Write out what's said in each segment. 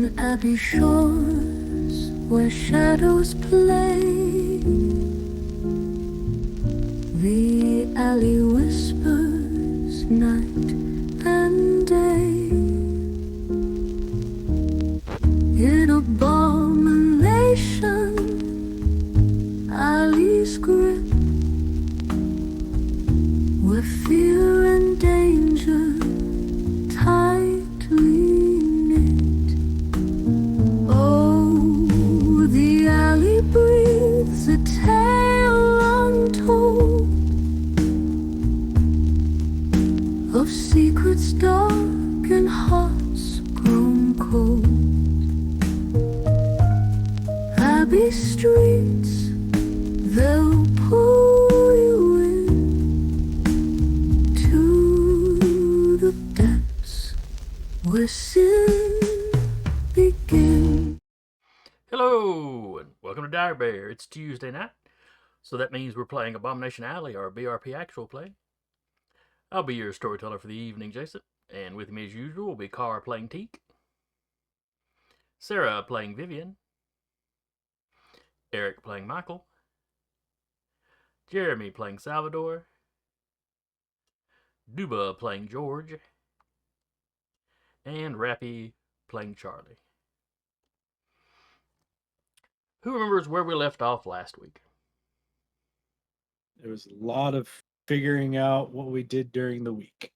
On abbey shores where shadows play, the alley whispers night and day. In abomination, alley's grip, where fear and danger tightly knit. Oh, the alley breathes a tale untold of secrets dark and hearts grown cold. Abbey streets, they'll pull you in to the depths where sin begins. Hello, and welcome to Dire Bear. It's Tuesday night, so that means we're playing Abomination Alley, our BRP actual play. I'll be your storyteller for the evening, Jason, and with me as usual will be Cara playing Teak, Sarah playing Vivian, Eric playing Michael, Jeremy playing Salvador, Duba playing George, and Rappy playing Charlie. Who remembers where we left off last week? There was a lot of figuring out what we did during the week.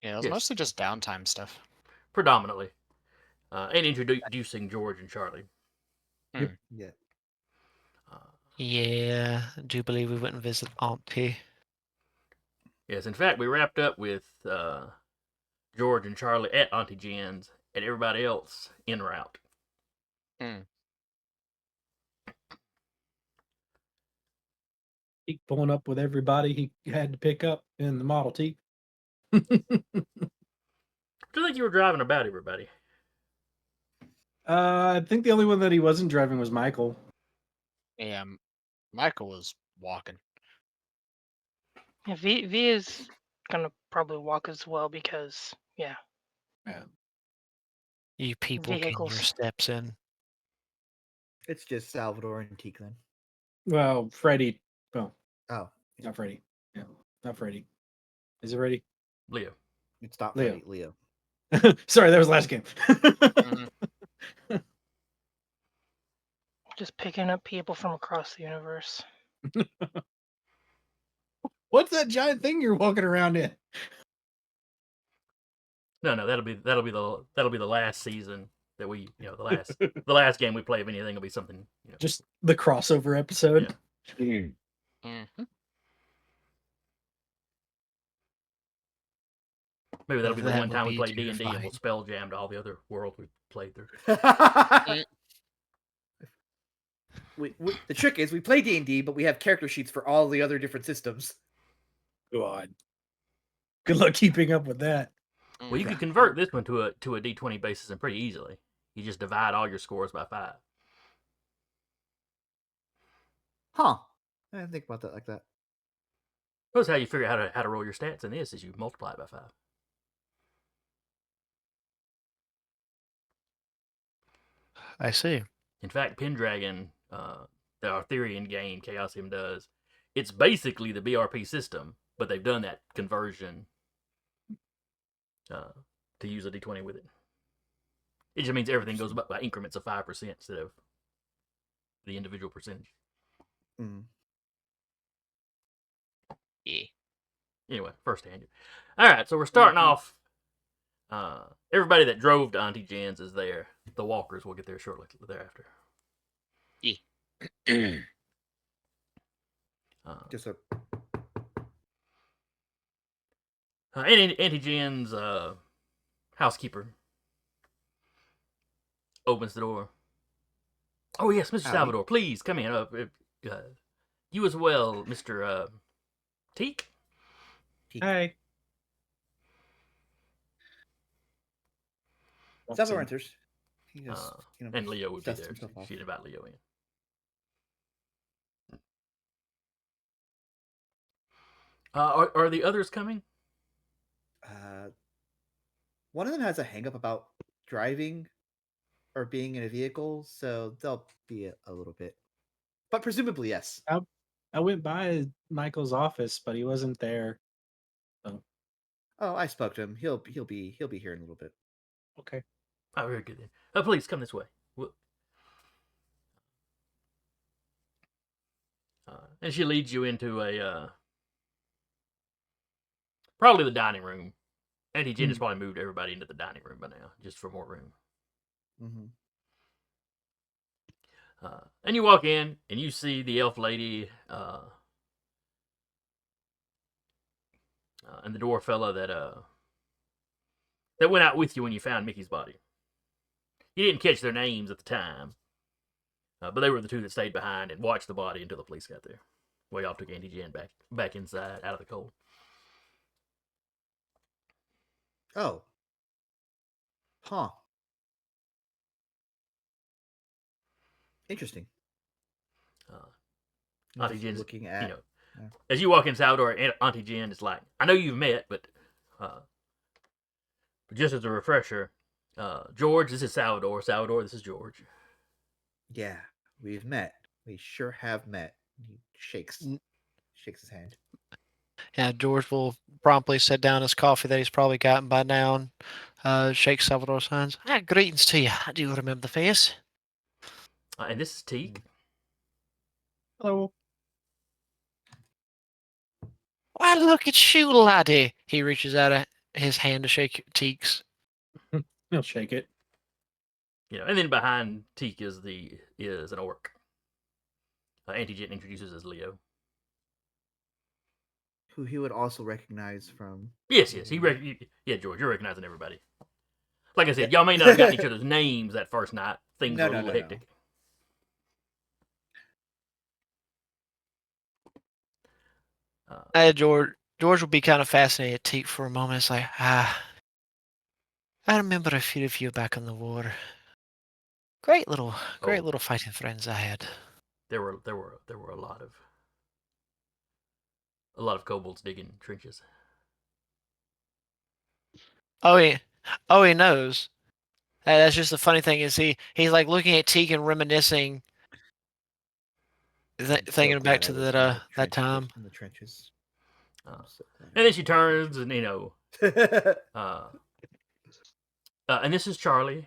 Yeah, it was Yes. mostly just downtime stuff. Predominantly. And introducing George and Charlie. Yep. Yeah. Yeah, I do believe we went and visited Auntie. Yes, in fact, we wrapped up with George and Charlie at Auntie Jen's and everybody else en route. He pulling up with everybody he had to pick up in the Model T. Do you think you were driving about everybody? I think the only one that he wasn't driving was Michael. Yeah, Michael was walking. Yeah, V is gonna probably walk as well because Yeah. You people getting your Vehicles. steps in. It's just Salvador and Teak then. Well, Freddie. Well, Oh, not Freddie. Yeah, not Freddie. Is it Freddie? Leo. it's not Leo. Freddie, Leo. Sorry, that was last game. just picking up people from across the universe. What's that giant thing you're walking around in? No, that'll be the last season that we the last game we play of anything will be something Just the crossover episode. Yeah. Maybe that'll be the That one would time we be play D&D and terrifying. we'll spell jam to all the other worlds we've played through. The trick is we play D&D, but we have character sheets for all the other different systems. God. Good luck keeping up with that. Well, you could convert this one to a D20 basis and pretty easily. You just divide all your scores by 5. Huh. I didn't think about that like that. That's how you figure out how to roll your stats in this is you multiply it by 5. I see. In fact, Pendragon, the Arthurian game Chaosium does, it's basically the BRP system, but they've done that conversion to use a D20 with it. It just means everything goes up by increments of 5% instead of the individual percentage. Mm. Yeah. Anyway, first hand. All right, so we're starting off. Everybody that drove to Auntie Jen's is there. The walkers will get there shortly thereafter. Just a Auntie Jen's housekeeper opens the door. Oh yes, Mr. Howdy. Salvador, please come in. You as well, Mr. Teak. Hey. Salvador enters. He just, And Leo would be dusts there. himself off. She'd invite Leo in. Are the others coming? One of them has a hang up about driving. or being in a vehicle, so they'll be a little bit. But presumably, yes. I went by Michael's office, but he wasn't there. So, Oh, I spoke to him. He'll be here in a little bit. okay. Oh, very good then. Please come this way. And she leads you into a probably the dining room. Auntie Jen has probably moved everybody into the dining room by now, just for more room. Mm-hmm. And you walk in, and you see the elf lady and the dwarf fella that went out with you when you found Mickey's body. You didn't catch their names at the time, but they were the two that stayed behind and watched the body until the police got there. Way off took Auntie Jen back inside, out of the cold. Oh. Huh. Interesting. Auntie Just Jen's looking at, yeah. As you walk in Salvador, Auntie Jen is like, I know you've met, but just as a refresher, George, this is Salvador. Salvador, this is George. Yeah, we've met. We sure have met. He shakes his hand. Yeah, George will promptly set down his coffee that he's probably gotten by now and shake Salvador's hands. Greetings to you. I do remember the face. And this is Teak. Hello. Why, look at you, laddie. He reaches out his hand to shake Teek's. He'll shake it. And then behind Teak is an orc. Auntie Jen introduces as Leo. Who he would also recognize from. Yes. Yeah, George, you're recognizing everybody. Like I said, y'all may not have gotten each other's names that first night. Things were a little hectic. George will be kind of fascinated at Teak for a moment. It's like, I remember a few of you back in the war. Great little fighting friends I had. There were a lot of kobolds digging trenches. Oh, he knows. That's just the funny thing is he's like looking at Teak and reminiscing, thinking back to that time. In the trenches. And then she turns and and this is Charlie.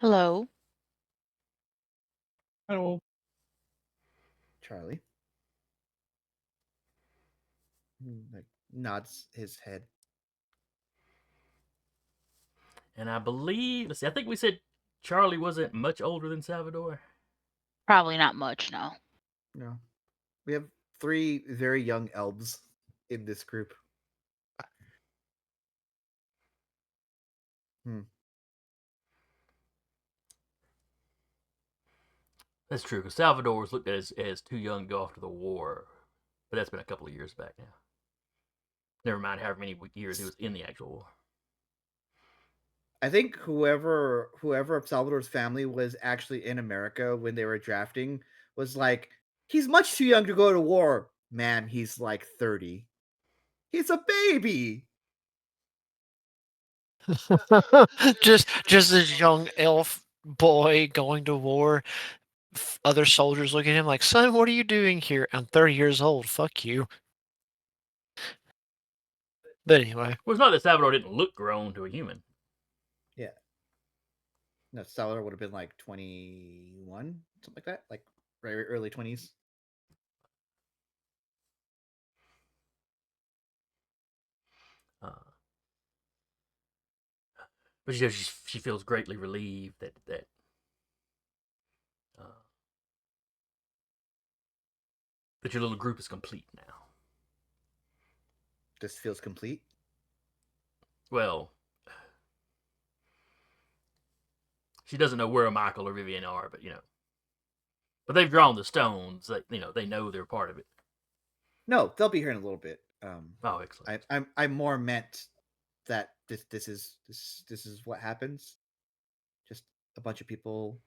Hello. Hello. Charlie. Like nods his head. And I believe, I think we said Charlie wasn't much older than Salvador. Probably not much, no. No. We have 3 very young elves in this group. That's true, because Salvador was looked at as too young to go off to the war. But that's been a couple of years back now. Never mind however many years he was in the actual war. I think whoever of Salvador's family was actually in America when they were drafting was like, he's much too young to go to war. Man, he's like 30. He's a baby. just this young elf boy going to war. Other soldiers look at him like, son, what are you doing here? I'm 30 years old. Fuck you. But anyway. Well, it's not that Salvador didn't look grown to a human. Yeah. No, Salvador would have been like 21, something like that. Like very early 20s. But she feels greatly relieved that your little group is complete now. This feels complete. Well, she doesn't know where Michael or Vivian are, but but they've drawn the stones. They know they're part of it. No, they'll be here in a little bit. Oh, excellent. I more meant that this is what happens. Just a bunch of people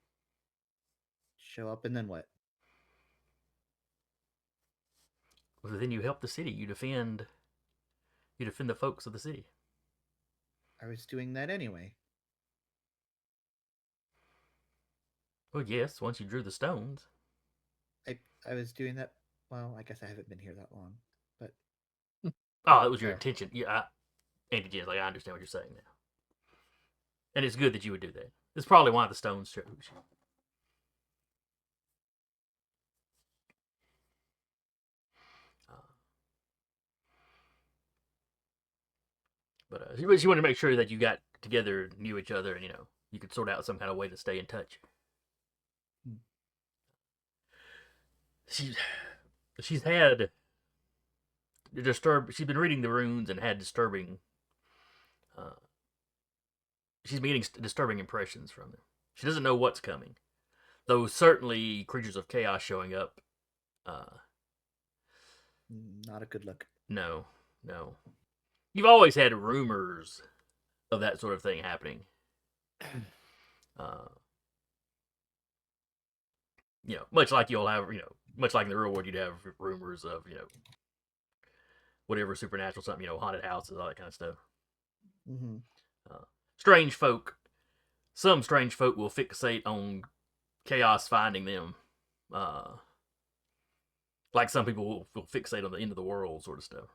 show up, and then what? Well, then you help the city. You defend the folks of the city. I was doing that anyway. Well, yes, once you drew the stones. I was doing that. Well, I guess I haven't been here that long, but Oh, that was your There. intention. Yeah, Auntie Jen's like, I understand what you're saying now. And it's good that you would do that. It's probably why the stones chose you. But she wanted to make sure that you got together, knew each other, and you could sort out some kind of way to stay in touch. She's had She's been reading the runes and had disturbing. She's been getting disturbing impressions from them. She doesn't know what's coming, though certainly creatures of chaos showing up. not a good look. No. You've always had rumors of that sort of thing happening. Much like you'll have, much like in the real world, you'd have rumors of, whatever supernatural something, haunted houses, all that kind of stuff. Mm-hmm. Strange folk. Some strange folk will fixate on chaos finding them. Like some people will fixate on the end of the world sort of stuff.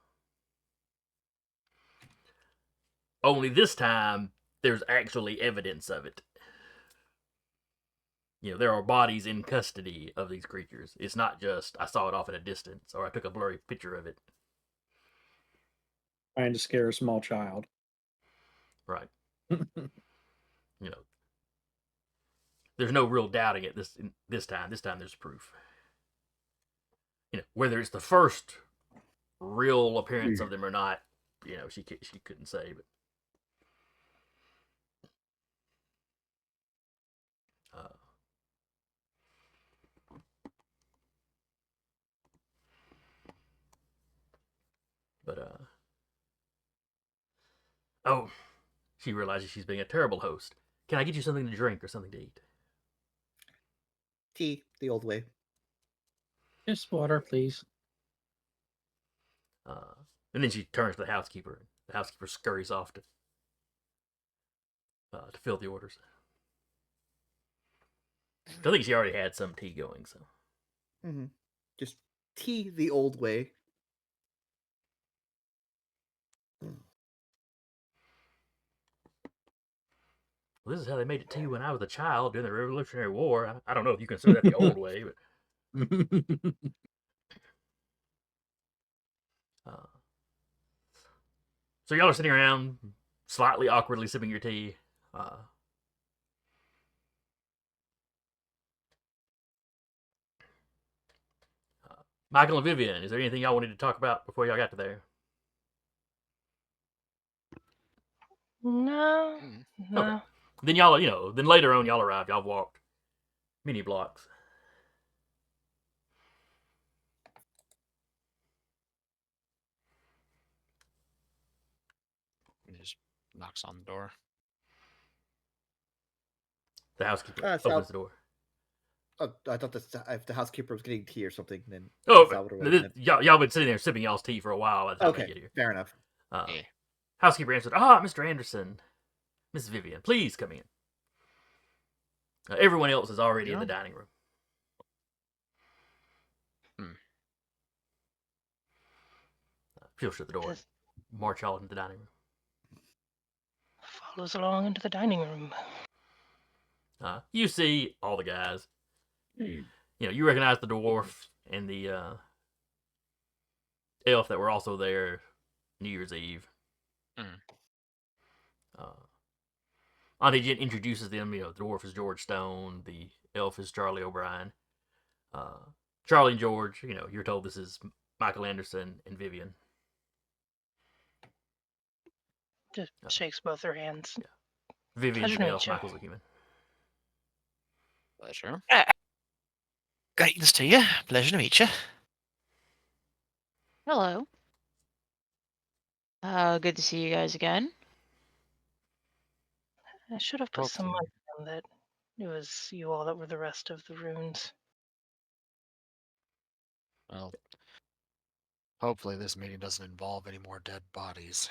Only this time, there's actually evidence of it. There are bodies in custody of these creatures. It's not just, I saw it off at a distance, or I took a blurry picture of it. Trying to scare a small child. Right. There's no real doubting it this time. This time there's proof. Whether it's the first real appearance of them or not, she couldn't say, but oh, she realizes she's being a terrible host. Can I get you something to drink or something to eat? Tea, the old way. Just water, please. And then she turns to the housekeeper. The housekeeper scurries off to fill the orders. I think she already had some tea going, so. Mm-hmm. Just tea the old way. Well, this is how they made it tea when I was a child during the Revolutionary War. I don't know if you consider that the old way, but. So y'all are sitting around, slightly awkwardly sipping your tea. Michael and Vivian, is there anything y'all wanted to talk about before y'all got to there? No. No. Okay. Then y'all, then later on y'all arrived. Y'all walked many blocks. He just knocks on the door. The housekeeper Sal- opens the door. Oh, I thought if the housekeeper was getting tea or something, then Oh, Salvador would have been- y'all been sitting there sipping y'all's tea for a while by the time they get Okay, here. fair enough. Yeah. Housekeeper answered, Mr. Anderson, Miss Vivian, please come in. Everyone else is already in the dining room. She'll shut the door. Just March y'all into the dining room. follows along into the dining room. You see all the guys. You recognize the dwarf and the elf that were also there New Year's Eve. Auntie Jen introduces them. The dwarf is George Stone. The elf is Charlie O'Brien. Charlie and George, you're told this is Michael Anderson and Vivian. Just shakes both their hands. Yeah. Vivian's Pleasure the to elf, meet you. Michael's the human. Pleasure. Greetings to you. Pleasure to meet you. Hello. Good to see you guys again. I should have put some Hopefully. money on that. It was you all that were the rest of the runes. Well, hopefully this meeting doesn't involve any more dead bodies.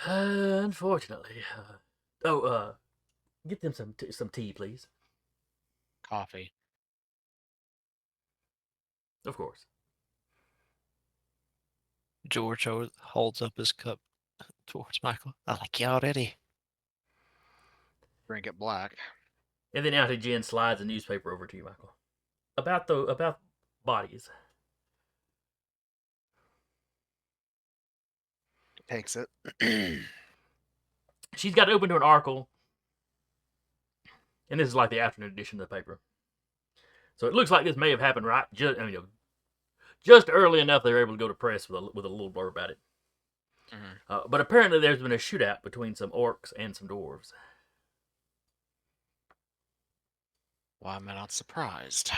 Unfortunately. Get them some tea, please. Coffee. Of course. George holds up his cup towards Michael. I like you already. Drink it black. And then Auntie Jen slides a newspaper over to you, Michael. About bodies. Takes it. She's got it open to an article. And this is like the afternoon edition of the paper. So it looks like this may have happened just early enough they were able to go to press with a little blurb about it. Mm-hmm. But apparently there's been a shootout between some orcs and some dwarves. Why am I not surprised?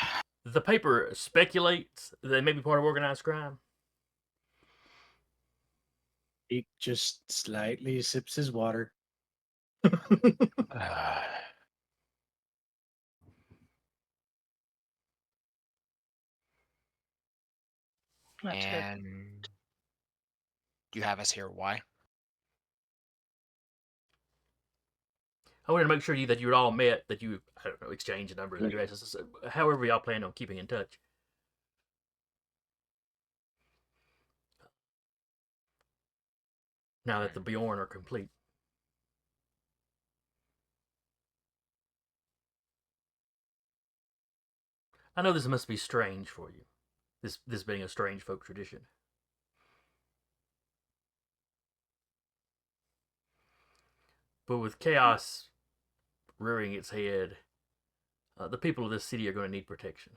The paper speculates they may be part of organized crime. He just slightly sips his water. That's good. And you have us here. Why? I wanted to make sure that you had all met, that you, I don't know, exchanged numbers, addresses, however y'all plan on keeping in touch. Now that the Beorn are complete. I know this must be strange for you, this being a strange folk tradition. But with chaos rearing its head, the people of this city are going to need protection.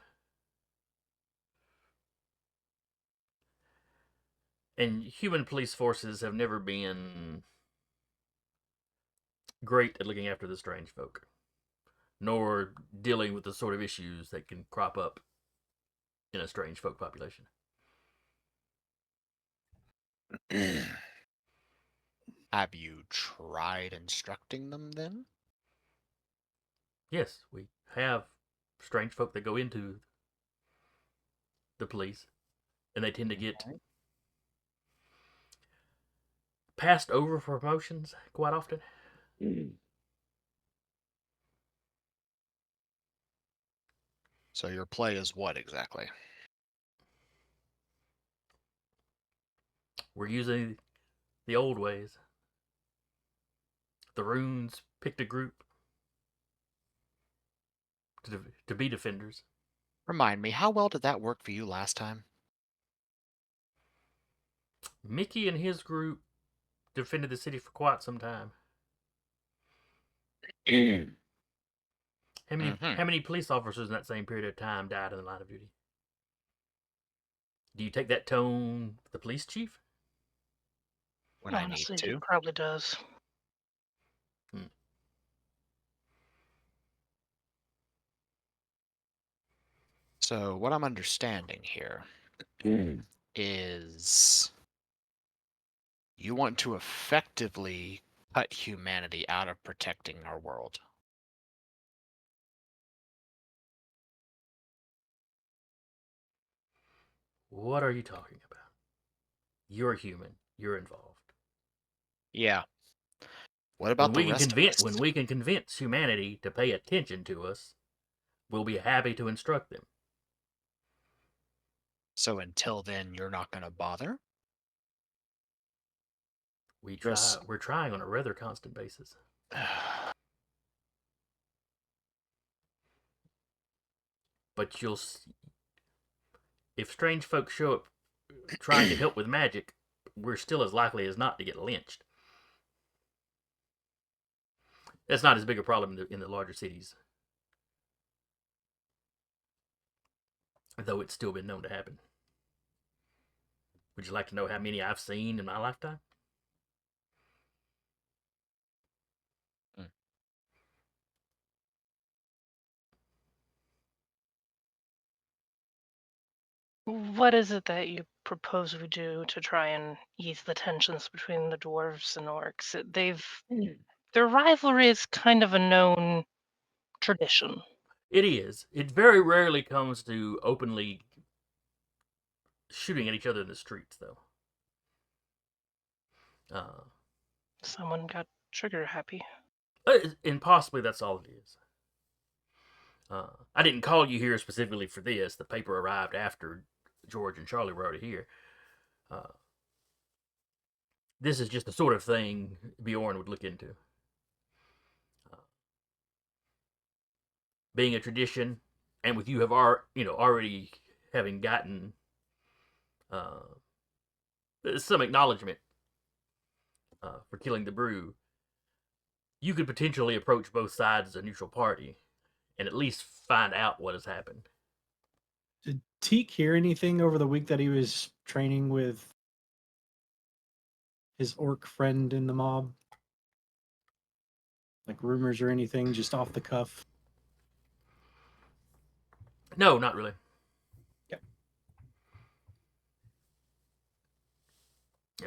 And human police forces have never been great at looking after the strange folk, nor dealing with the sort of issues that can crop up in a strange folk population. Have you tried instructing them then? Yes, we have strange folk that go into the police, and they tend to get passed over for promotions quite often. So your play is what exactly? We're using the old ways. The runes picked a group to be defenders. Remind me, how well did that work for you last time? Mickey and his group defended the city for quite some time. How many police officers in that same period of time died in the line of duty? Do you take that tone with the police chief? When Honestly, I need he to. probably does. So what I'm understanding here is you want to effectively cut humanity out of protecting our world. What are you talking about? You're human. You're involved. Yeah. What about the rest of us? When we can convince humanity to pay attention to us, we'll be happy to instruct them. So until then, you're not going to bother? We're trying on a rather constant basis. But if strange folks show up trying to help with magic, we're still as likely as not to get lynched. That's not as big a problem in the larger cities, though it's still been known to happen. Would you like to know how many I've seen in my lifetime? What is it that you propose we do to try and ease the tensions between the dwarves and orcs? Their rivalry is kind of a known tradition. It is. It very rarely comes to openly shooting at each other in the streets, though. Someone got trigger happy. And possibly that's all it is. I didn't call you here specifically for this. The paper arrived after George and Charlie were already here. This is just the sort of thing Beorn would look into. Being a tradition, and with you have already having gotten some acknowledgement for killing the brew, you could potentially approach both sides as a neutral party and at least find out what has happened. Did Teak hear anything over the week that he was training with his orc friend in the mob? Like rumors or anything, just off the cuff? No, not really. Yep.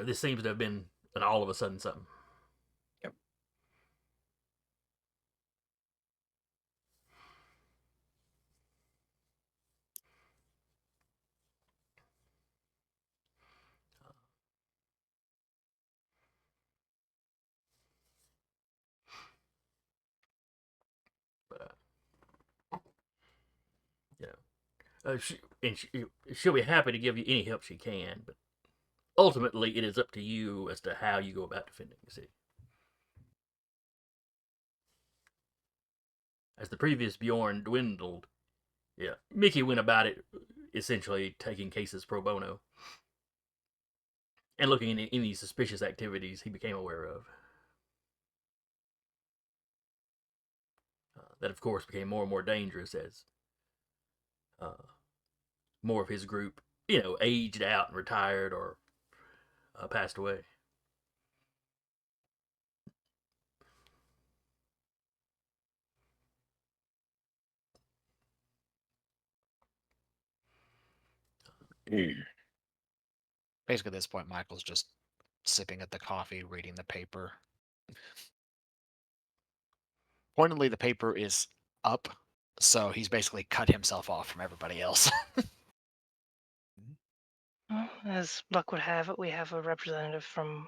This seems to have been an all of a sudden something. Yep. But she'll be happy to give you any help she can, but ultimately it is up to you as to how you go about defending the city. As the previous Beorn dwindled, Mickey went about it essentially taking cases pro bono and looking into any suspicious activities he became aware of. That, of course, became more and more dangerous as more of his group, aged out and retired or passed away. Basically, at this point, Michael's just sipping at the coffee, reading the paper. Pointedly, the paper is up, so he's basically cut himself off from everybody else. Well, as luck would have it, we have a representative from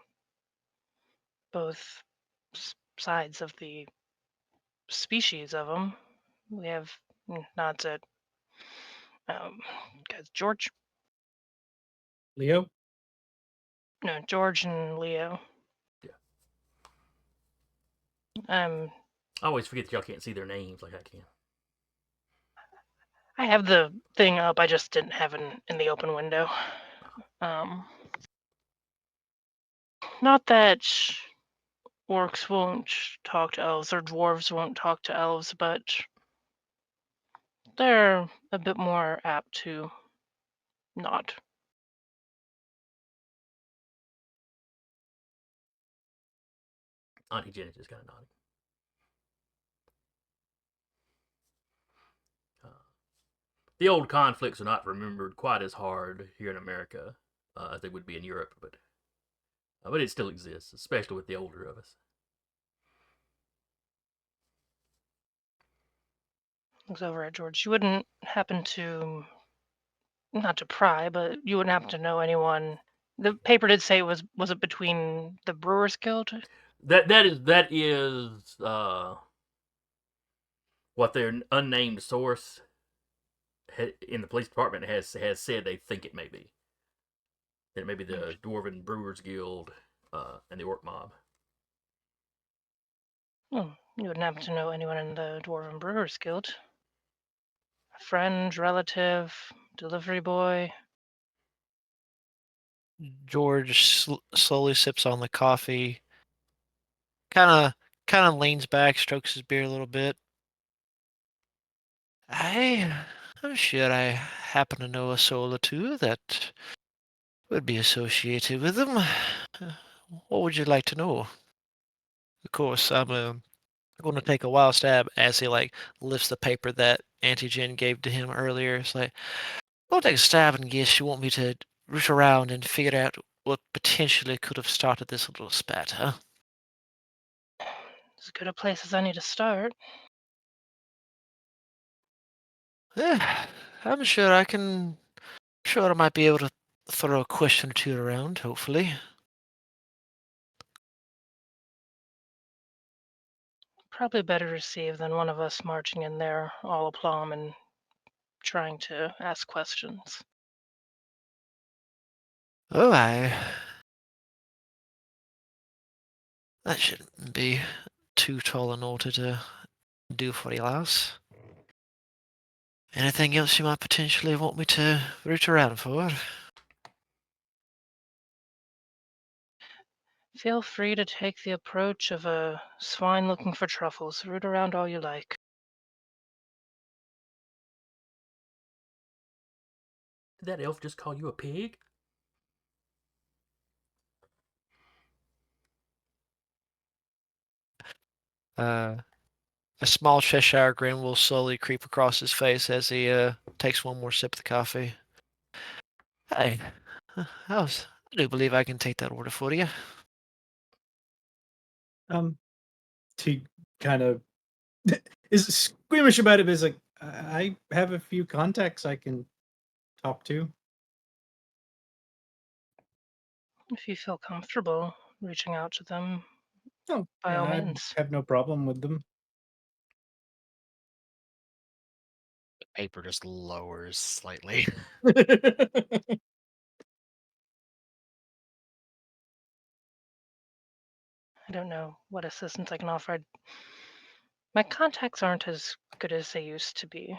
both sides of the species of them. We have nods at George. Leo? No, George and Leo. Yeah. I always forget that y'all can't see their names like I can. I have the thing up. I just didn't have it in the open window. Not that orcs won't talk to elves or dwarves won't talk to elves, but they're a bit more apt to not. Auntie Janet just kind of nodded. The old conflicts are not remembered quite as hard here in America as they would be in Europe, but it still exists, especially with the older of us. Looks over at George. You wouldn't happen to, not to pry, but you wouldn't happen to know anyone. The paper did say was it between the Brewers Guild? That is what their unnamed source in the police department has said they think it may be. That it may be the Dwarven Brewers Guild and the Orc Mob. You wouldn't happen to know anyone in the Dwarven Brewers Guild? A friend, relative, delivery boy? George slowly sips on the coffee, kind of leans back, strokes his beard a little bit. I'm sure I happen to know a soul or two that would be associated with them. What would you like to know? Of course, I'm going to take a wild stab as he lifts the paper that Auntie Jen gave to him earlier. It's like, I'll take a stab and guess you want me to root around and figure out what potentially could have started this little spat, huh? As good a place as any to start. I'm sure I might be able to throw a question or two around, hopefully. Probably better received than one of us marching in there all aplomb and trying to ask questions. Oh, that shouldn't be too tall an order to do for you, lass. Anything else you might potentially want me to root around for? Feel free to take the approach of a swine looking for truffles. Root around all you like. Did that elf just call you a pig? A small Cheshire grin will slowly creep across his face as he takes one more sip of the coffee. Hey, I do believe I can take that order for you. To kind of is squeamish about it, but is like, I have a few contacts I can talk to. If you feel comfortable reaching out to them, Oh, by yeah, all I means. have no problem with them. The paper just lowers slightly. I don't know what assistance I can offer. My contacts aren't as good as they used to be.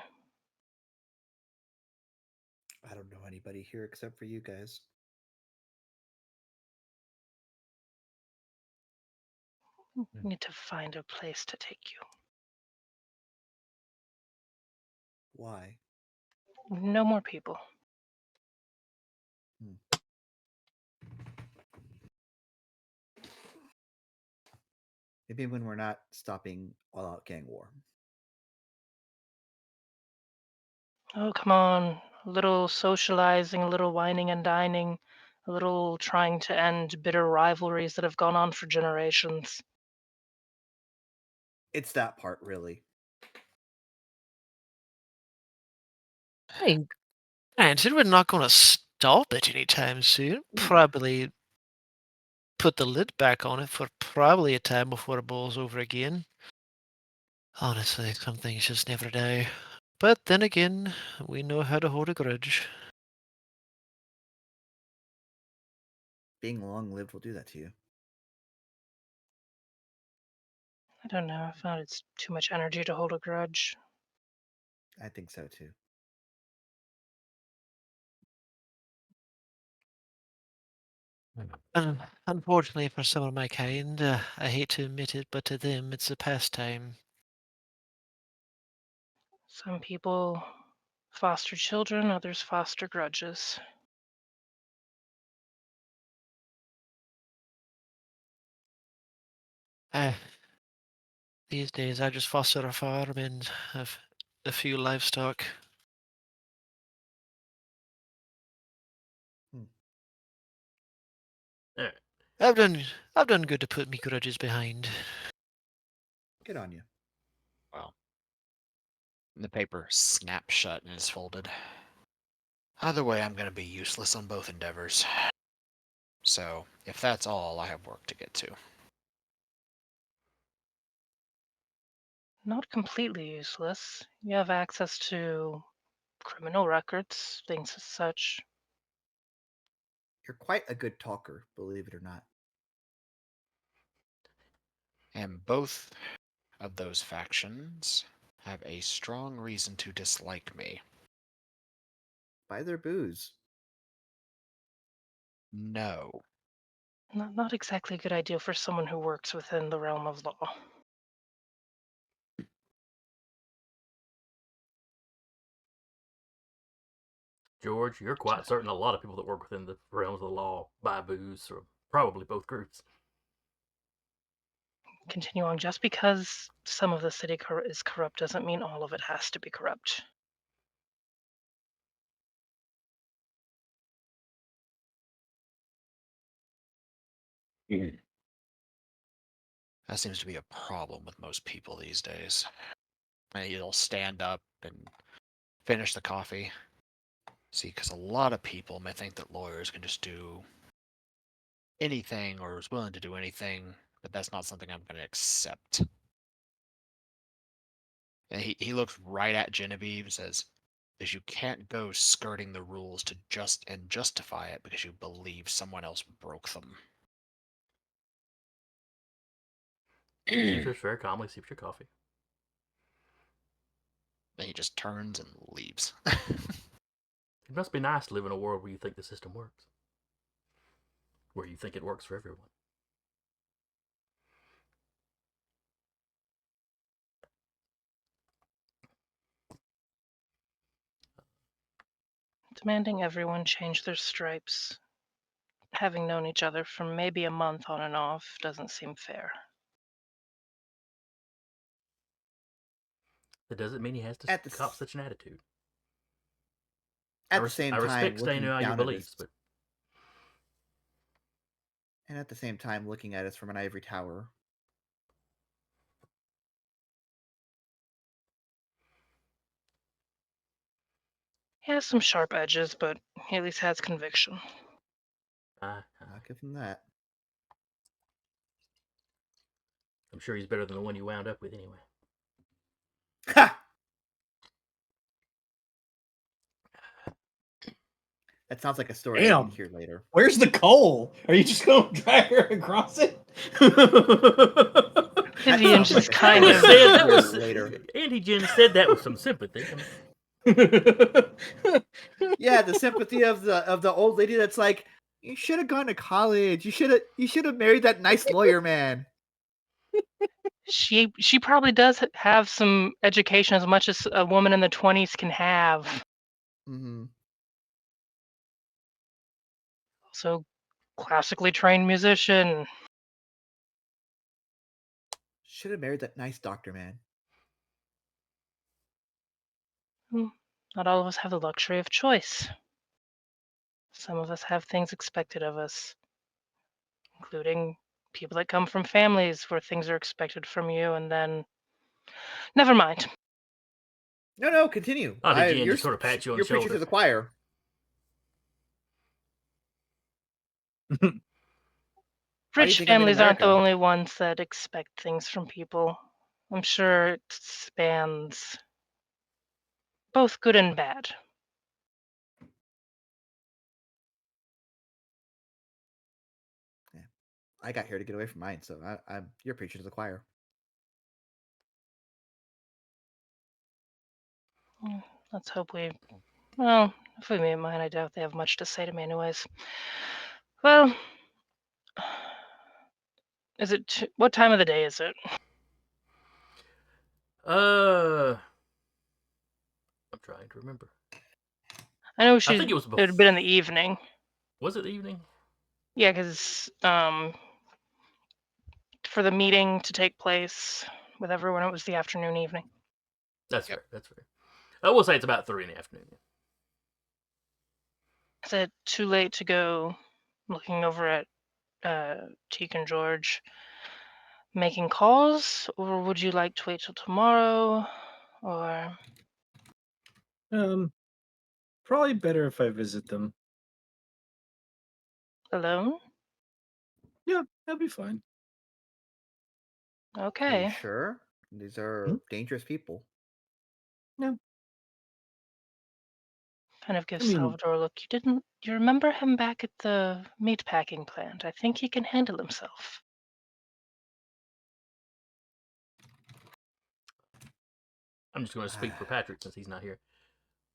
I don't know anybody here except for you guys. Need to find a place to take you. Why? No more people. Maybe when we're not stopping all-out gang war. Oh, come on. A little socializing, a little whining and dining, a little trying to end bitter rivalries that have gone on for generations. It's that part, really. Hey, granted, we're not going to stop it anytime soon. Probably put the lid back on it for probably a time before it boils over again. Honestly, some things just never die. But then again, we know how to hold a grudge. Being long-lived will do that to you. I don't know. I found it's too much energy to hold a grudge. I think so too. Unfortunately for some of my kind, I hate to admit it, but to them it's a pastime. Some people foster children, others foster grudges. These days I just foster a farm and have a few livestock. Alright. I've done good to put me grudges behind. Good on you. Well, the paper snaps shut and is folded. Either way, I'm going to be useless on both endeavors. So, if that's all, I have work to get to. Not completely useless. You have access to criminal records, things as such. You're quite a good talker, believe it or not. And both of those factions have a strong reason to dislike me. Buy their booze. No. Not exactly a good idea for someone who works within the realm of law. George, you're quite certain a lot of people that work within the realms of the law buy booze from probably both groups. Continue on. Just because some of the city is corrupt doesn't mean all of it has to be corrupt. That seems to be a problem with most people these days. And you'll stand up and finish the coffee. See, because a lot of people may think that lawyers can just do anything or is willing to do anything, but that's not something I'm going to accept. And he looks right at Genevieve and says, "Is you can't go skirting the rules to justify it because you believe someone else broke them." She sits very calmly, sips your coffee. Then he just turns and leaves. It must be nice to live in a world where you think the system works. Where you think it works for everyone. Demanding everyone change their stripes, having known each other for maybe a month on and off, doesn't seem fair. That doesn't mean he has to At the cop s- such an attitude. At the same I time, respect staying looking out your down at beliefs, us, but and at the same time, looking at us from an ivory tower. He has some sharp edges, but he at least has conviction. I'll give him that. I'm sure he's better than the one you wound up with anyway. Ha! That sounds like a story I Damn. need to hear later. Where's the coal? Are you just going to drag her across it? That Vivian sounds just like a kind story of I need to that hear was later. Auntie Jen said that with some sympathy. Yeah, the sympathy of the old lady that's like, you should have gone to college. You should have married that nice lawyer man. she probably does have some education, as much as a woman in the 20s can have. Mm-hmm. Also, classically trained musician. Should have married that nice doctor man. Not all of us have the luxury of choice. Some of us have things expected of us, including people that come from families where things are expected from you, and then never mind. No, continue. Auntie Jen You're just sort of pats you on you're the preaching shoulder. to the choir. Why do you Rich think I'm in families aren't the America? only ones that expect things from people. I'm sure it spans both good and bad. I got here to get away from mine, so you're preaching to the choir. Let's hope well, if we meet mine, I doubt they have much to say to me anyways. Well, what time of the day is it? I'm trying to remember. I know I think it it had been in the evening. Was it the evening? Yeah, because for the meeting to take place with everyone, it was the afternoon, evening. That's fair. That's fair. I will say it's about 3 in the afternoon. Is it too late to go looking over at Teak and George making calls, or would you like to wait till tomorrow, or Probably better if I visit them. alone? Yeah, that'll be fine. Are you Okay. sure? These are dangerous people. Kind of gives I mean- Salvador a look. You remember him back at the meatpacking plant? I think he can handle himself. I'm just going to speak for Patrick since he's not here.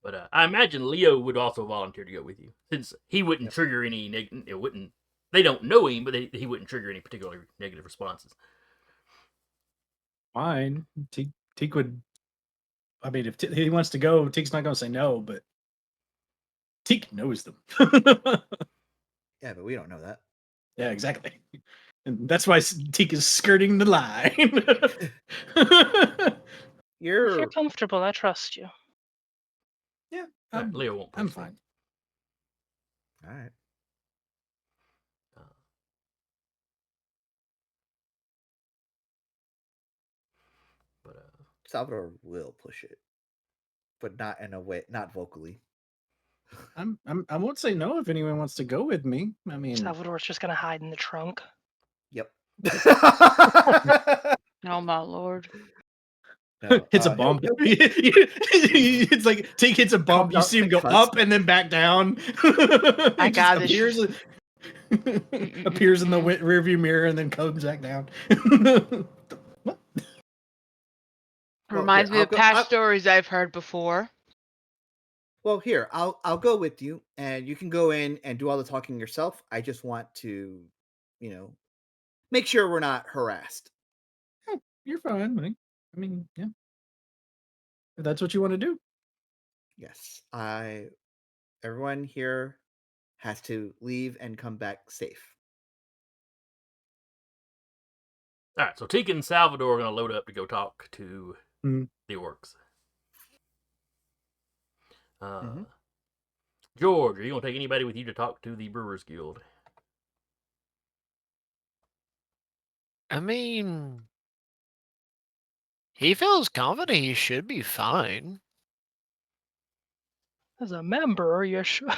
But I imagine Leo would also volunteer to go with you, since he wouldn't trigger any it wouldn't. They don't know him, but he wouldn't trigger any particular negative responses. Fine. Teak would. I mean, if he wants to go, Teak's not going to say no, but Teak knows them. Yeah, but we don't know that. Yeah, exactly. And that's why Teak is skirting the line. If You're you're comfortable, I trust you. Yeah, Leo won't. I'm push me. fine. all right. But Salvador will push it, but not in a way, not vocally. I won't say no if anyone wants to go with me. I mean, Salvador's just gonna hide in the trunk. Yep. Oh my lord. No, hits a he'll- bump. he'll- It's like Tink hits a bump. Comes You out see him the go cuts. up and then back down. I He just got this. appears, appears in the rearview mirror and then comes back down. What? Reminds me I'll of go- past I'll- stories I've heard before. Well, here, I'll go with you, and you can go in and do all the talking yourself. I just want to, make sure we're not harassed. You're fine, Mike. I mean, yeah. If that's what you want to do. Yes, everyone here has to leave and come back safe. All right, so Tika and Salvador are going to load up to go talk to Mhm. the orcs. Mhm. George, are you going to take anybody with you to talk to the Brewers Guild? I mean, he feels confident he should be fine. As a member, you should.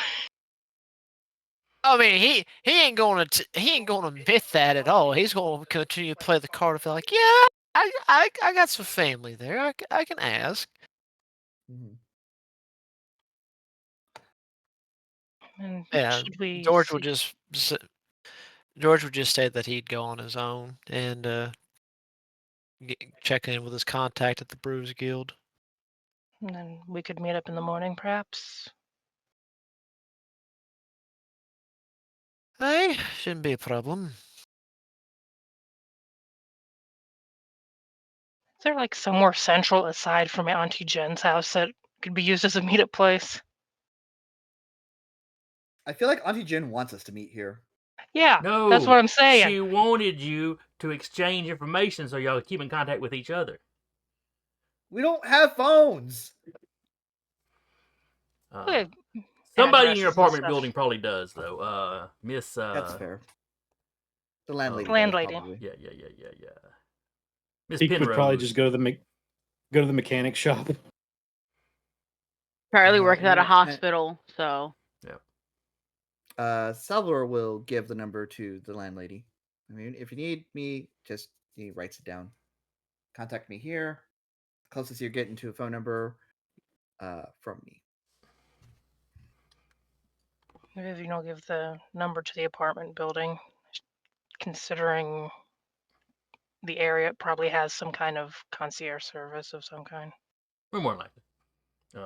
I mean, he ain't going to admit that at all. He's going to continue to play the card of like, yeah, I got some family there. I can ask. Mhm. And Yeah, should we George see- would just George would just say that he'd go on his own and check in with his contact at the Brewers Guild. And then we could meet up in the morning, perhaps. Hey, shouldn't be a problem. Is there like somewhere central aside from my Auntie Jen's house that could be used as a meetup place? I feel like Auntie Jen wants us to meet here. Yeah, No, that's what I'm saying. She wanted you to exchange information so y'all keep in contact with each other. We don't have phones. Okay, Somebody in addresses your and apartment stuff. building probably does, though. Miss. That's fair. The landlady. does, Landlady. probably. Yeah. Miss He would Penrose. probably just go to the mechanic shop. Charlie Uh, works at a and- hospital, so Salvador will give the number to the landlady. I mean, if you need me, he writes it down. Contact me here. Closest you're getting to a phone number from me. Maybe if give the number to the apartment building, considering the area it probably has some kind of concierge service of some kind. Or more likely.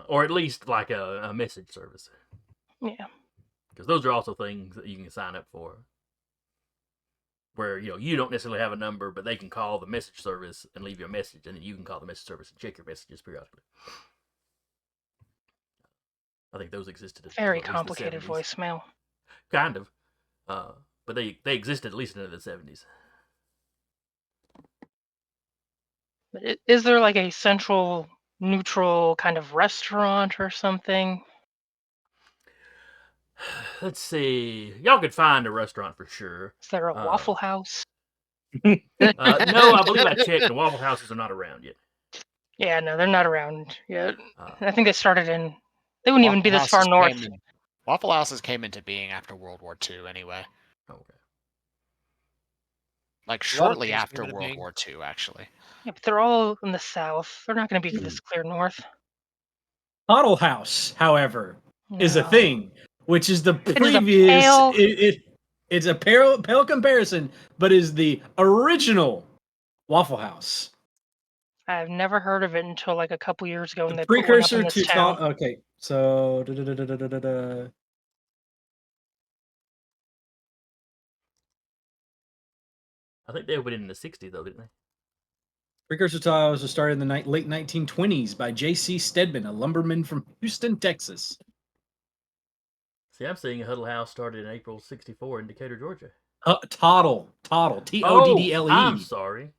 Or at least like a message service. Yeah. Because those are also things that you can sign up for. Where, you don't necessarily have a number, but they can call the message service and leave you a message, and then you can call the message service and check your messages periodically. I think those existed at Very at least the complicated 70s. voicemail. Kind of. But they existed at least into the 70s. But is there like a central, neutral kind of restaurant or something? Let's see. Y'all could find a restaurant for sure. Is there a Waffle House? No, I believe I checked. The Waffle Houses are not around yet. Yeah, no, they're not around yet. Uh, I think they started in. They wouldn't even be this far north. Waffle Houses came into being after World War II, anyway. okay. Like A lot of shortly things after came into World being. War II, actually. Yeah, but they're all in the south. They're not going to be this clear north. Toddle House, however, is a No. thing, which is the is a previous. pale- It's a pale comparison, but is the original Waffle House. I've never heard of it until like a couple years ago when The they put one up precursor in this to town. okay, so da-da-da-da-da-da-da. I think they opened in the 60s, though, didn't they? Precursor to Toddle House was started in the late 1920s by J.C. Stedman, a lumberman from Houston, Texas. See, I'm seeing a Huddle House started in April '64 in Decatur, Georgia. Toddle, Toddle, I'm sorry.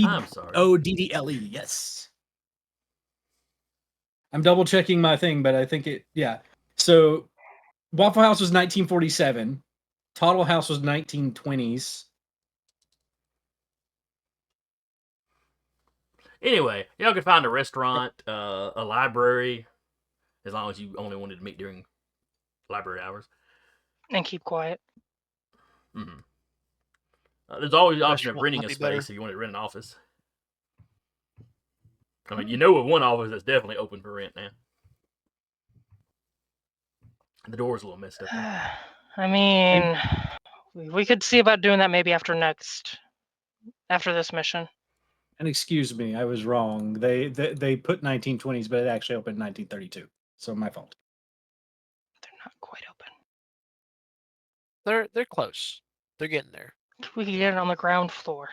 I'm sorry. Toddle, yes. I'm double checking my thing, but I think yeah. So Waffle House was 1947. Toddle House was 1920s. Anyway, y'all could find a restaurant, a library, as long as you only wanted to meet during library hours. And keep quiet. Mm-hmm. There's always the option of Restaurant renting might a be space better. if you wanted to rent an office. I mean, you know of one office that's definitely open for rent now. The door's a little messed up. I mean, we could see about doing that maybe after this mission. And excuse me, I was wrong. They put 1920s, but it actually opened in 1932. So my fault. They're not quite open. They're close. They're getting there. We could get it on the ground floor.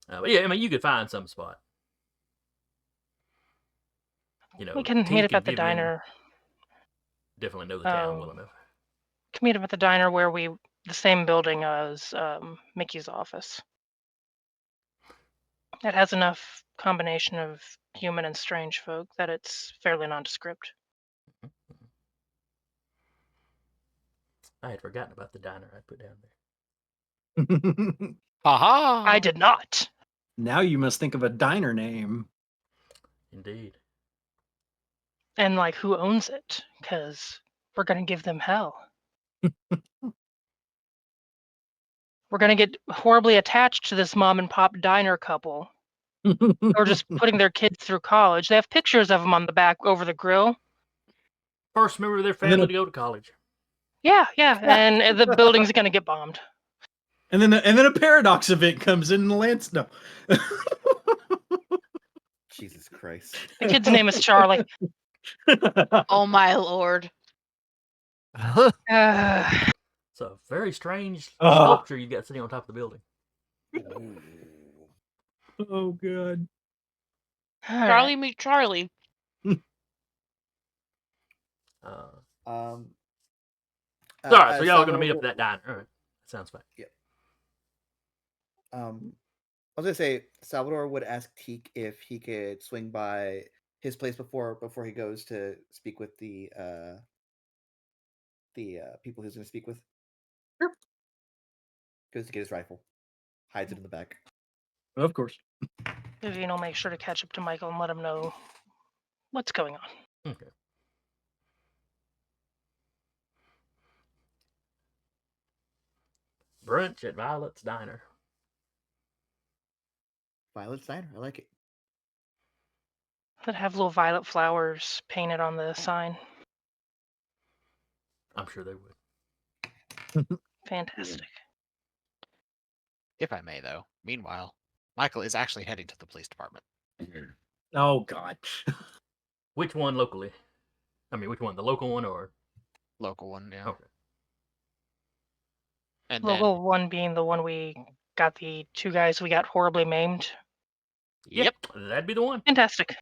But yeah, I mean, you could find some spot. You know, We can Teak meet up and at the Vivian diner. Definitely know the town well Um, enough. Can meet up at the diner where the same building as Mickey's office. It has enough combination of human and strange folk that it's fairly nondescript. I had forgotten about the diner I put down there. Haha! I did not. Now you must think of a diner name. Indeed. And like, who owns it? Because we're gonna give them hell. We're gonna get horribly attached to this mom and pop diner couple, or just putting their kids through college. They have pictures of them on the back over the grill. First member of their And then family to go to college. Yeah, and the building's gonna get bombed. And then a paradox event comes in and lands. No. Jesus Christ. The kid's name is Charlie. Oh my lord. Uh, It's a very strange Ah. sculpture you got sitting on top of the building. Oh god. all right. Charlie meet Charlie. All Um. right, so y'all are going to Salvador meet up will- at that diner. All right, sounds fine. I was gonna say Salvador would ask Teak if he could swing by his place before he goes to speak with the people he's gonna speak with. Sure. Goes to get his rifle, hides it in the back. Of course. Vivian will make sure to catch up to Michael and let him know what's going on. Okay. Brunch at Violet's Diner. Violet's Diner, I like it. That have little violet flowers painted on the sign. I'm sure they would. Fantastic. If I may, though. Meanwhile, Michael is actually heading to the police department. Oh god. Which one locally? I mean, which one? The local one or? Local one, yeah. Okay. And then, Local one being the one we got the two guys we got horribly maimed. yep. That'd be the one. Fantastic.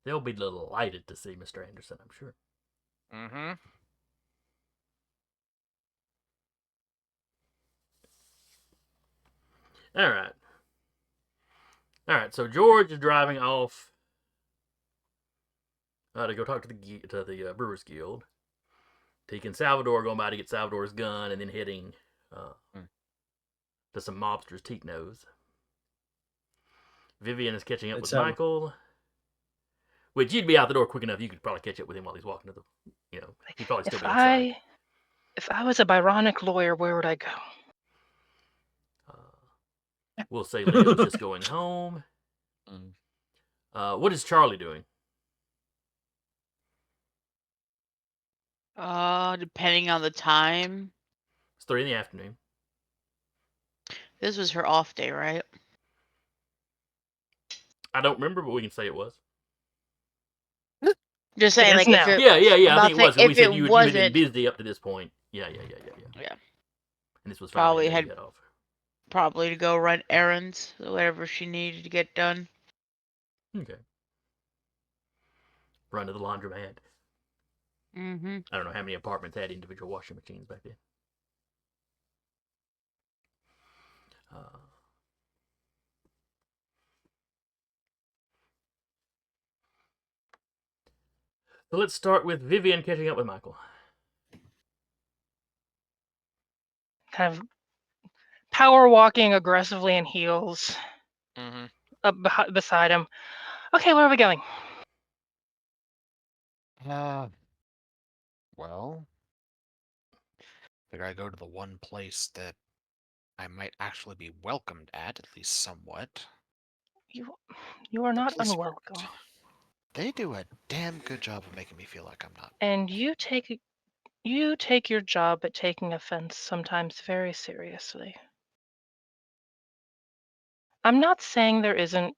They'll be delighted to see Mr. Anderson, I'm sure. Mm-hmm. All right. All right. So George is driving off to go talk to the Brewers Guild. Teak and Salvador are going by to get Salvador's gun, and then heading to some mobsters Teak knows. Vivian is catching up with Michael. Which you'd be out the door quick enough. You could probably catch up with him while he's walking to the. He'd probably still be inside. If I was a Byronic lawyer, where would I go? We'll say Leo's just going home. What is Charlie doing? Depending on the time. It's 3 PM. This was her off day, right? I don't remember, but we can say it was. Just saying, It like, is if now. it, Yeah. I I'm think it was. about to say, We said if it you had been wasn't- busy up to this point. Yeah. Yeah. And this was Probably Friday, had- you got off. probably to go run errands, whatever she needed to get done. Okay. Run to the laundromat. Mm-hmm. I don't know how many apartments had individual washing machines back then. So let's start with Vivian catching up with Michael. Kind of power walking aggressively in heels Mm-hmm. up beside him. Okay, where are we going? Well, figure I go to the one place that I might actually be welcomed at least somewhat. You are The not police unwelcome. department. They do a damn good job of making me feel like I'm not. And you take your job at taking offense sometimes very seriously. I'm not saying there isn't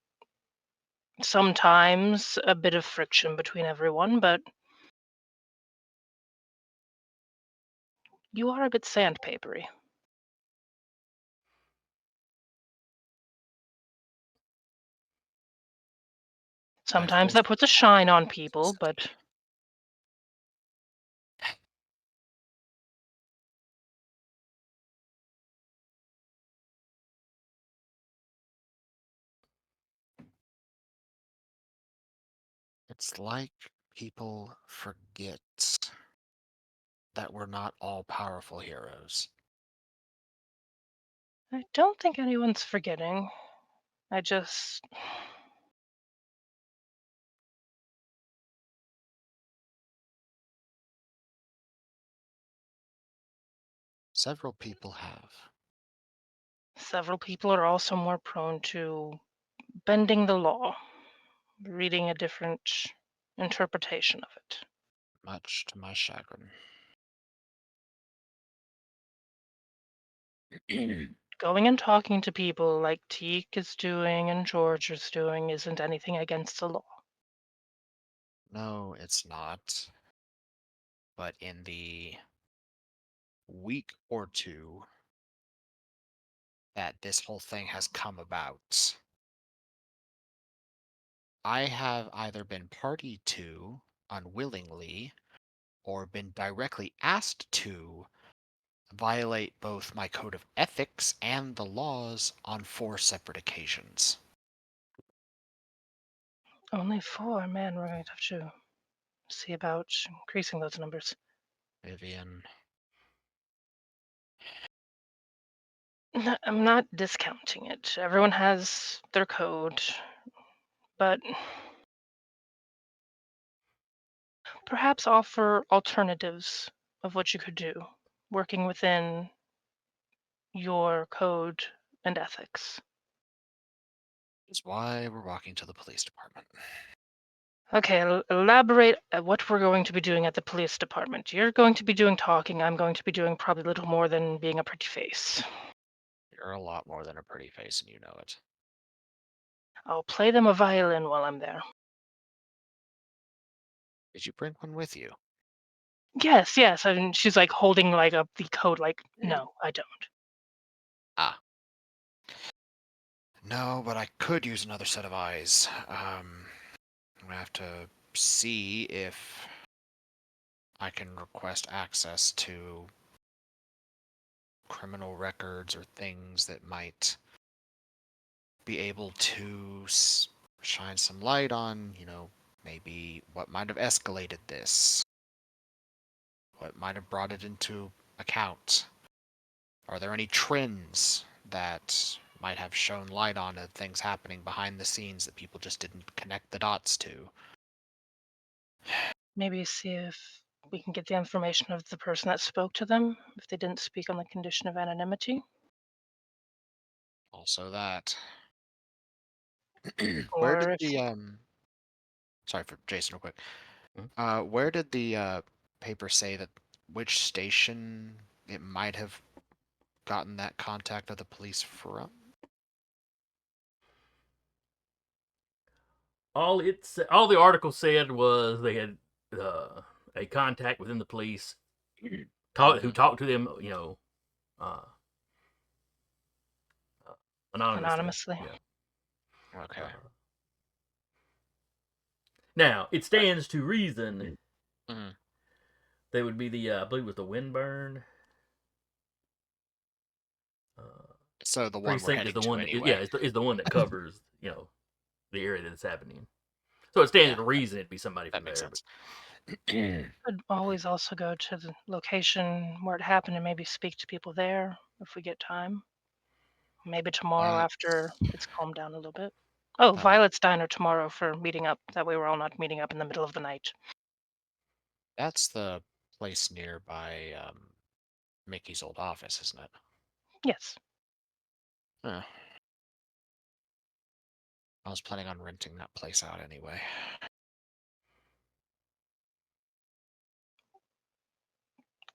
sometimes a bit of friction between everyone, but you are a bit sandpapery. Sometimes that puts a shine on people, but It's like people forget that we're not all powerful heroes. I don't think anyone's forgetting. I just. Several people have. Several people are also more prone to bending the law, reading a different interpretation of it. Much to my chagrin. Going and talking to people like Teak is doing and George is doing isn't anything against the law. No, it's not. But in the week or two that this whole thing has come about, I have either been party to unwillingly or been directly asked to violate both my code of ethics and the laws on 4 separate occasions. Only 4, man, we're going to have to see about increasing those numbers. Vivian, I'm not discounting it. Everyone has their code, but perhaps offer alternatives of what you could do, working within your code and ethics. is why we're walking to the police department. Okay, elaborate at what we're going to be doing at the police department. You're going to be doing talking. I'm going to be doing probably a little more than being a pretty face. You're a lot more than a pretty face, and you know it. I'll play them a violin while I'm there. Did you bring one with you? Yes, yes. And she's like holding like up the code, like, no, I don't. Ah. No, but I could use another set of eyes. I'm gonna have to see if I can request access to criminal records or things that might be able to shine some light on, maybe what might have escalated this, what might have brought it into account. Are there any trends that might have shown light on things happening behind the scenes that people just didn't connect the dots to? Maybe see if we can get the information of the person that spoke to them, if they didn't speak on the condition of anonymity. Also that. Where Or did if the sorry for Jason real quick. Mhm. Where did the paper say that which station it might have gotten that contact of the police from? All the article said was they had a contact within the police who talked to them, uh, anonymously. Yeah. Okay. Now it stands to reason Mhm. they would be the I believe it was the Windburn So the one we're precinct is heading the to one that anyway. is the one that covers the area that it's happening. So it stands Yeah, to reason it'd be somebody that from makes there. sense. Could always also go to the location where it happened and maybe speak to people there if we get time. Maybe tomorrow after it's calmed down a little bit. Oh, That might- Violet's Diner tomorrow for meeting up. That way we're all not meeting up in the middle of the night. That's the place nearby Mickey's old office, isn't it? Yes. Huh. I was planning on renting that place out anyway.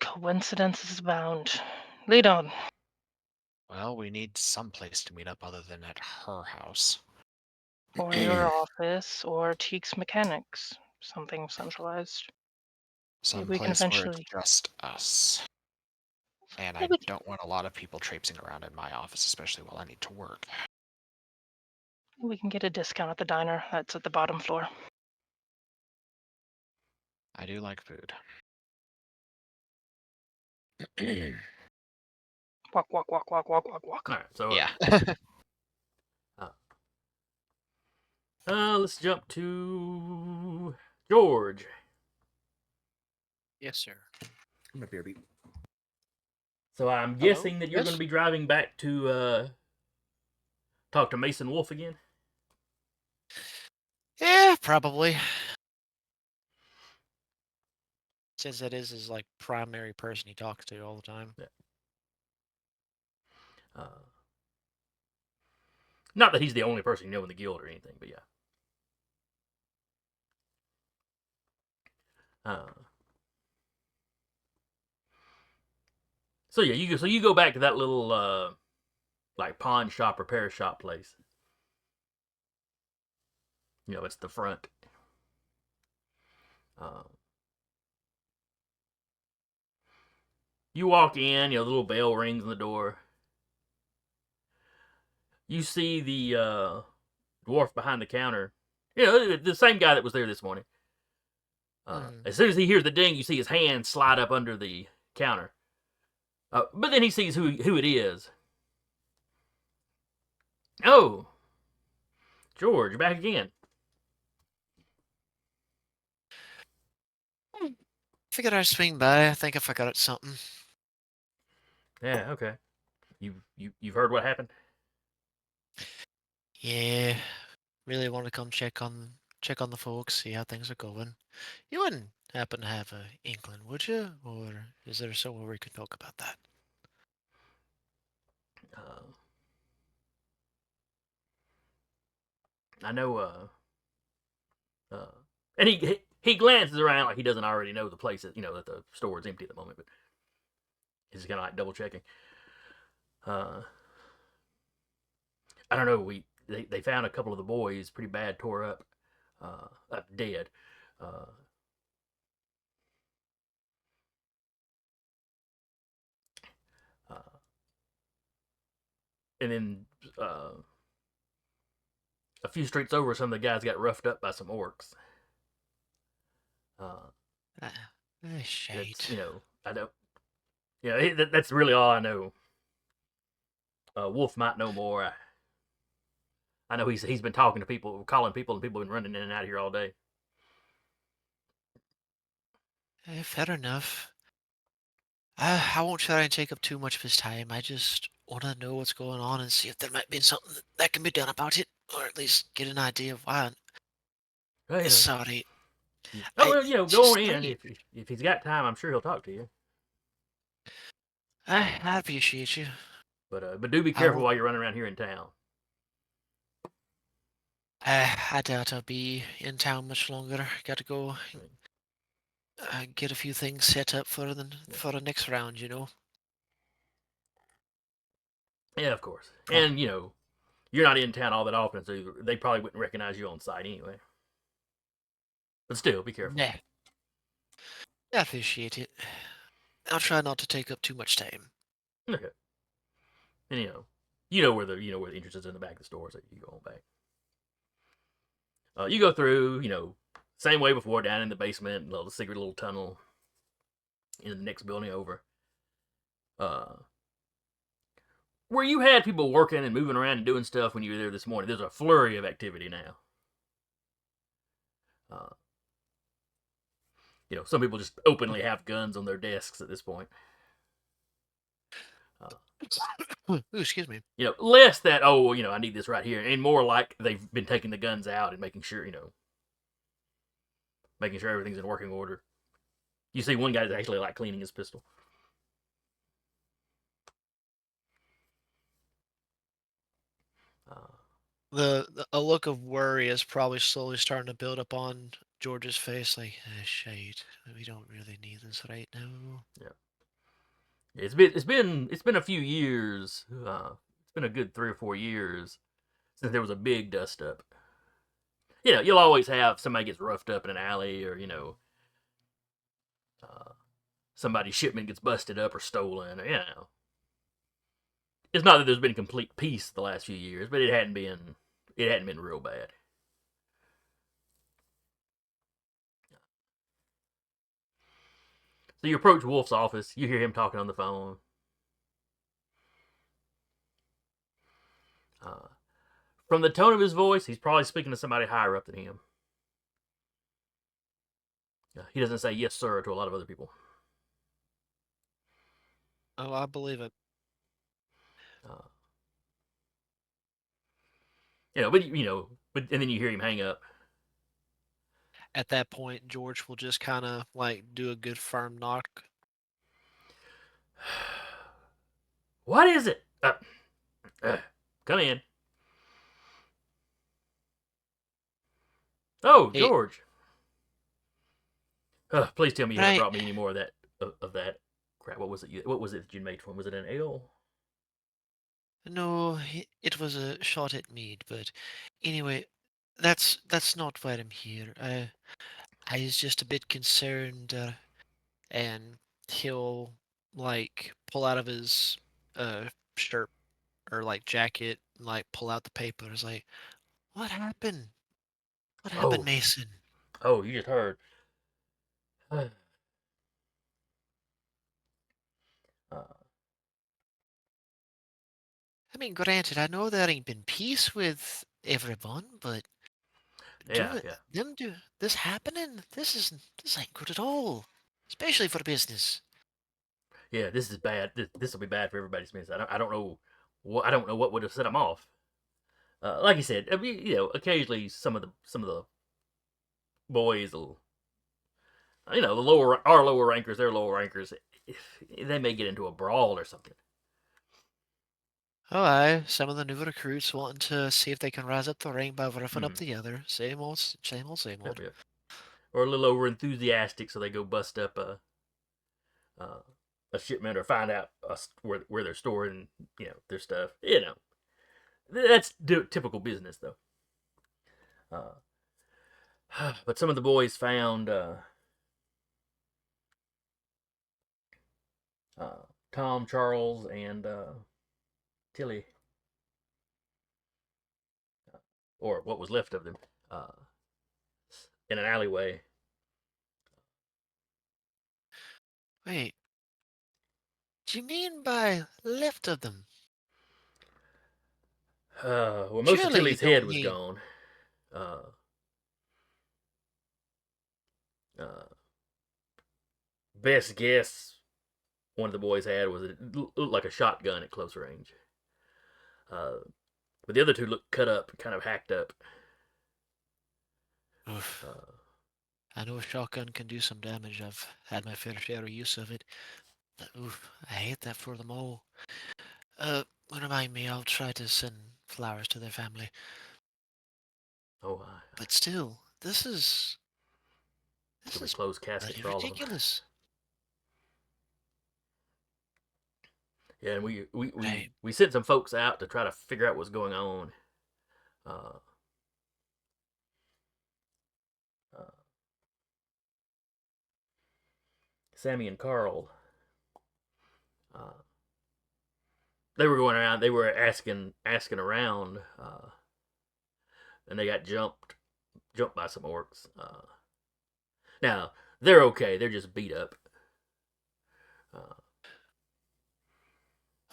Coincidences abound. Lead on. Well, we need some place to meet up other than at her house. Or your office, or Teak's Mechanics. Something centralized. Some we can place where it's eventually- just us. And I we can- don't want a lot of people traipsing around in my office, especially while I need to work. We can get a discount at the diner. That's at the bottom floor. I do like food. Walk, walk, walk, walk, walk, walk, walk. All right, so Yeah. let's jump to George. Yes, sir. I'm a beer beat. So I'm Hello? guessing that you're Yes? going to be driving back to talk to Mason Wolf again. Yeah, probably. Since that is his like primary person he talks to all the time. Uh, not that he's the only person you know in the guild or anything, but yeah. So yeah, you go back to that little like pawn shop, repair shop place. You know, it's the front. You walk in, you know, the little bell rings on the door. You see the dwarf behind the counter. You know, the same guy that was there this morning. As soon as he hears the ding, you see his hand slide up under the counter. But then he sees who it is. Oh, George, back again. Figured I'd swing by. I think I forgot something. Yeah, okay. You've heard what happened? Yeah. Really want to come check on the folks, see how things are going. You wouldn't happen to have a inkling, would you? Or is there somewhere we could talk about that? I know. And he glances around like he doesn't already know the place that that the store is empty at the moment, but he's kind of like double checking. I don't know. They found a couple of the boys pretty bad, tore up, dead. And then a few streets over, some of the guys got roughed up by some orcs. Shite. I don't. Yeah, that's really all I know. Wolf might know more. I know he's been talking to people, calling people, and people have been running in and out of here all day. Fair enough. I won't try and take up too much of his time. I just want to know what's going on and see if there might be something that can be done about it, or at least get an idea of why. Well, Sorry. Oh, well, go on just in. If he's got time, I'm sure he'll talk to you. I appreciate you. But do be careful while you're running around here in town. I doubt I'll be in town much longer. Got to go get a few things set up for the next round, you know. Yeah, of course. And you're not in town all that often, so they probably wouldn't recognize you on sight anyway. But still, be careful. Yeah. I appreciate it. I'll try not to take up too much time. Okay. And you know where the entrance is in the back of the store, so you go on back. You go through, same way before, down in the basement, the secret little tunnel in the next building over. Where you had people working and moving around and doing stuff when you were there this morning, there's a flurry of activity now. Some people just openly have guns on their desks at this point. Ooh, excuse me. Less that, I need this right here, and more like they've been taking the guns out and making sure everything's in working order. You see one guy's actually like cleaning his pistol. A look of worry is probably slowly starting to build up on George's face. Like, shite, we don't really need this right now. It's been a few years. It's been a good 3 or 4 years since there was a big dust up. You'll always have somebody gets roughed up in an alley, or somebody's shipment gets busted up or stolen. It's not that there's been complete peace the last few years, but it hadn't been real bad. So you approach Wolf's office. You hear him talking on the phone. From the tone of his voice, he's probably speaking to somebody higher up than him. He doesn't say yes, sir, to a lot of other people. Oh, I believe it. But and then you hear him hang up. At that point, George will just kind of like do a good firm knock. What is it? Come in. Oh, Hey. George. Please tell me you haven't Right. brought me any more of that crap. What was it? What was it that you made for him? Was it an ale? No, it was a shot at mead, but anyway, that's not why I'm here. I was just a bit concerned, and he'll like pull out of his shirt or like jacket, and, like pull out the paper. It's like, what happened? What happened, Oh. Mason? Oh, you just heard. I mean, granted, I know there ain't been peace with everyone, but Yeah. do this happening? This ain't good at all, especially for business. Yeah, this is bad. This will be bad for everybody's business. I don't know. I don't know what would have set him off. Like you said, I mean, occasionally some of the boys will, the lower rankers, their lower rankers, they may get into a brawl or something. Oh, aye, some of the new recruits wanting to see if they can rise up the rank by roughing up Mhm. the other. Same old, same old, same old. Yeah. Or a little over enthusiastic, so they go bust up a shipment or find out where they're storing their stuff. That's typical business though. But some of the boys found Tom, Charles, and Tilly, or what was left of them, in an alleyway. Wait, do you mean by left of them? Well, most of Surely you Tilly's don't head was mean. gone. Uh, uh, Best guess one of the boys had was it looked like a shotgun at close range. But the other two looked cut up, kind of hacked up. Oof. Uh, I know a shotgun can do some damage. I've had my fair share of use of it. But oof, I hate that for them all. Remind me, I'll try to send flowers to their family. oh, But still, this is should we close caskets bloody for all of them? ridiculous. Yeah, and Right. we sent some folks out to try to figure out what's going on. Uh, uh, Sammy and Carl, uh, they were going around. They were asking around, and they got jumped by some orcs. Now they're okay. They're just beat up.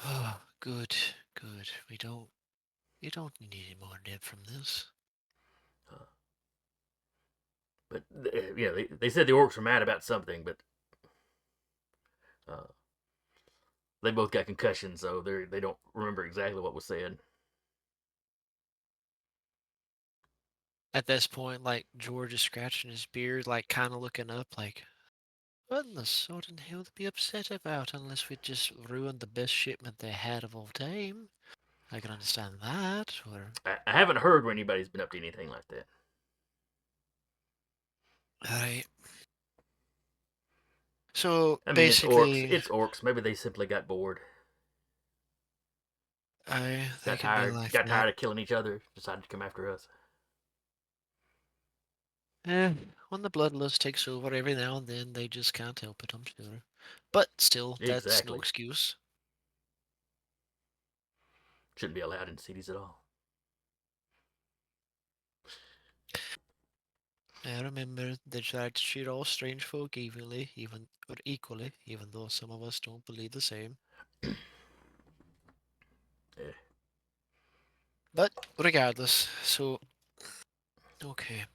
Oh, good, good. We don't need any more dead from this. But they said the orcs were mad about something, but they both got concussions, so they don't remember exactly what was said. At this point, like George is scratching his beard, like kind of looking up, like, what in the sort in hell to be upset about unless we just ruined the best shipment they had of all time? I can understand that. Or I haven't heard where anybody's been up to anything like that. right. So I mean, it's orcs. basically, It's orcs. Maybe they simply got bored. they Got can be tired. like Got that. tired of killing each other. Decided to come after us. When the bloodlust takes over every now and then, they just can't help it, I'm sure. But still, that's no Exactly. excuse. Shouldn't be allowed in cities at all. I remember they tried to treat all strange folk evenly, equally, even though some of us don't believe the same. Yeah. But regardless, so okay.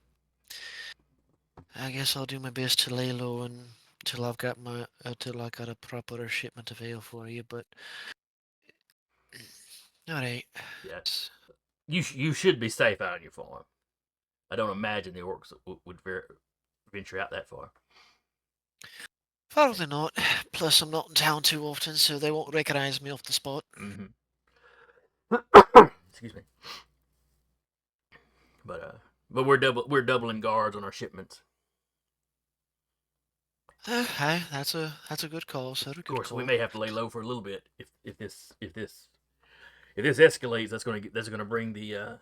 I guess I'll do my best to lay low until I've got till I got a proper shipment of ale for you. But all right. Yeah. You should be safe out on your farm. I don't imagine the orcs would venture out that far. Probably not. Plus, I'm not in town too often, so they won't recognize me off the spot. Mm-hmm. Excuse me. But we're doubling guards on our shipments. Hi, that's a good call, sir. Of course, we may have to lay low for a little bit if this escalates. That's gonna bring the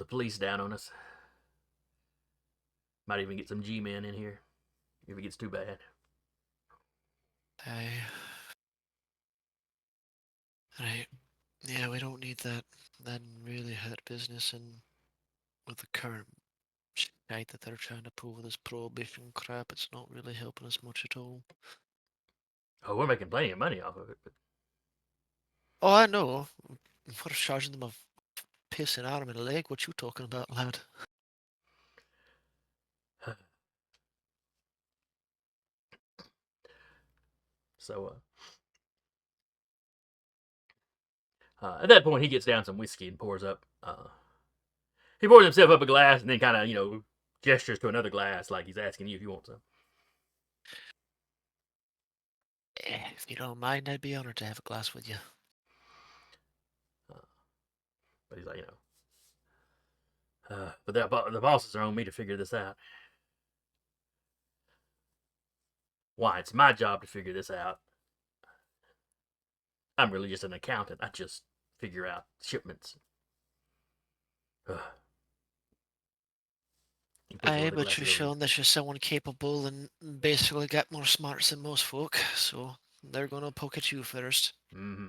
police down on us. Might even get some G-men in here if it gets too bad. Right. Yeah, we don't need that. That really hurt business, and with the current shite that they're trying to pull with this prohibition crap, it's not really helping us much at all. Oh, we're making plenty of money off of it. But... Oh, I know. What if charging them a pissing arm and a leg? What you talking about, lad? So, at that point, he gets down some whiskey and pours up. He pours himself up a glass and then kind of, gestures to another glass like he's asking you if you want some. If you don't mind, I'd be honored to have a glass with you. But he's like, but the bosses are on me to figure this out. Why? It's my job to figure this out. I'm really just an accountant. I just figure out shipments. Aye, but you've shown that you're someone capable and basically got more smarts than most folk, so they're gonna poke at you first. Mm-hmm.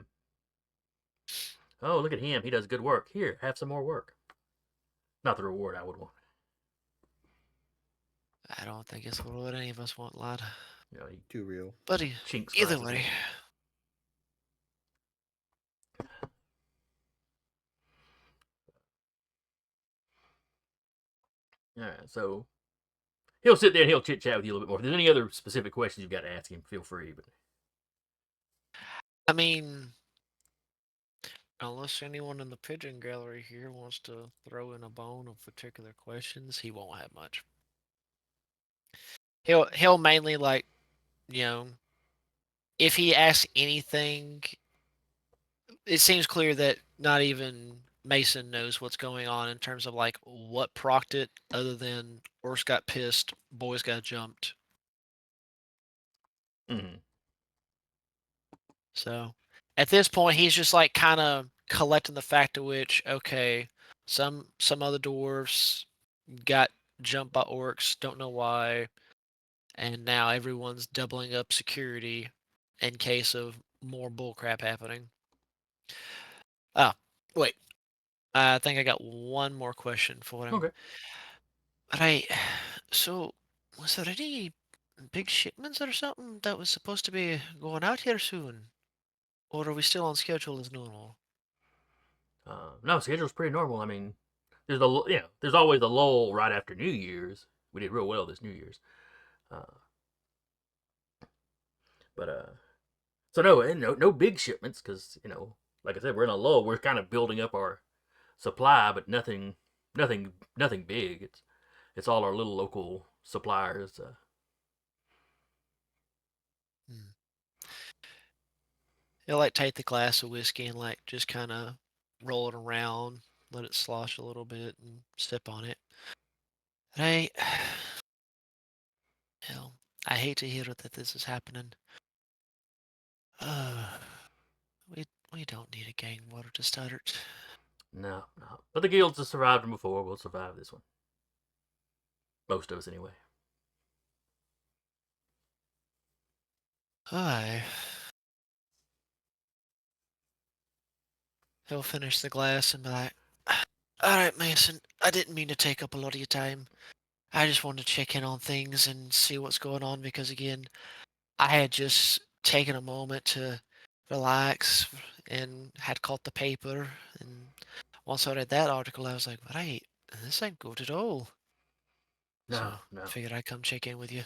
Oh, look at him. He does good work. Here, have some more work. Not the reward I would want. I don't think it's what any of us want, lad. He Too real. But chinks either fries. way. All right, so he'll sit there and he'll chit chat with you a little bit more. If there's any other specific questions you've got to ask him, feel free. But I mean, unless anyone in the pigeon gallery here wants to throw in a bone of particular questions, he won't have much. He'll mainly if he asks anything, it seems clear that not even Mason knows what's going on in terms of what procced it, other than orcs got pissed, boys got jumped. mm-hmm. So at this point, he's just kind of collecting the fact of which, okay, some other dwarves got jumped by orcs, don't know why, and now everyone's doubling up security in case of more bullcrap happening. Ah, wait. I think I got one more question for him. Okay. Right. So, was there any big shipments or something that was supposed to be going out here soon? Or are we still on schedule as normal? No, schedule's pretty normal. I mean, there's always a lull right after New Year's. We did real well this New Year's. So no big shipments because like I said, we're in a lull. We're kind of building up our supply, but nothing big. It's all our little local suppliers. He'll like take the glass of whiskey and like just kind of roll it around, let it slosh a little bit, and sip on it. And hell, I hate to hear that this is happening. Uh, we don't need a gang war to start. No, no. But the guilds have survived them before. We'll survive this one. Most of us, anyway. Aye. He'll finish the glass and be like, all right, Mason, I didn't mean to take up a lot of your time. I just wanted to check in on things and see what's going on because, again, I had just taken a moment to relax and had caught the paper. And once I read that article, I was like, right, this ain't good at all. No, So no. I figured I'd come check in with you.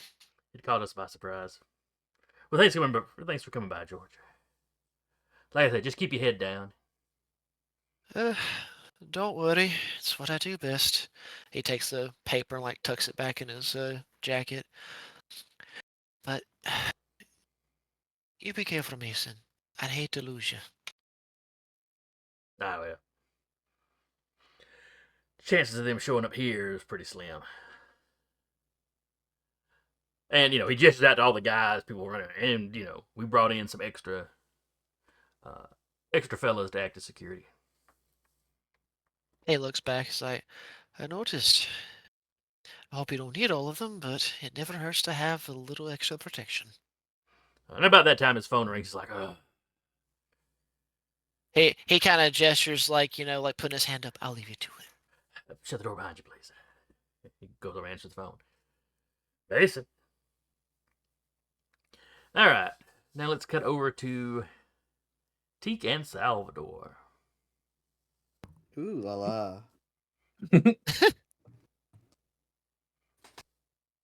It caught us by surprise. Well, thanks for coming by, George. Like I said, just keep your head down. Don't worry, it's what I do best. He takes the paper and like tucks it back in his jacket. But you be careful, Mason. I'd hate to lose you. Ah, well. Chances of them showing up here is pretty slim. And, he gestures out to all the guys, people running. And, we brought in some extra fellas to act as security. He looks back, he's like, I noticed. I hope you don't need all of them, but it never hurts to have a little extra protection. And about that time, his phone rings. He's like, oh. He kind of gestures like, like putting his hand up. I'll leave you to it. Shut the door behind you, please. He goes over and answers the phone. Mason. All right. Now let's cut over to Teak and Salvador. Ooh la la.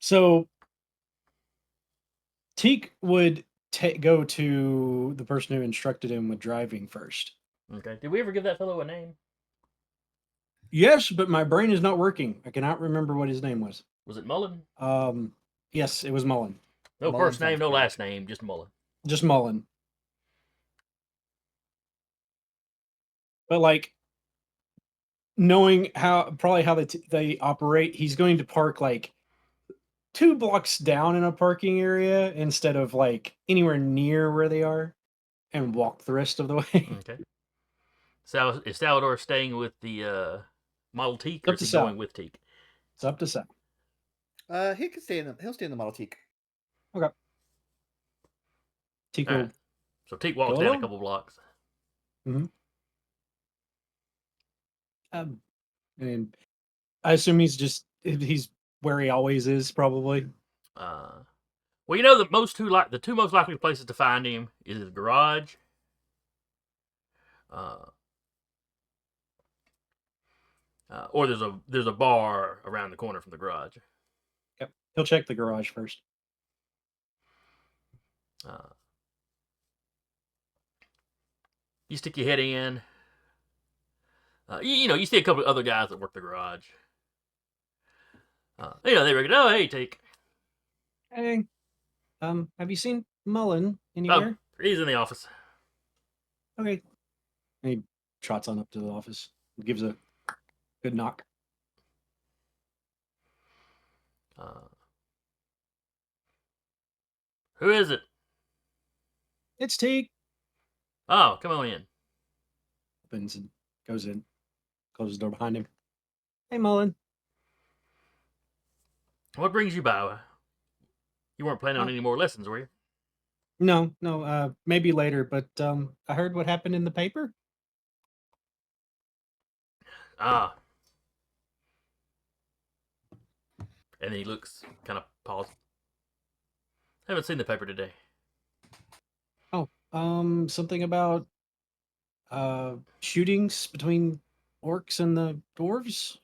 So Teak would go to the person who instructed him with driving first. Okay. Did we ever give that fellow a name? Yes, but my brain is not working. I cannot remember what his name was. Was it Mullen? Yes, it was Mullen. No Mullen first name, sounds no correct. last name, just Mullen. Just Mullen. But like knowing how they operate, he's going to park like 2 blocks down in a parking area instead of like anywhere near where they are, and walk the rest of the way. Okay. Is Salvador staying with the Model Teak, or Up is to he Sal. going with Teak? It's up to Sal. He'll stay in the Model Teak. Okay. Teak All will right. So Teak walks Go down a along. couple blocks. and I assume he's where he always is, probably. Well, the two most likely places to find him is his garage. Or there's a bar around the corner from the garage. Yep. He'll check the garage first. You stick your head in. You see a couple of other guys that work the garage. They reckon, oh, hey, Teak. Hey, have you seen Mullen Oh, anywhere? he's in the office. Okay. And he trots on up to the office, gives a good knock. Who is it? It's Teak. Oh, come on in. Opens and goes in, closes the door behind him. Hey, Mullen. What brings you by? You weren't planning on any more lessons, were you? No, maybe later, but I heard what happened in the paper. Ah. And then he looks, kind of paused. Haven't seen the paper today. Oh, something about shootings between orcs and the dwarves.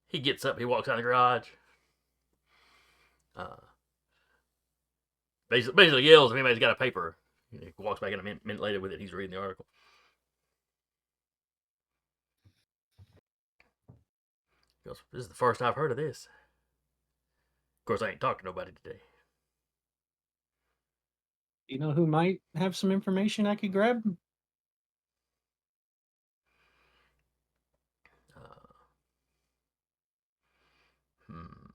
He gets up, he walks out of the garage. Basically yells if anybody's got a paper. He walks back in a minute later with it. He's reading the article. He goes, this is the first I've heard of this. Of course, I ain't talking to nobody today. You know who might have some information I could grab? Hmm.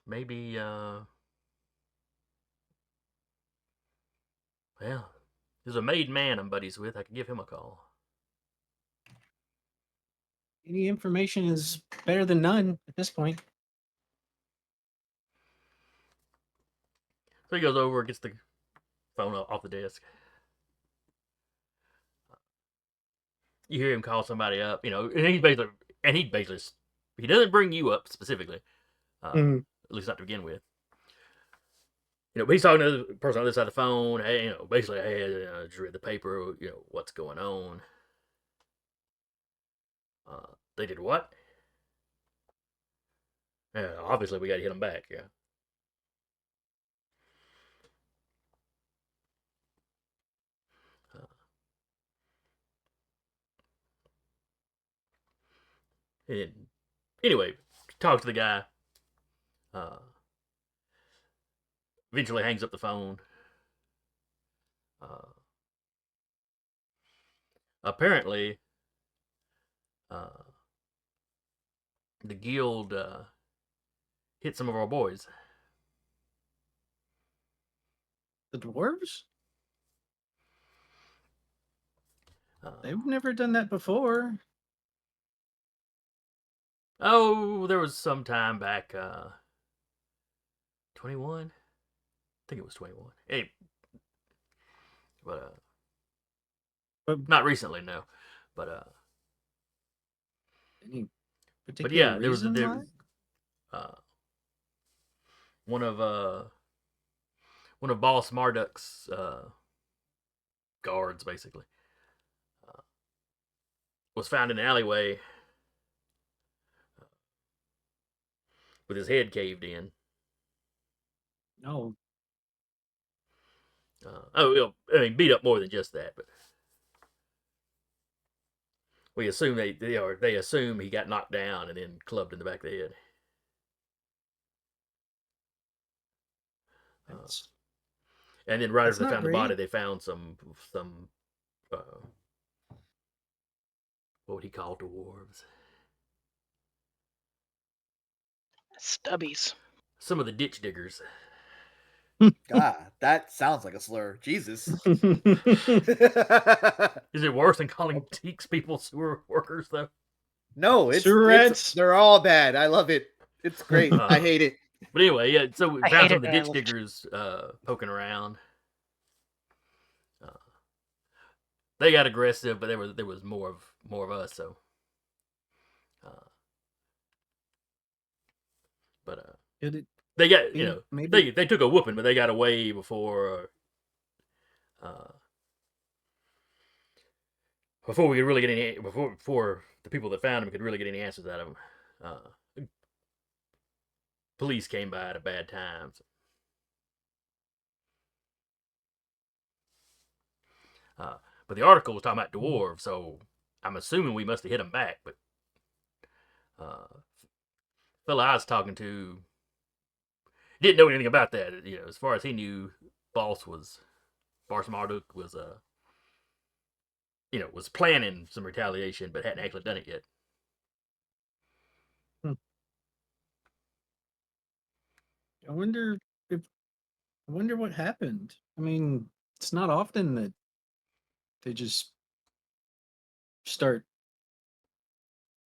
Maybe, well, there's a made man I'm buddies with. I could give him a call. Any information is better than none at this point. So he goes over, gets the phone off the desk. You hear him call somebody up, and he basically, he doesn't bring you up specifically, Mhm. at least not to begin with. But he's talking to the person on the other side of the phone. Hey, basically, hey, I just read the paper. What's going on? They did what? Yeah, obviously we got to hit them back. Yeah. And anyway, talks to the guy. Eventually hangs up the phone. Apparently, the guild hit some of our boys. The dwarves? Uh, They've never done that before. Oh, there was some time back, 21? I think it was 21. Hey, But not recently, no. But any but particular yeah, there was reason why? one of Boss Marduk's guards, basically, was found in an alleyway with his head caved in. No. Beat up more than just that, but we assume they assume he got knocked down and then clubbed in the back of the head. That's, And then right that's after they not found the body, great. they found some what would he call dwarves? Stubbies. Some of the ditch diggers. God, that sounds like a slur. Jesus. Is it worse than calling Teaks people sewer workers, though? No, it's Surrettes. they're all bad. I love it. It's great. I hate it. But anyway, yeah. So we I found hate some it of the when I ditch look- diggers poking around. They got aggressive, but there was more of us. So, but they got maybe they took a whooping, but they got away before before we could really get any before the people that found him could really get any answers out of him. Police came by at a bad time. So. But the article was talking about dwarves, so I'm assuming we must have hit them back. But fella I was talking to didn't know anything about that. As far as he knew, Boss Marduk was was planning some retaliation, but hadn't actually done it yet. I wonder what happened. I mean, it's not often that they just start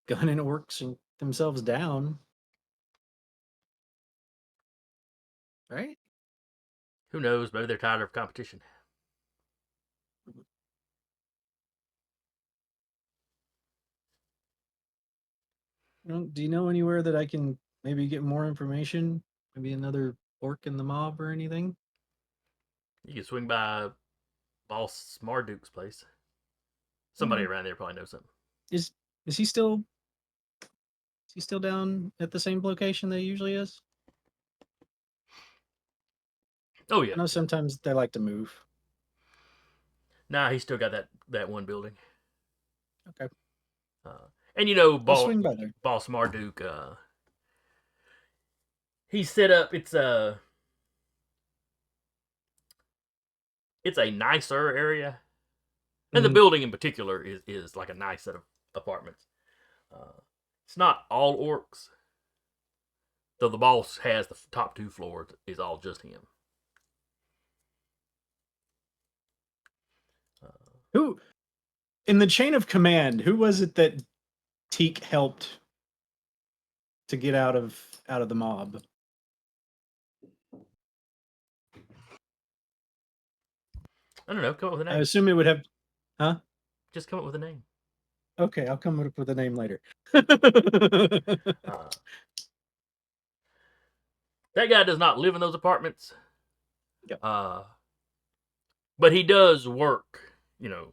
gunning orcs and themselves down. Right? Who knows? Maybe they're tired of competition. Do you know anywhere that I can maybe get more information? Maybe another orc in the mob or anything? You can swing by Boss Marduk's place. Somebody around there probably knows something. Is he still down at the same location that he usually is? Oh yeah. I know sometimes they like to move. Nah, he's still got that one building. Okay. And you know, I'll swing by there. Boss Marduk, he set up. It's a nicer area, and the building in particular is like a nice set of apartments. It's not all orcs, though the boss has the top 2 floors is all just him. Who, in the chain of command, who was it that Teak helped to get out of the mob? I don't know. Come up with a I name. assume it would have. Huh? Just come up with a name. Okay, I'll come up with a name later. That guy does not live in those apartments. Yep. But he does work, you know.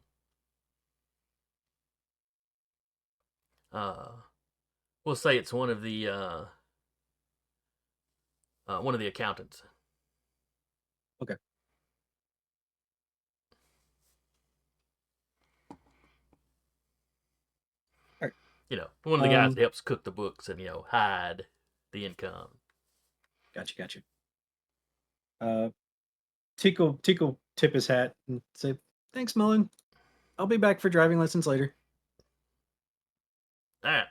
We'll say it's one of the accountants. Okay. All right. You know, one of the guys that helps cook the books and, you know, hide the income. Gotcha. Teak will tip his hat and say, "Thanks, Mullen. I'll be back for driving lessons later." All right.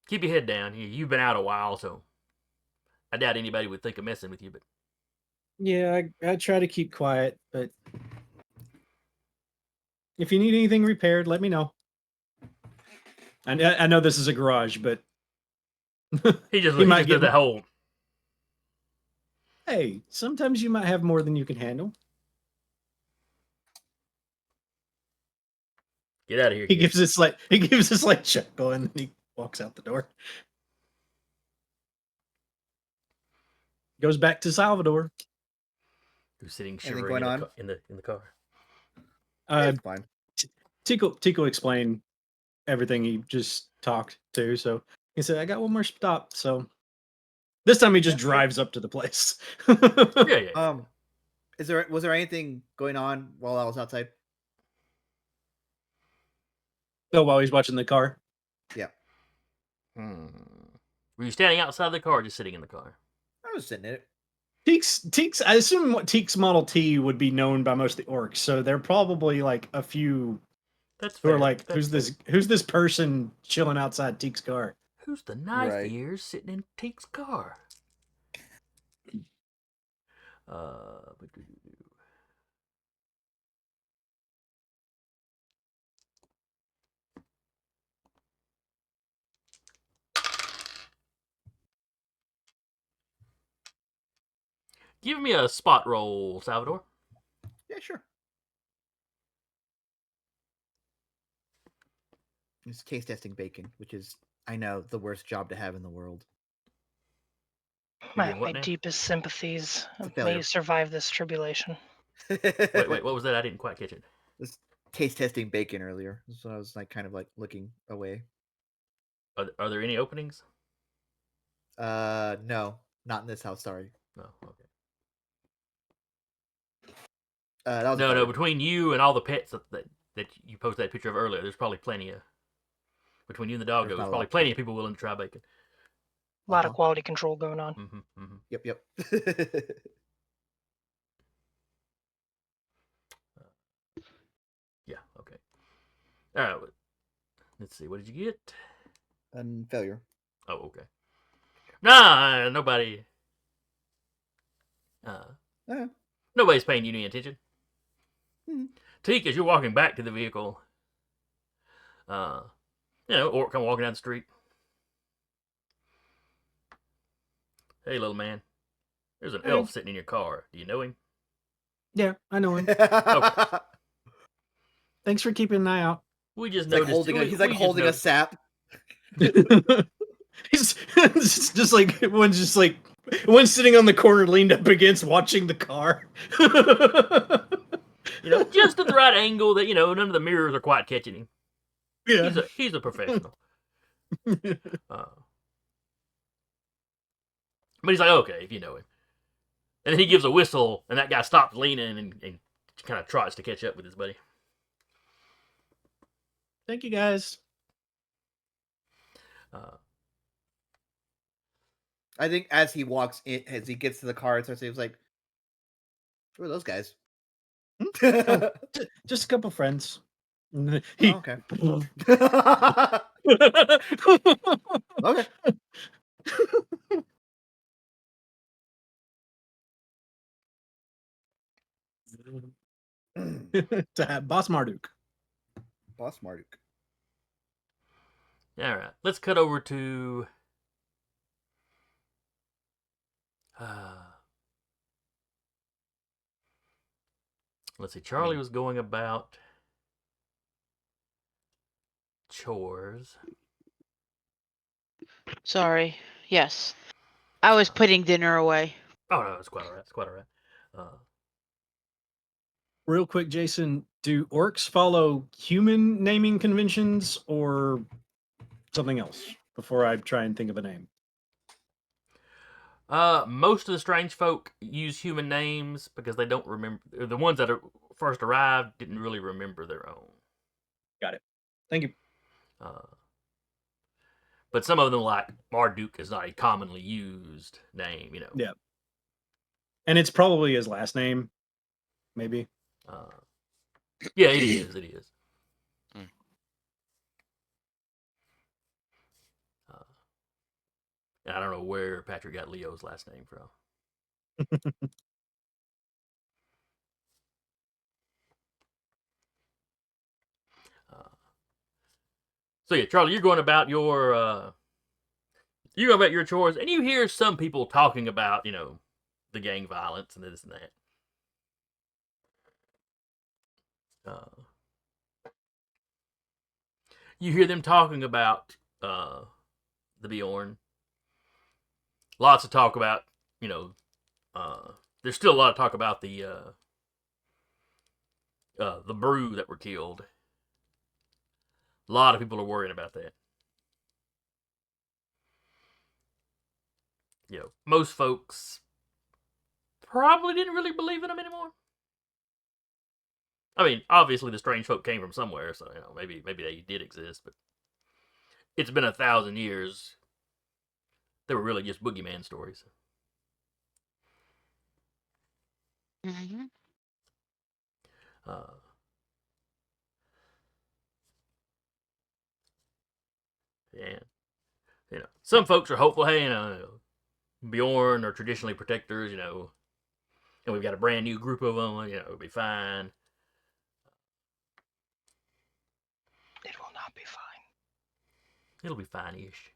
Keep your head down. You've been out a while, so I doubt anybody would think of messing with you. But Yeah, I try to keep quiet, but if you need anything repaired, let me know. I know this is a garage, but he just might did get the whole. Hey, sometimes you might have more than you can handle. Get out of here. He gives this like chuckle and then he walks out the door. Goes back to Salvador. Who's sitting Anything shivering going on? in the car. It's fine. Tico explained everything he just talked to, so he said, "I got one more stop." So this time he just drives up to the place. Yeah. Was there anything going on while I was outside? Oh, while he's watching the car. Yeah, Were you standing outside the car or just sitting in the car? I was sitting in it. Teak's. I assume Teak's Model T would be known by most of the orcs, so they're probably like a few That's who fair. are like, That's who's this person chilling outside Teak's car? Who's the knife Right. ears sitting in Teak's car? Give me a spot roll, Salvador. Yeah, sure. It's taste testing bacon, which is, I know, the worst job to have in the world. You're doing what My now? deepest sympathies. a May failure. you survive this tribulation. Wait, what was that? I didn't quite catch it. This taste testing bacon earlier, so I was like kind of like looking away. Are there any openings? No, not in this house. Sorry. No. Okay. That was a No. failure. Between you and all the pets that you posted that picture of earlier, there's probably plenty of. Between you and the doggo, There's not there's a probably lot. plenty of people willing to try bacon. A lot of Uh-huh. quality control going on. Yep. Yeah. Okay. All right. Let's see. What did you get? And failure. Oh, okay. Nah, nobody. Nobody's paying you any attention. Teak, as you're walking back to the vehicle, Orc come walking down the street. Hey, little man. There's an elf sitting in your car. Do you know him? Yeah, I know him. Thanks for keeping an eye out. We just He's like noticed. holding a sap. He's just like one's sitting on the corner, leaned up against, watching the car. Just at the right angle that none of the mirrors are quite catching him. Yeah, He's a professional. But he's like, okay, if you know him. And then he gives a whistle, and that guy stops leaning and kind of trots to catch up with his buddy. Thank you, guys. I think as he walks in, as he gets to the car, he was like, "Who are those guys?" Oh, just a couple friends. Oh, He- okay. okay. Boss Marduk. Boss Marduk. All right, let's cut over to. Let's see. Charlie was going about chores. Sorry. Yes. I was putting dinner away. Oh no, it's quite all right. It's quite all right. Real quick, Jason, do orcs follow human naming conventions or something else before I try and think of a name? Most of the strange folk use human names because they don't remember. The ones that first arrived didn't really remember their own. Got it. Thank you. But some of them, like Marduk, is not a commonly used name. Yeah. And it's probably his last name, maybe. Yeah, it is. It is. I don't know where Patrick got Leo's last name from. So yeah, Charlie, you're going about your chores, and you hear some people talking about the gang violence and this and that. You hear them talking about the Beorn. Lots of talk about there's still a lot of talk about the brew that were killed. A lot of people are worrying about that. Most folks probably didn't really believe in them anymore. I mean, obviously the strange folk came from somewhere, so maybe they did exist, but it's been 1,000 years. They were really just boogeyman stories. Mm-hmm. And some folks are hopeful. Hey, Beorn are traditionally protectors. And we've got a brand new group of them. It'll be fine. It will not be fine. It'll be fine-ish.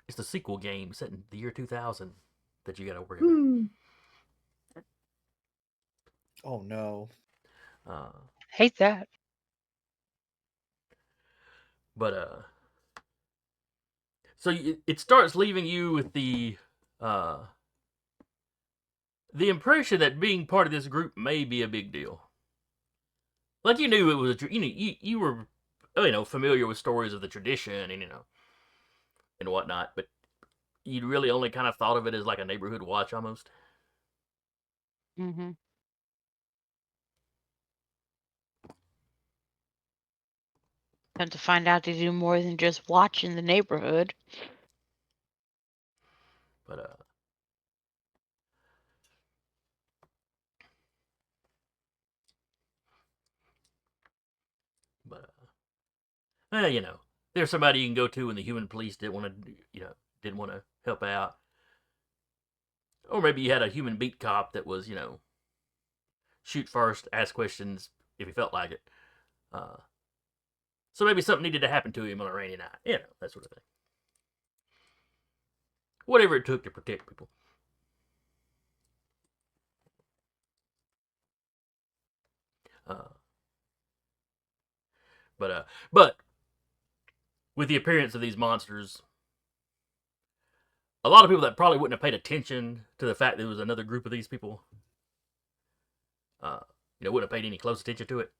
It's the sequel game set in the year 2000 that you got to worry about. Oh no. Hate that. But so it starts leaving you with the impression that being part of this group may be a big deal. Like you knew it was you were familiar with stories of the tradition and whatnot, but you really only kind of thought of it as like a neighborhood watch almost. Mm-hmm. Come to find out they do more than just watch in the neighborhood. But there's somebody you can go to when the human police didn't want to help out, or maybe you had a human beat cop that was shoot first, ask questions if he felt like it. So maybe something needed to happen to him on a rainy night, that sort of thing. Whatever it took to protect people. But with the appearance of these monsters, a lot of people that probably wouldn't have paid attention to the fact there was another group of these people, wouldn't have paid any close attention to it.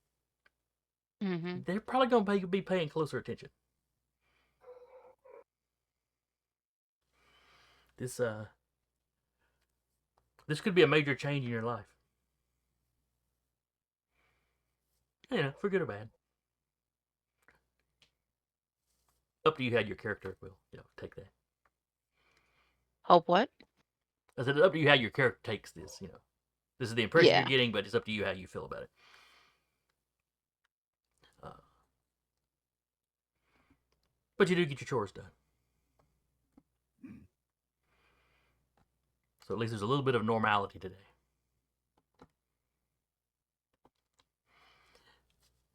Mm-hmm. They're probably going to be paying closer attention. This could be a major change in your life. You know, for good or bad. Up to you how your character will, take that. Help what? I said, up to you how your character takes this, This is the impression Yeah. you're getting, but it's up to you how you feel about it. But you do get your chores done. So at least there's a little bit of normality today.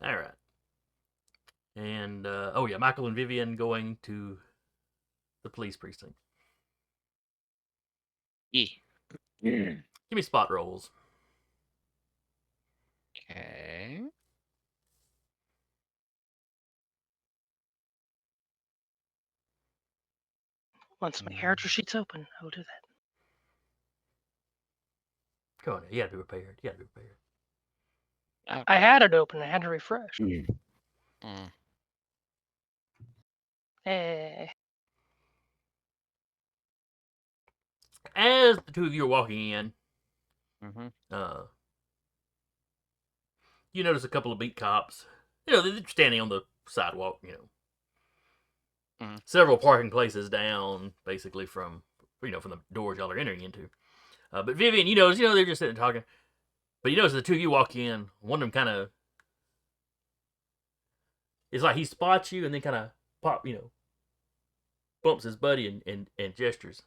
All right. And, oh yeah, Michael and Vivian going to the police precinct. Yeah. Give me spot rolls. Okay. Once my character sheet's open, I will do that. Come on, you gotta be prepared. You gotta be prepared. Okay. I had it open. I had to refresh. Mm. Eh. As the two of you are walking in, Mm-hmm. you notice a couple of beat cops. They're standing on the sidewalk, Several parking places down, basically from the doors y'all are entering into. But Vivian, they're just sitting talking. But you notice the two of you walk in, one of them kind of, it's like he spots you and then kind of bumps his buddy and gestures.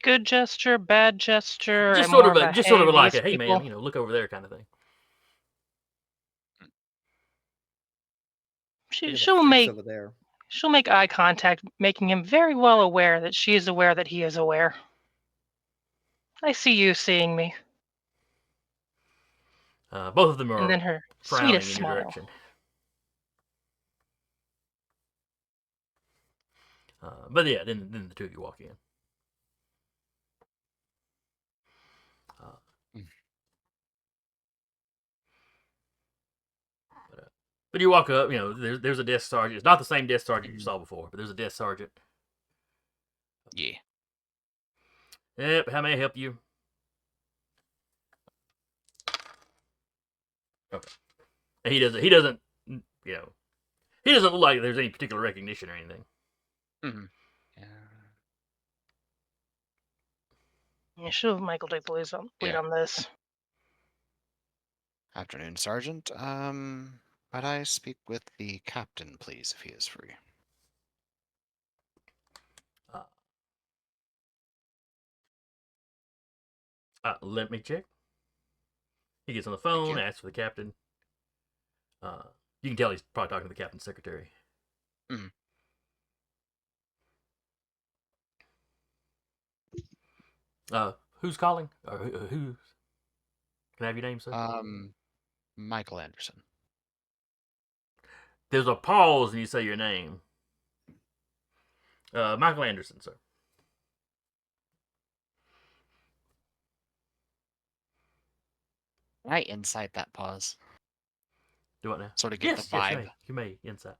Good gesture, bad gesture. Just I'm sort more of a, a, just sort of "Hey, like these a, hey people." man, look over there kind of thing. Look at the She'll freaks make over there. she'll make eye contact, making him very well aware that she is aware that he is aware. I see you seeing me. Both of them And are then her frowning sweetest in your smile. direction. But yeah, then the two of you walk in. But you walk up, there's a desk sergeant. It's not the same desk sergeant you saw before, but there's a desk sergeant. Yeah. Yep, how may I help you? Okay. And he doesn't look like there's any particular recognition or anything. Mm-hmm. Yeah, she'll have Michael take the lead on this. Afternoon, Sergeant. Might I speak with the captain, please, if he is free? Let me check. He gets on the phone, asks for the captain. You can tell he's probably talking to the captain's secretary. Mm. Who's calling? Or who? Can I have your name, sir? Michael Anderson. There's a pause when you say your name. Michael Anderson, sir. Can I insight that pause? Do what now? Sort of get the vibe. Yes, you may insight.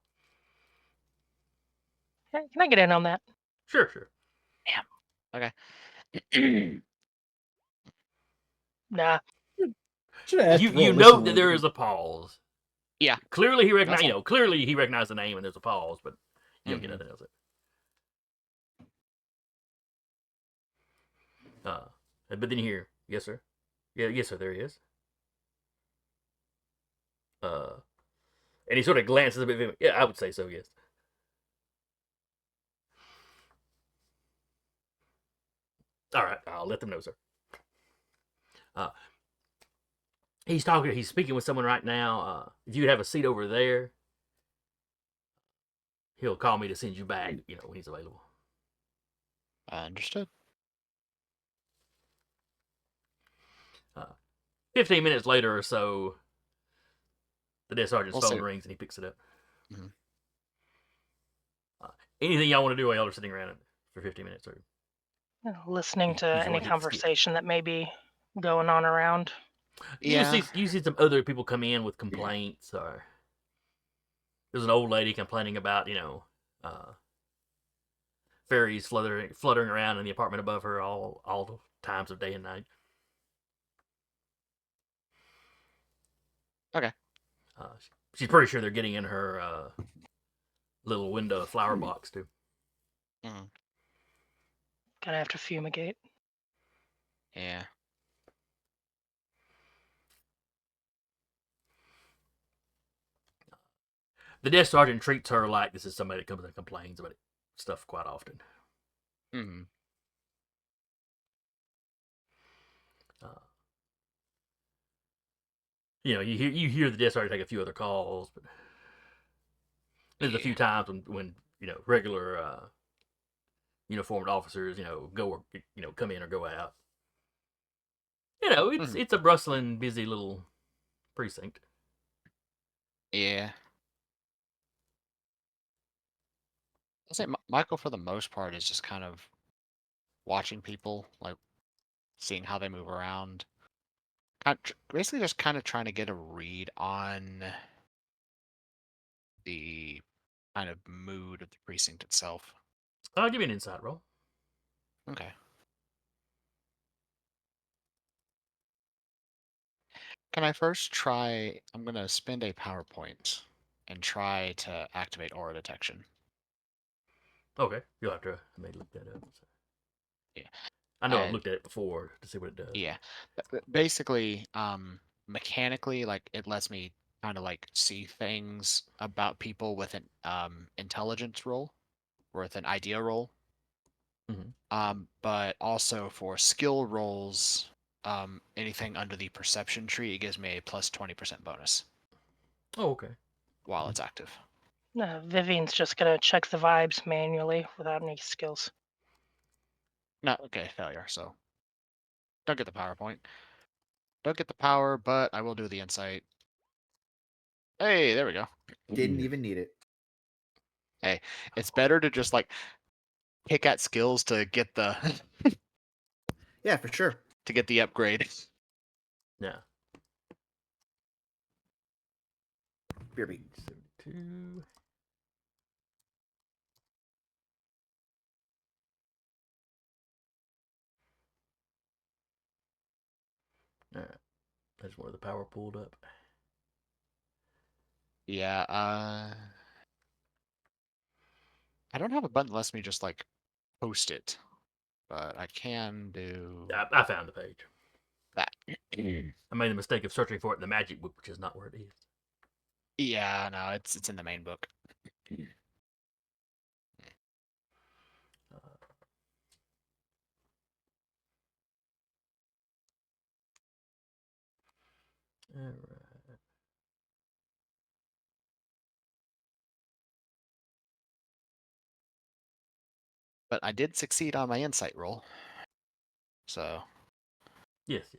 Can I get in on that? Sure. Damn. Okay. Nah. Should have asked You to roll note listen that there with is a pause. Yeah. Clearly he recognized. That's all. Clearly he recognized the name, and there's a pause, but you don't get nothing else. But then you hear, yes, sir. Yeah, yes, sir. There he is. And he sort of glances a bit. Yeah, I would say so. Yes. All right, I'll let them know, sir. He's speaking with someone right now. If you'd have a seat over there, he'll call me to send you back, when he's available. Understood. 15 minutes later or so, the desk sergeant's phone see. rings and he picks it up. Mm-hmm. Anything y'all want to do while y'all are sitting around for 15 minutes? Or Listening to You any joined it, conversation that may be going on around. Yeah. You see some other people come in with complaints, or there's an old lady complaining about, fairies fluttering around in the apartment above her all times of day and night. Okay. She's pretty sure they're getting in her little window flower box too. Mhm. Gonna have to fumigate. Yeah. The desk sergeant treats her like this is somebody that comes and complains about stuff quite often. Hmm. You hear the desk sergeant take a few other calls, but there's a few Yeah. times when regular uniformed officers go or come in or go out. It's Mhm. it's a bustling, busy little precinct. Yeah. I'll say Michael, for the most part, is just kind of watching people, like seeing how they move around. Basically, just kind of trying to get a read on the kind of mood of the precinct itself. I'll give you an insight roll. Okay. Can I first try? I'm going to spend a PowerPoint and try to activate aura detection. Okay, you'll have to. I may look that up. Yeah. I know I've looked at it before to see what it does. Yeah. Basically, mechanically, like it lets me kind of like see things about people with an intelligence roll or with an idea roll. Mhm. But also for skill rolls, anything under the perception tree, it gives me a plus 20% bonus Oh, okay. while it's active. Vivian's just gonna check the vibes manually without any skills. No, okay, failure. So don't get the PowerPoint. Don't get the power, but I will do the insight. Hey, there we go. Didn't even need it. Hey, it's better to just like pick at skills to get the Yeah, for sure. to get the upgrade. Yeah. BRB. 72. All right. That's where the power pulled up. Yeah, I don't have a button that lets me just like post it, but I can do I found the page. that. I made the mistake of searching for it in the magic book, which is not where it is. Yeah, no, it's in the main book. All right. But I did succeed on my insight roll. So Yes.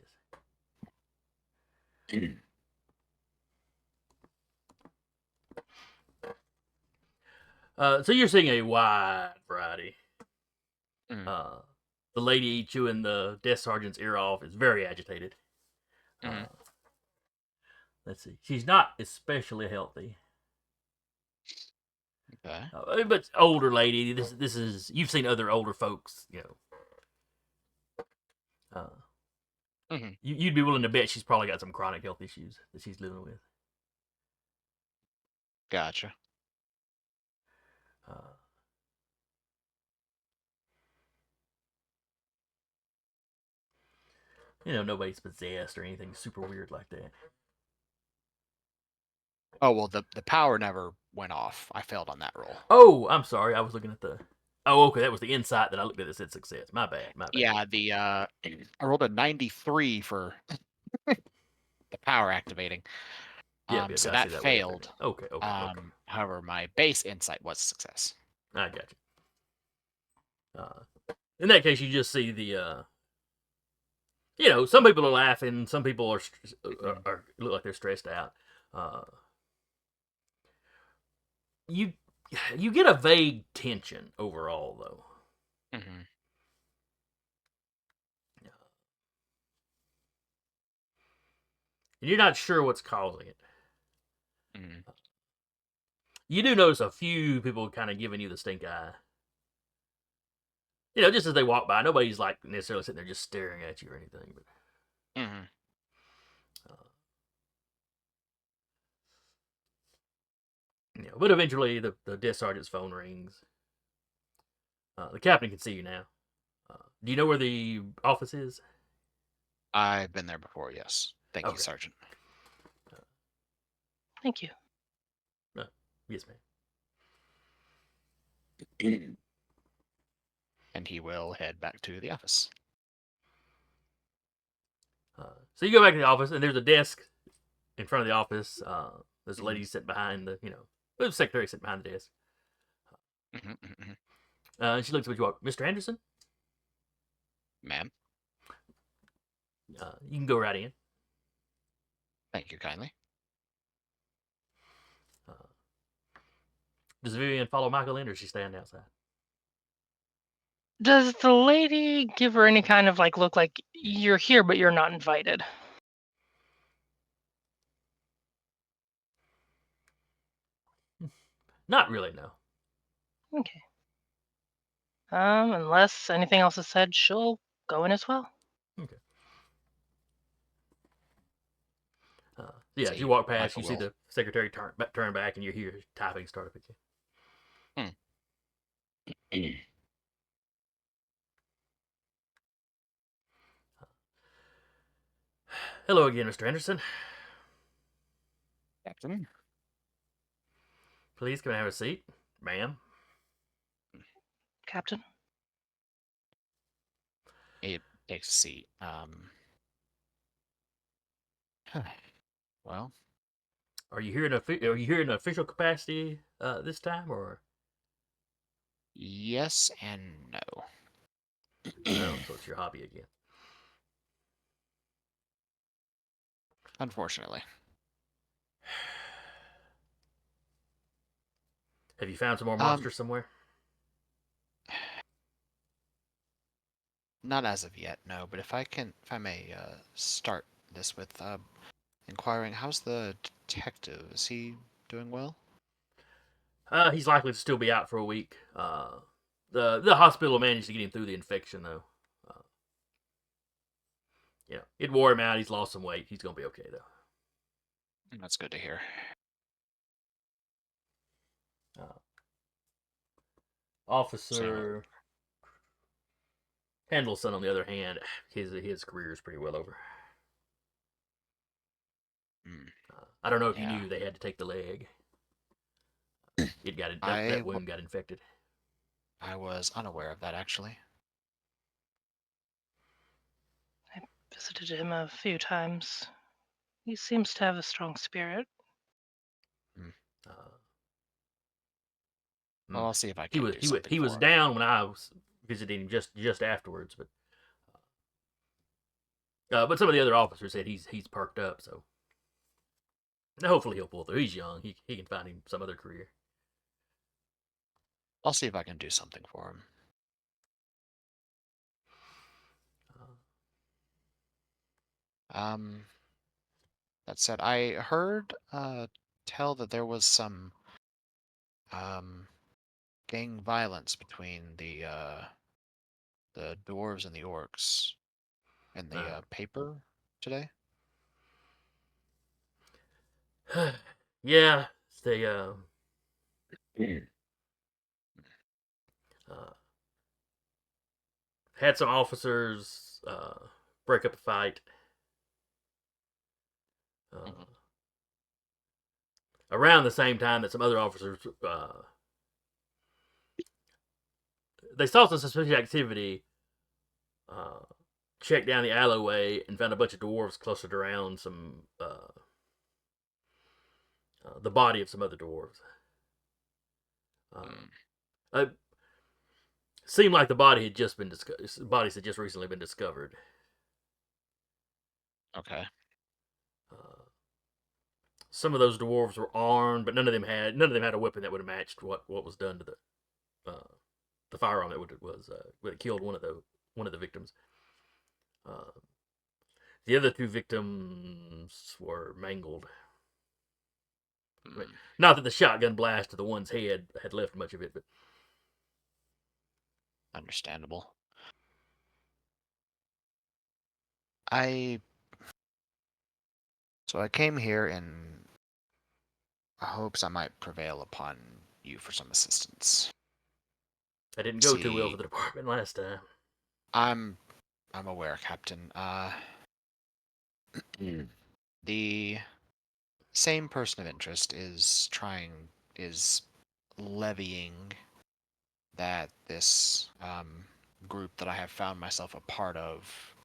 So you're seeing a wide variety. Mhm. The lady chewing the desk sergeant's ear off is very agitated. Mhm. Let's see. She's not especially healthy. Okay. But older lady. This is you've seen other older folks. Mhm. You'd be willing to bet she's probably got some chronic health issues that she's living with. Gotcha. Uh, Nobody's possessed or anything super weird like that. Oh well, the power never went off. I failed on that roll. Oh, I'm sorry. I was looking at the. Oh, okay. That was the insight that I looked at that said success. My bad. Yeah, the I rolled a 93 for the power activating. Yep. So I see that that way up there. failed. Okay. However, my base insight was a success. I got you. In that case, you just see the. Some people are laughing. Some people are look like they're stressed out. You you get a vague tension overall, though. Mm-hmm. And you're not sure what's causing it. Mm-hmm. You do notice a few people kind of giving you the stink eye. Just as they walk by, nobody's like necessarily sitting there just staring at you or anything. But Mm-hmm. Yeah, but eventually the desk sergeant's phone rings. The captain can see you now. Do you know where the office is? I've been there before, yes. Thank you, Okay. Sergeant. Thank you. Yes, ma'am. And he will head back to the office. So you go back to the office, and there's a desk in front of the office. There's a lady sitting behind the secretary sitting behind the desk. And she looks at you, Mr. Anderson. Ma'am, You can go right in. thank you kindly. Does Vivian follow Michael in, or is she standing outside? Does the lady give her any kind of look like you're here but you're not invited? Not really, no. Okay. Unless anything else is said, she'll go in as well. Okay. Yeah, So as you walk past, Michael you see will- the secretary turn back, and you hear typing start up again. Hello again, Mr. Anderson. Captain. Please come and have a seat, ma'am. Captain? He takes a seat. Well, Are you here in official capacity this time, or yes and no. no? So it's your hobby again. Unfortunately. Have you found some more monsters somewhere? Not as of yet, no. But if I may start this with inquiring, how's the detective? Is he doing well? He's likely to still be out for a week. The hospital managed to get him through the infection, though. It wore him out. He's lost some weight. He's gonna be okay, though. That's good to hear. Officer Pendleton, on the other hand, his career is pretty well over. I don't know if you knew they had to take the leg. That wound got infected. I was unaware of that, actually. I visited him a few times. He seems to have a strong spirit. Well, I'll see if I can do something He was for him. down when I was visiting him just afterwards, but some of the other officers said he's perked up, so hopefully he'll pull through. He's young. He can find him some other career. I'll see if I can do something for him. That said, I heard tell that there was some gang violence between the dwarves and the orcs in the paper today. Yeah, they had some officers break up a fight. Around the same time that some other officers they saw some suspicious activity, checked down the alleyway and found a bunch of dwarves clustered around some the body of some other dwarves. It seemed like the body had just been bodies had just recently been discovered. Okay. Some of those dwarves were armed, but none of them had a weapon that would have matched what was done to the firearm that would have killed one of the victims. The other two victims were mangled. Not that the shotgun blast to the one's head had left much of it, but understandable. I came here in hopes I might prevail upon you for some assistance. I didn't go too well See- for the department last time. I'm aware, Captain. The same person of interest is levying that this group that I have found myself a part of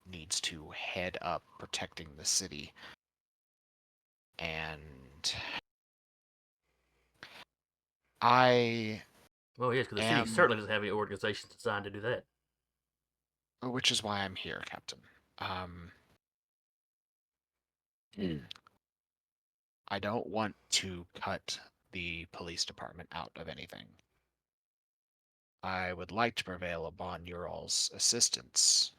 needs to head up protecting the city. And I Well, yes, because the am, city certainly doesn't have any organizations designed to do that. which is why I'm here, Captain. I don't want to cut the police department out of anything. I would like to prevail upon your all's assistance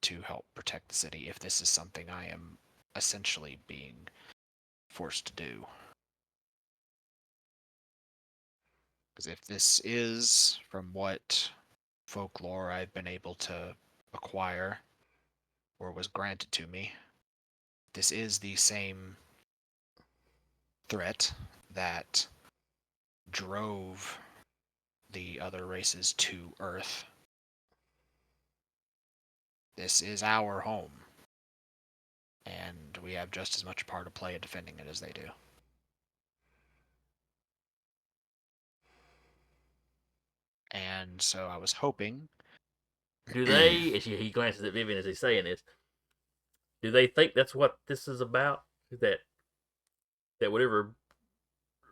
to help protect the city if this is something I am essentially being forced to do. Because if this is, from what folklore I've been able to acquire or was granted to me, this is the same threat that drove the other races to Earth. This is our home, and we have just as much a part to play in defending it as they do. And so I was hoping. Do they, as he glances at Vivian as he's saying this, do they think that's what this is about? That whatever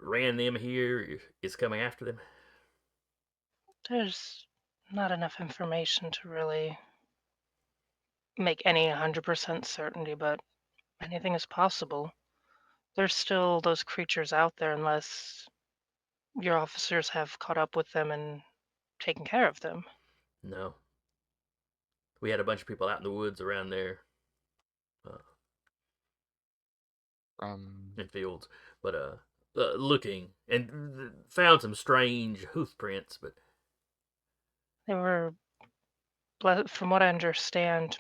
ran them here is coming after them? There's not enough information to really make any 100% certainty, but anything is possible. There's still those creatures out there unless your officers have caught up with them and taken care of them. No. We had a bunch of people out in the woods around there in fields, but looking and found some strange hoof prints, but They were, from what I understand,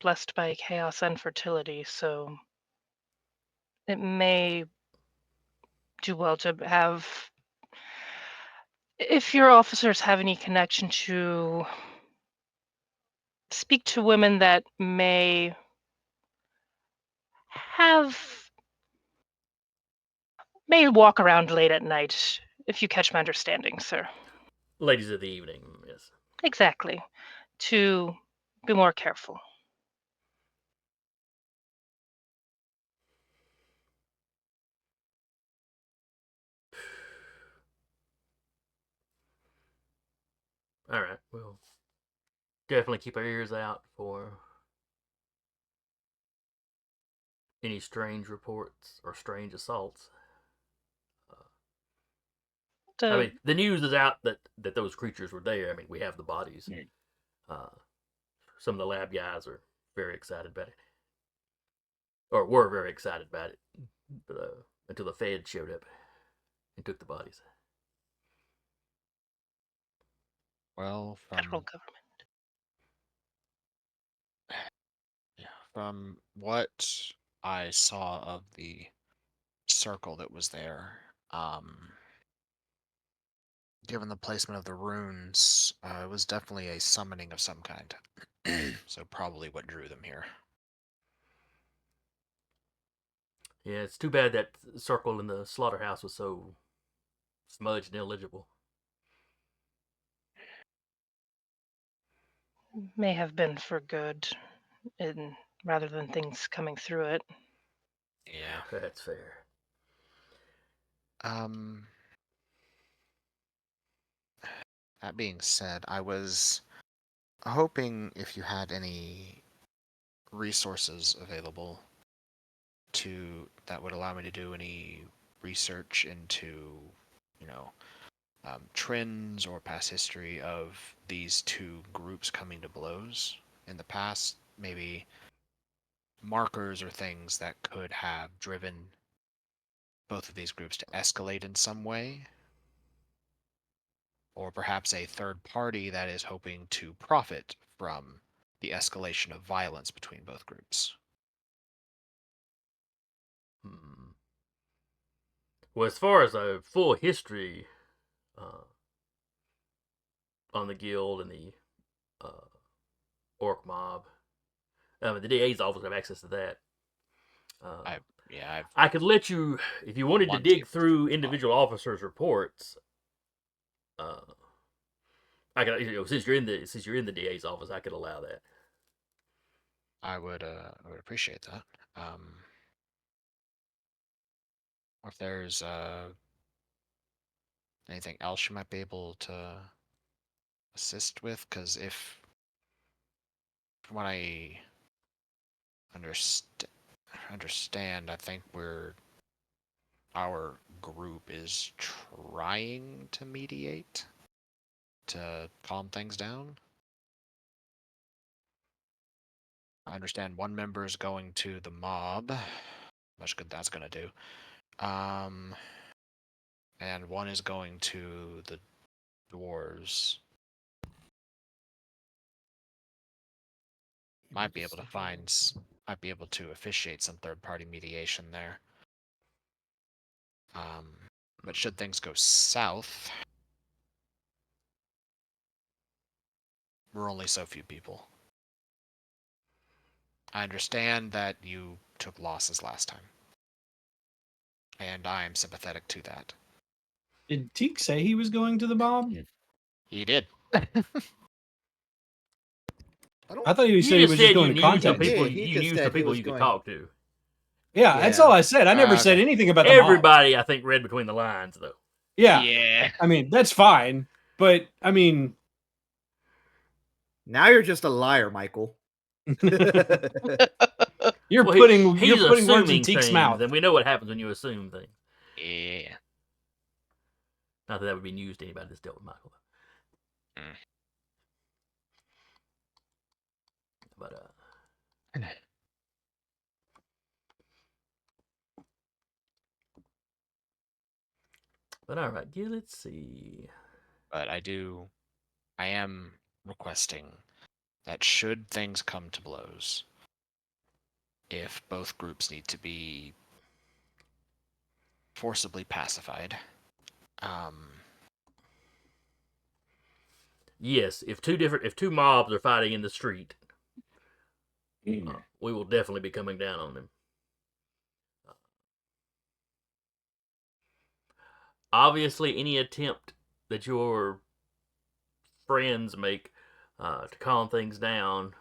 blessed by chaos and fertility, so it may do well to have. If your officers have any connection to speak to women that may walk around late at night, if you catch my understanding, sir. ladies of the evening, yes. Exactly. To be more careful. All right, well, definitely keep our ears out for any strange reports or strange assaults. I mean, the news is out that those creatures were there. I mean, we have the bodies. Some of the lab guys are very excited about it, or were very excited about it, but, until the Fed showed up and took the bodies. Well, federal government. from what I saw of the circle that was there, given the placement of the runes, it was definitely a summoning of some kind. So probably what drew them here. Yeah, it's too bad that circle in the slaughterhouse was so smudged and illegible. May have been for good, rather than things coming through it. Yeah. That's fair. That being said, I was hoping if you had any resources available that would allow me to do any research into, you know, trends or past history of these two groups coming to blows in the past, maybe markers or things that could have driven both of these groups to escalate in some way, or perhaps a third party that is hoping to profit from the escalation of violence between both groups. Well, as far as a full history on the guild and the Orc Mob, the DA's office have access to that. I could let you, if you wanted to dig through individual officers' reports. I could, since you're in the DA's office, I could allow that. I would appreciate that. Or if there's anything else you might be able to assist with, because from what I understand, I think our group is trying to mediate to calm things down. I understand one member is going to the mob. Much good that's gonna do. And one is going to the dwarves. Might be able to officiate some third-party mediation there. But should things go south, we're only so few people. I understand that you took losses last time, and I am sympathetic to that. Did Teak say he was going to the mob? He did. I thought you said he was just going to contact people. He You just knew said some he people was you could going- talk to. Yeah, that's all I said. I never said Okay. anything about the mob. Everybody, I think, read between the lines, though. Yeah. Yeah. I mean, that's fine. But, I mean... Now you're just a liar, Michael. You're Well, putting he's words in assuming Teak's things, mouth. and we know what happens when you assume things. Yeah. Not that would be news to anybody that's dealt with Michael. But all right, yeah, let's see. But I am requesting that should things come to blows, if both groups need to be forcibly pacified, Yes, if two mobs are fighting in the street, we will definitely be coming down on them. Obviously, any attempt that your friends make to calm things down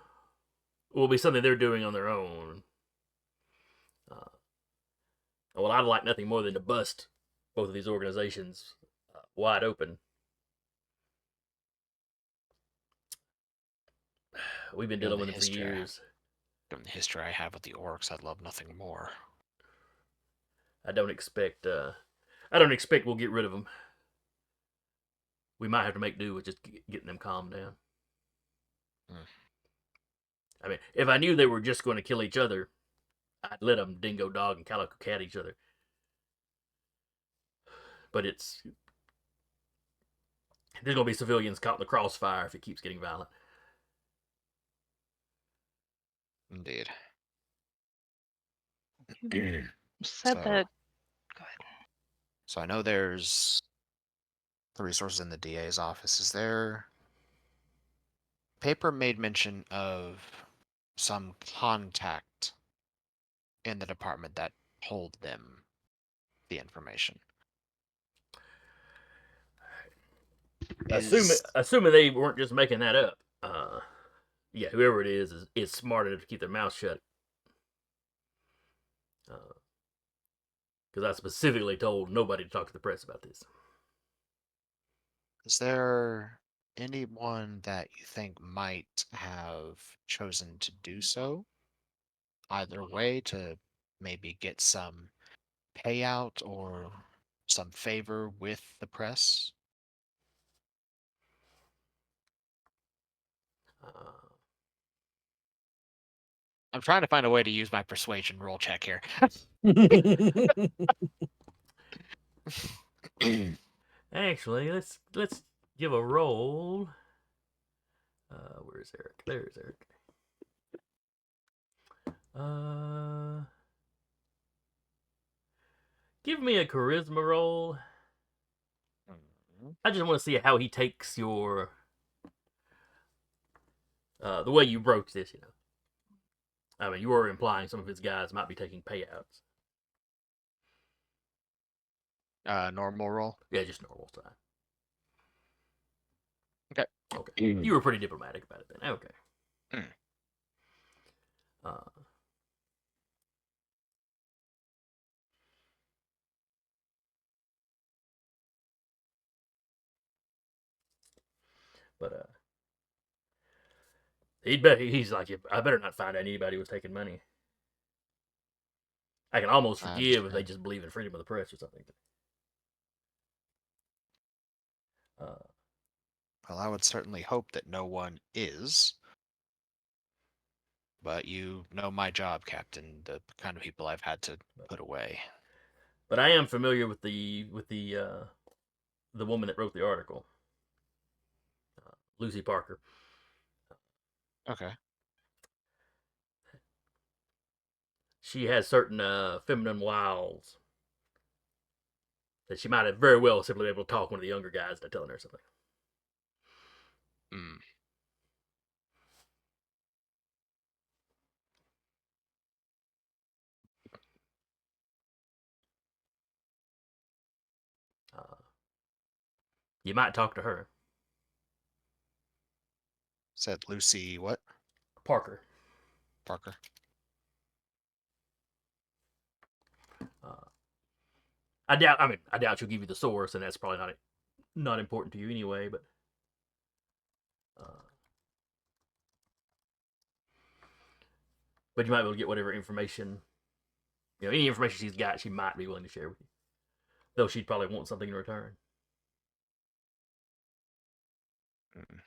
will be something they're doing on their own. Well, I'd like nothing more than to bust both of these organizations wide open. We've been dealing with them for years. Given the history I have with the orcs, I'd love nothing more. I don't expect we'll get rid of them. We might have to make do with just getting them calmed down. I mean, if I knew they were just going to kill each other, I'd let them dingo dog and calico cat each other. But there's going to be civilians caught in the crossfire if it keeps getting violent. Indeed. Said that. Go ahead. So I know there's the resources in the DA's office. Is there... Paper made mention of some contact in the department that told them the information. Assuming they weren't just making that up. Yeah, whoever it is smart enough to keep their mouth shut. Because I specifically told nobody to talk to the press about this. Is there anyone that you think might have chosen to do so? Either way, to maybe get some payout or some favor with the press? I'm trying to find a way to use my persuasion roll check here. Actually, let's give a roll. Where's Eric? There's Eric. Give me a charisma roll. Mhm. I just want to see how he takes your the way you broach this. I mean, you were implying some of his guys might be taking payouts. Normal roll. Yeah, just normal side. Okay. Okay. You were pretty diplomatic about it then. Okay. Mm. Uh, but he's like, I better not find out anybody was taking money. I can almost I forgive if understand. they just believe in freedom of the press or something. Well, I would certainly hope that no one is. But you know my job, Captain. The kind of people I've had to put away. But I am familiar with the woman that wrote the article, Lucy Parker. Okay. She has certain feminine wiles that she might have very well simply been able to talk one of the younger guys into telling her something. Mm. You might talk to her. Said Lucy what? Parker. Parker. I doubt she'll give you the source, and that's probably not important to you anyway. But you might be able to get whatever information, any information she's got, she might be willing to share with you. Though she'd probably want something in return. Mm.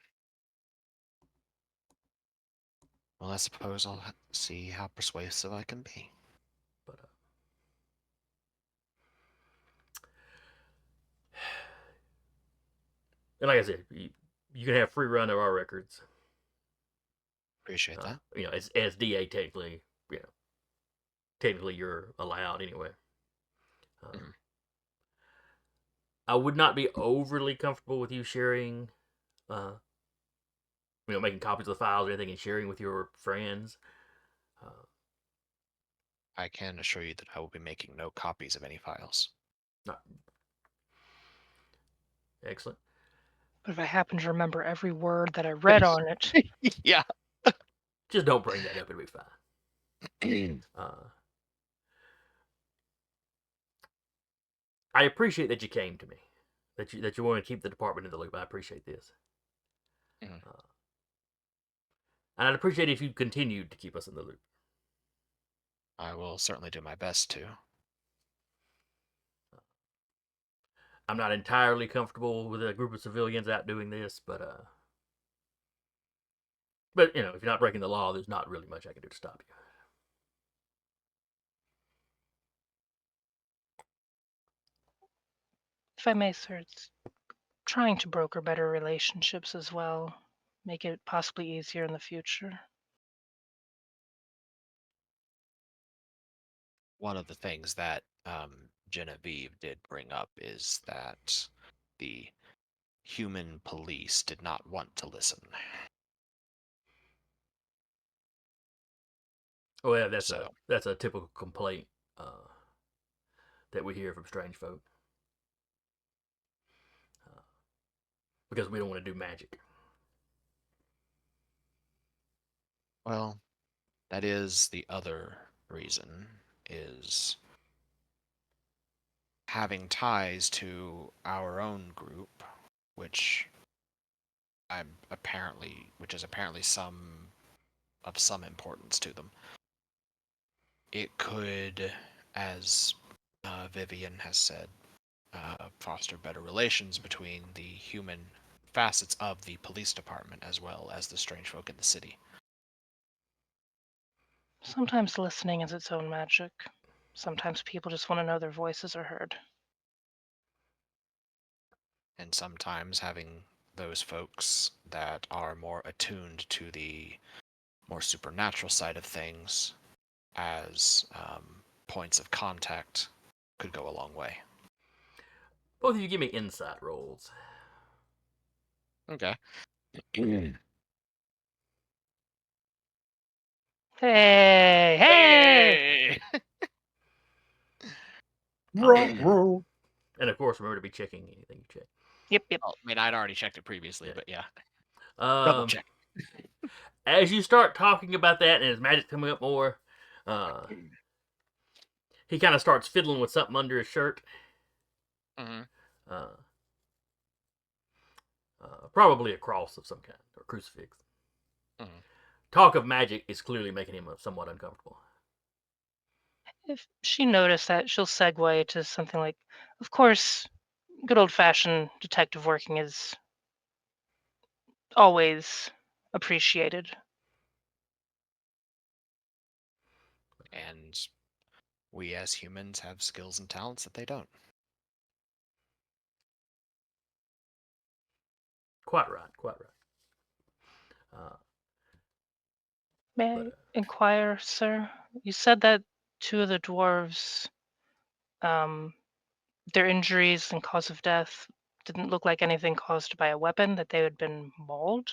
Well, I suppose I'll see how persuasive I can be. But and like I said, you can have free run of our records. Appreciate that. As DA technically, technically you're allowed anyway. Mhm. I would not be overly comfortable with you sharing, making copies of the files or anything and sharing with your friends. I can assure you that I will be making no copies of any files. Not excellent. But if I happen to remember every word that I read on it, Yeah. Just don't bring that up; it'll be fine. I appreciate that you came to me, that you want to keep the department in the loop. I appreciate this, Mhm. and I'd appreciate it if you continued to keep us in the loop. I will certainly do my best to. I'm not entirely comfortable with a group of civilians out doing this, but if you're not breaking the law, there's not really much I can do to stop you. if I may, sir, it's trying to broker better relationships as well, make it possibly easier in the future. One of the things that Genevieve did bring up is that the human police did not want to listen. Oh yeah, So that's a typical complaint that we hear from strange folk because we don't want to do magic. well, that is the other reason, is having ties to our own group, which is apparently some importance to them. It could, as Vivian has said, foster better relations between the human facets of the police department as well as the strange folk in the city. Sometimes listening is its own magic. Sometimes people just want to know their voices are heard. And sometimes having those folks that are more attuned to the more supernatural side of things as points of contact could go a long way. Both of you give me insight rolls. Okay. Hey! Ruh-roh. And of course, remember to be checking anything you check. Yep. Oh, I mean, I'd already checked it previously, Yeah. but yeah. Double Um, check. as you start talking about that and his magic's coming up more, he kind of starts fiddling with something under his shirt. Hmm. Probably a cross of some kind, or crucifix. Mhm. Talk of magic is clearly making him somewhat uncomfortable. If she noticed that, she'll segue to something like, of course, good old-fashioned detective working is always appreciated. And we as humans have skills and talents that they don't. Quite right. May But, I inquire, sir? You said that two of the dwarves, their injuries and cause of death didn't look like anything caused by a weapon, that they had been mauled.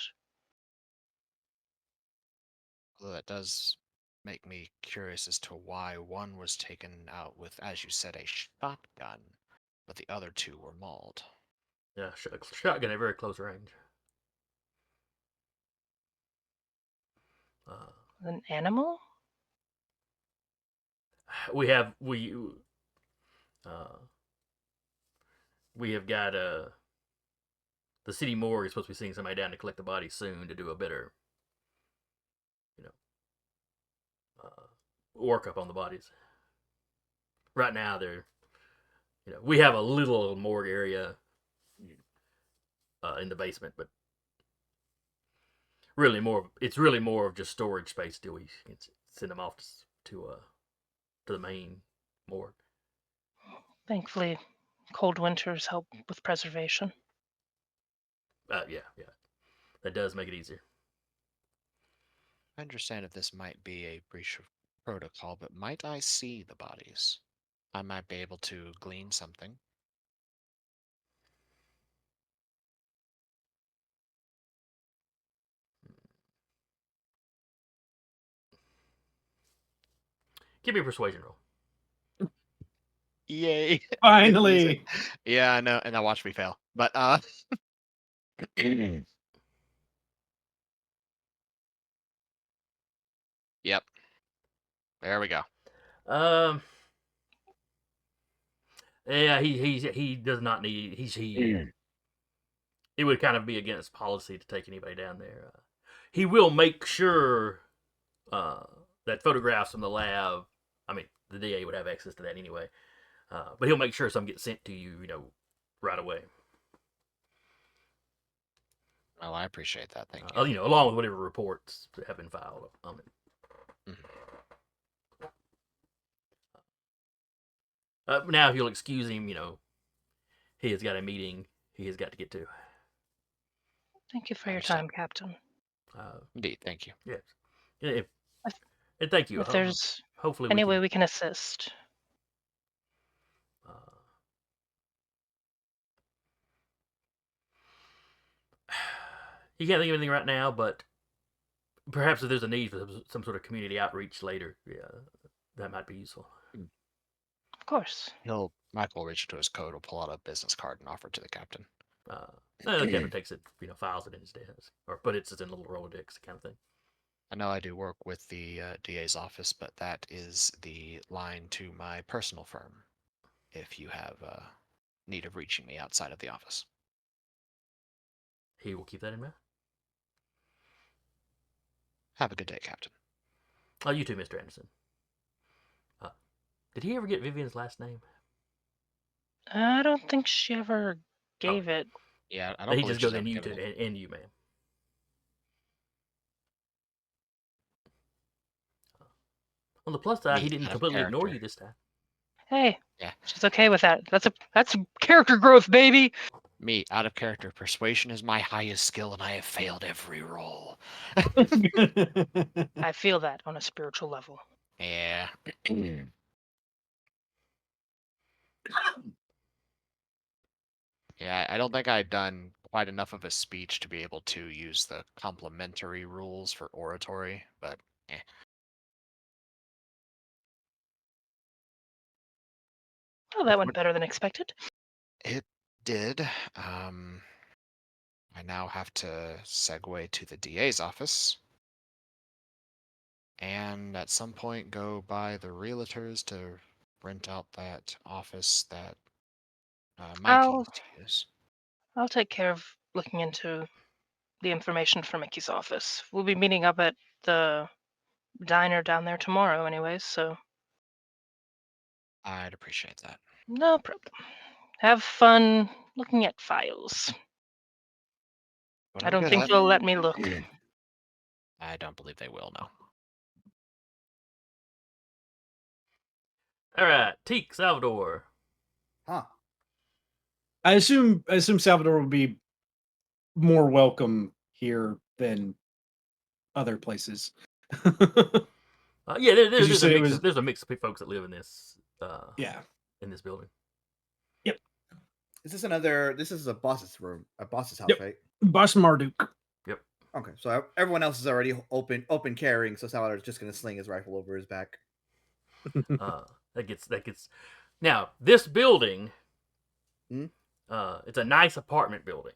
Although that does make me curious as to why one was taken out with, as you said, a shotgun, but the other two were mauled. yeah, shotgun at very close range. An animal? We have got the city morgue is supposed to be sending somebody down to collect the body soon to do a better, workup on the bodies. Right now, we have a little morgue area in the basement, but it's really more of just storage space till we send them off to the main morgue. Thankfully, cold winters help with preservation. Yeah, that does make it easier. I understand if this might be a breach of protocol, but might I see the bodies? I might be able to glean something. Give me a persuasion roll. Yay! Finally. Yeah, I know, and now watch me fail. But yep. There we go. Yeah, he does not need. It would kind of be against policy to take anybody down there. He will make sure that photographs from the lab. I mean, the DA would have access to that anyway. But he'll make sure some get sent to you, right away. Oh, I appreciate that. Thank you. Along with whatever reports have been filed on it. Now, if you'll excuse him, he has got a meeting he has got to get to. Thank you for your Understand. time, Captain. Indeed, thank you. Yes. And thank you. If there's Hopefully any we way can, we can assist. you can't think of anything right now, but perhaps if there's a need for some sort of community outreach later, that might be useful. Of course. Michael will reach into his coat, will pull out a business card and offer it to the captain. The captain takes it, files it in his desk, or puts it in a little Rolodex kind of thing. I know I do work with the DA's office, but that is the line to my personal firm if you have need of reaching me outside of the office. He will keep that in mind. Have a good day, Captain. Oh, you too, Mr. Anderson. Did he ever get Vivian's last name? I don't think she ever gave it. Yeah, I don't He believe just goes she's in ever you given to it. and you, ma'am. On the plus side, he didn't Out of completely ignore character. you this time. Hey, Yeah. she's okay with that. That's character growth, baby. Me, out of character. Persuasion is my highest skill, and I have failed every roll. I feel that on a spiritual level. Yeah. Yeah, I don't think I'd done quite enough of a speech to be able to use the complimentary rules for oratory, but Oh, that went better than expected. it did. I now have to segue to the DA's office. And at some point go by the realtors to rent out that office that Mikey I'll used to use. I'll take care of looking into the information for Mickey's office. We'll be meeting up at the diner down there tomorrow, anyways. So I'd appreciate that. no problem. Have fun looking at files. I Whatever don't good. think they'll let me look. I don't believe they will, no. All right, Teak, Salvador. Huh. I assume Salvador will be more welcome here than other places. Yeah, Did you there's a say it mix. was- There's a mix of folks that live in this. Yeah. In this building. Is this another? This is a boss's room, a boss's house, Yep. right? Boss Marduk. Okay, so everyone else is already open carrying, so Salvador's just gonna sling his rifle over his back. That gets. Now this building. Hmm? It's a nice apartment building.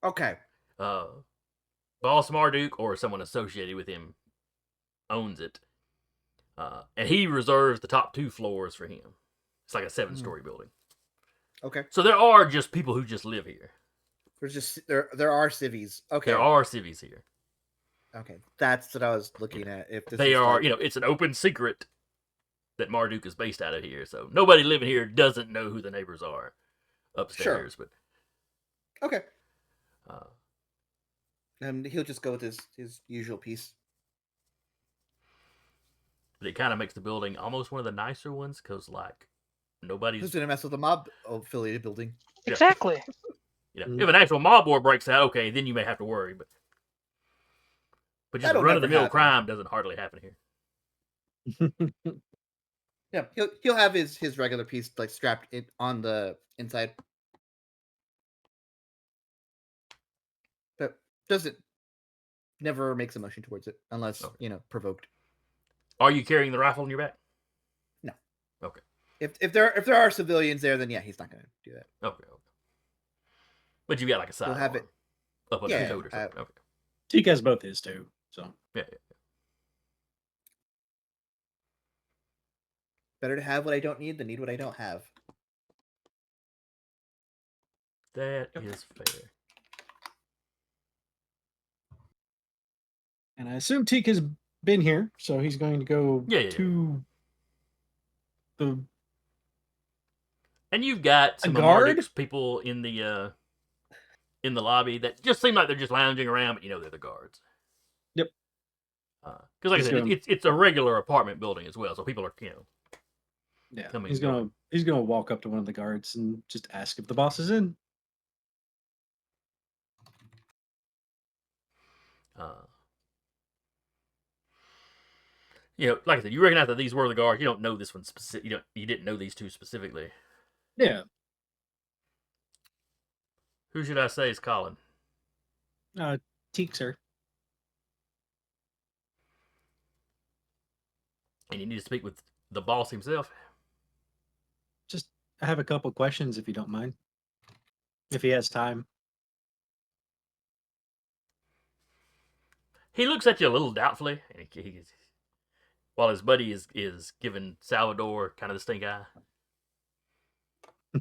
Okay. Boss Marduk or someone associated with him owns it. And he reserves the top 2 floors for him. It's like a 7-story building. Okay. So there are just people who just live here. There's just there are civvies. Okay. There are civvies here. Okay. That's what I was looking at. If this They is are, like, it's an open secret that Marduk is based out of here. So nobody living here doesn't know who the neighbors are upstairs. okay. But And he'll just go with his usual piece. but it kind of makes the building almost one of the nicer ones because, like, nobody's. Who's gonna mess with the mob affiliated building? Yeah. Exactly. If an actual mob war breaks out, okay, then you may have to worry. But just That'll run of the never mill happen. crime doesn't hardly happen here. Yeah, he'll have his regular piece like strapped on the inside. But doesn't never makes a motion towards it unless Okay. Provoked. Are you carrying the rifle on your back? No. Okay. If there are civilians there, then yeah, he's not gonna do that. Okay. But you got like a side He'll have it. up on Yeah, his coat or something. Okay. Teak has both his too. So Yeah. Better to have what I don't need than need what I don't have. That is fair. and I assume Teak has been here, so he's going to go Yeah. to the And you've got some of guard? Marduk's people in the lobby that just seem like they're just lounging around, but they're the guards. Yep. Because like I He's said, gonna- it's a regular apartment building as well, so people are yeah. coming He's and gonna walk up to one of the guards and just ask if the boss is in. Like I said, you recognize that these were the guards. You don't know this one specific. You didn't know these 2 specifically. Yeah. Who should I say is calling? Teak, sir. And you need to speak with the boss himself. Just I have a couple questions if you don't mind. If he has time. He looks at you a little doubtfully, and while his buddy is giving Salvador kind of the stink eye.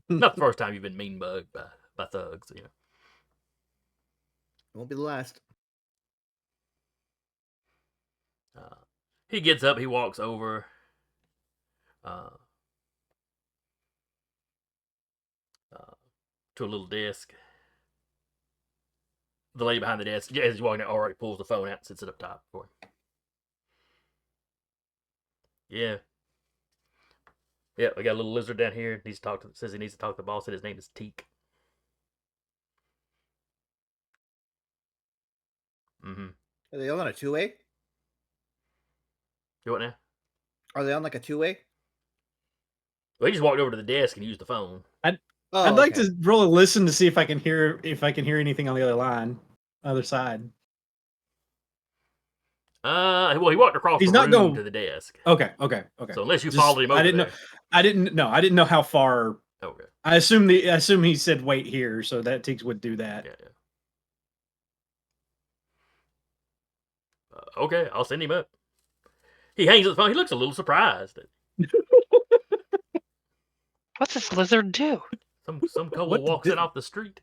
Not the first time you've been mean bugged by thugs, It won't be the last. He gets up, he walks over. To a little desk. The lady behind the desk, as he's walking out, already pulls the phone out and sits it up top for him. Yeah. Yeah, we got a little lizard down here. Says he needs to talk to the boss, and his name is Teak. Mm-hmm. Are they all on a 2-way? You what now? Are they on like a 2-way? Well, he just walked over to the desk and used the phone. Oh, I'd like okay. to roll a listen to see if I can hear anything on the other line, other side. Well, he walked across He's the not room going- to the desk. Okay. So unless you Just- followed him over I didn't there. know. I didn't know how far. Okay. I assume he said wait here, so that Teeks would do that. Yeah. Okay, I'll send him up. He hangs up the phone. He looks a little surprised. What's this lizard do? Some What kobold walks in did- off the street.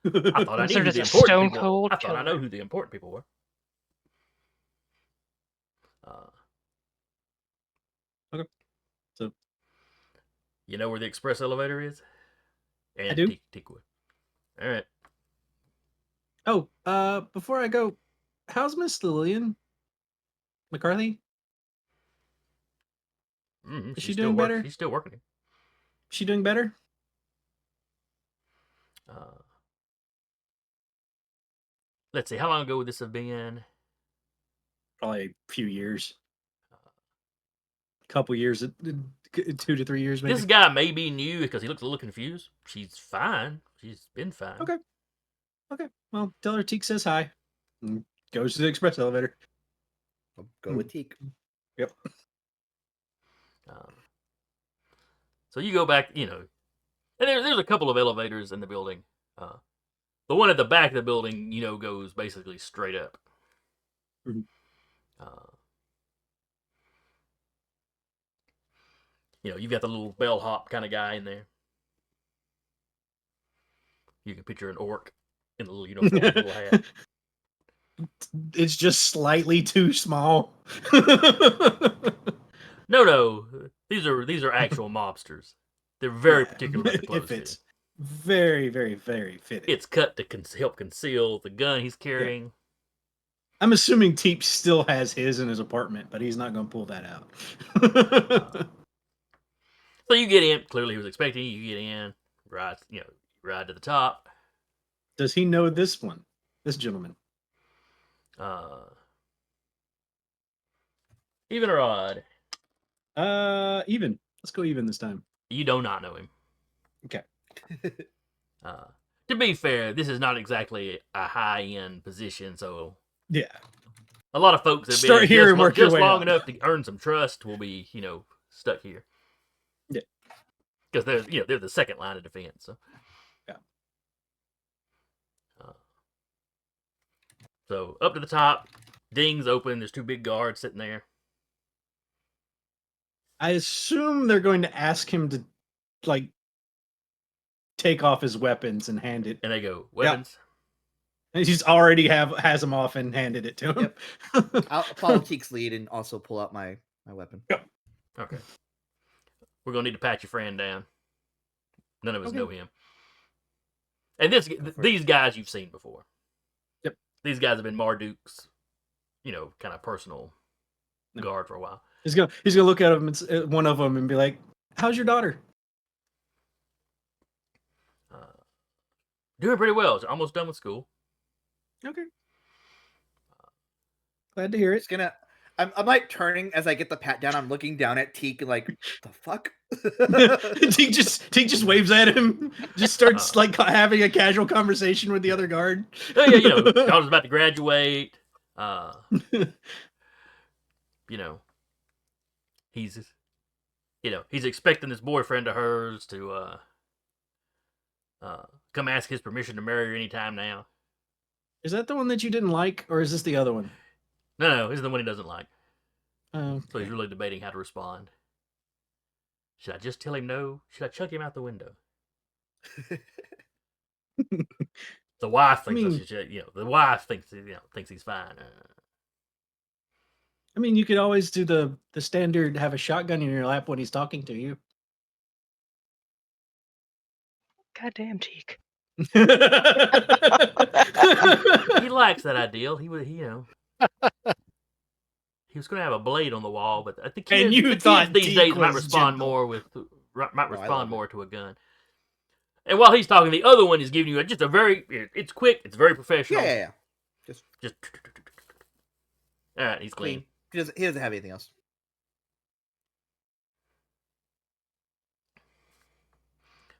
I thought I knew Lizard who is the a important stone people. cold I thought I know killer. who the important people were. Okay. So you know where the express elevator is? And I do. Teakwood. All right. Oh, before I go, how's Miss Lillian McCarthy? Mm-hmm. Is she doing better? She's still working. Is she doing better? Let's see. How long ago would this have been? Probably a few years. Couple years, 2 to 3 years, maybe. This guy may be new because he looks a little confused. She's fine. She's been fine. Okay. Well, tell her Teek says hi. And goes to the express elevator. I'll go with Teak. Yep. So you go back, and there's a couple of elevators in the building. The one at the back of the building, goes basically straight up. Mhm. You've got the little bellhop kind of guy in there. You can picture an orc in a little uniform, with a little hat. It's just slightly too small. No, these are actual mobsters. They're very particular about the clothes. It fits. Very, very, very fitting. It's cut to help conceal the gun he's carrying. I'm assuming Teep still has his in his apartment, but he's not going to pull that out. So you get in. Clearly, he was expecting you. You get in, ride to the top. Does he know this gentleman? Even or odd? Even. Let's go even this time. You do not know him. Okay. To be fair, this is not exactly a high-end position, so Yeah. a lot of folks that have Start been here just, and work your just way long up. enough to earn some trust will be, stuck here. Yeah. Because they're the second line of defense. So. Yeah. So up to the top, ding's open. There's 2 big guards sitting there. I assume they're going to ask him to, take off his weapons and hand it. And they go, weapons? And he's already has them off and handed it to him. Yep. I'll follow Teak's lead and also pull out my weapon. Okay. We're going to need to pat your friend down. None of us Okay. know him. And these guys you've seen before. Yep. These guys have been Marduke's, kind of personal guard for a while. He's gonna look at him, one of them, and be like, "How's your daughter?" Doing pretty well. She's almost done with school. Okay. Glad to hear it. It's gonna. I'm like turning as I get the pat down. I'm looking down at Teak and like, the fuck? Teak just waves at him. Just starts having a casual conversation with the other guard. Oh yeah, Charles is about to graduate. He's expecting this boyfriend of hers to come ask his permission to marry her anytime now. Is that the one that you didn't like, or is this the other one? No, this is the one he doesn't like. Oh, So he's really debating how to respond. Should I just tell him no? Should I chuck him out the window? The wife thinks I should, the wife thinks he's fine. I mean, you could always do the standard have a shotgun in your lap when he's talking to you. Goddamn Teak. He likes that ideal. He was going to have a blade on the wall, but I think And you thought these Deke days might was respond gentle. more I love more to a gun. And while he's talking, the other one is giving you it's quick, it's very professional. Yeah. Just all right, he's clean. He doesn't have anything else.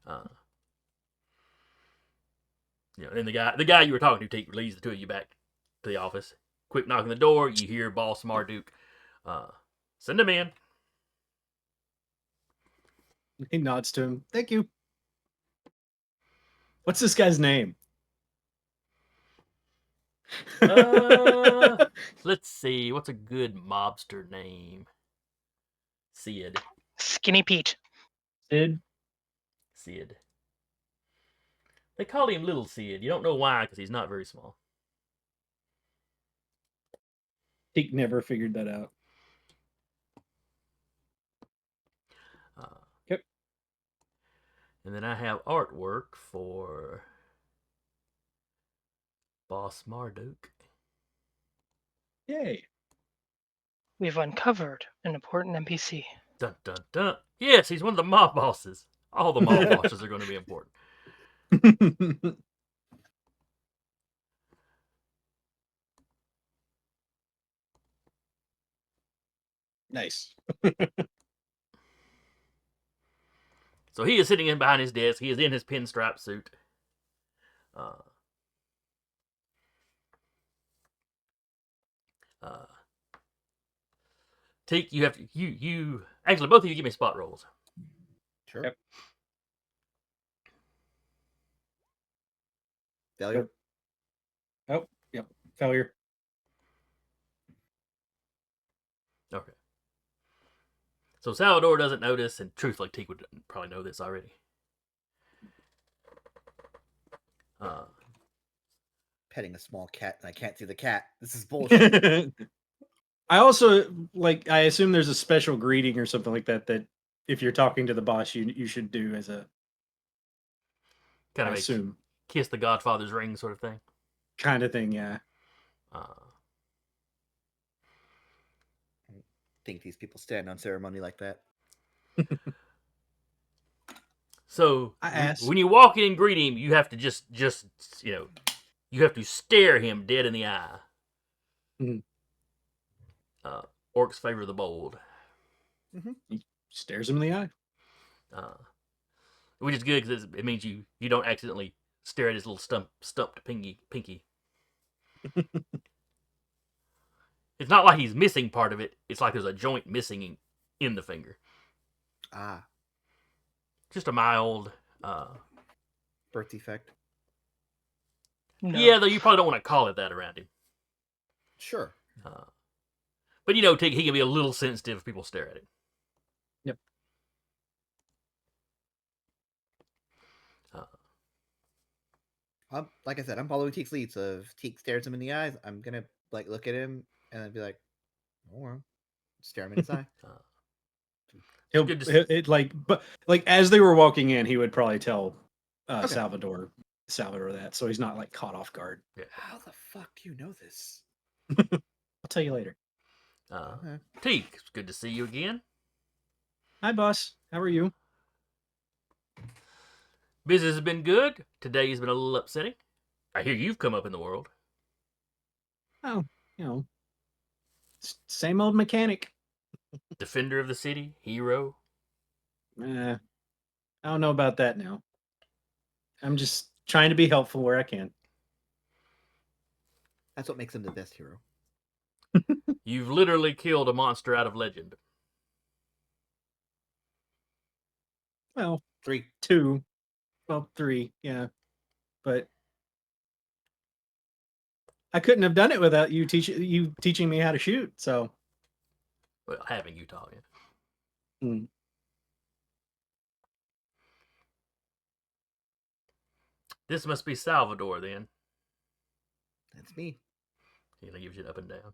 And the guy you were talking to leads the two of you back to the office. Quick knock on the door. You hear Boss Marduk. Send him in. He nods to him. Thank you. What's this guy's name? Let's see. What's a good mobster name? Sid. Skinny Pete. Sid. They call him Little Sid. You don't know why, because he's not very small. Teak never figured that out. Yep. And then I have artwork for Boss Marduk. Yay. We've uncovered an important NPC. Dun dun dun. Yes, he's one of the mob bosses. All the mob bosses are going to be important. Nice. So he is sitting in behind his desk. He is in his pinstripe suit. Teak, you have to you actually both of you give me spot rolls. Sure. Yep. Failure. Oh, yep. Failure. Okay. So Salvador doesn't notice, and truthfully, Teak would probably know this already. Petting a small cat and I can't see the cat. This is bullshit. I also I assume there's a special greeting or something like that that if you're talking to the boss you should do as a kind I of assume kiss the Godfather's ring sort of thing. kind of thing, yeah. Think these people stand on ceremony like that. So I asked. when you walk in and greet him, you have to just you have to stare him dead in the eye. Mhm. Orcs favor the bold. He stares him in the eye. Which is good because it means you don't accidentally stare at his little stumped pinky. It's not like he's missing part of it. It's like there's a joint missing in the finger. Ah, Just a mild. birth defect. No. Yeah, though you probably don't want to call it that around him. Sure. But he can be a little sensitive if people stare at him. Yep. Like I said, I'm following Teek's lead. So if Teek stares him in the eyes, I'm gonna look at him and then be like, "Oh, well," stare him in his eye. He'll good to but as they were walking in, he would probably tell Okay. Salvador that, so he's not caught off guard. Yeah. How the fuck do you know this? I'll tell you later. Okay. Teak, it's good to see you again. Hi, boss. How are you? Business has been good. Today's been a little upsetting. I hear you've come up in the world. Oh, same old mechanic. Defender of the city, hero. I don't know about that now. I'm just trying to be helpful where I can. That's what makes him the best hero. You've literally killed a monster out of legend. Well, 3. 2. Well, 3, yeah. But I couldn't have done it without you teaching me how to shoot, so. Well, having you talking. Hmm. This must be Salvador then. That's me. He gives you an up and down.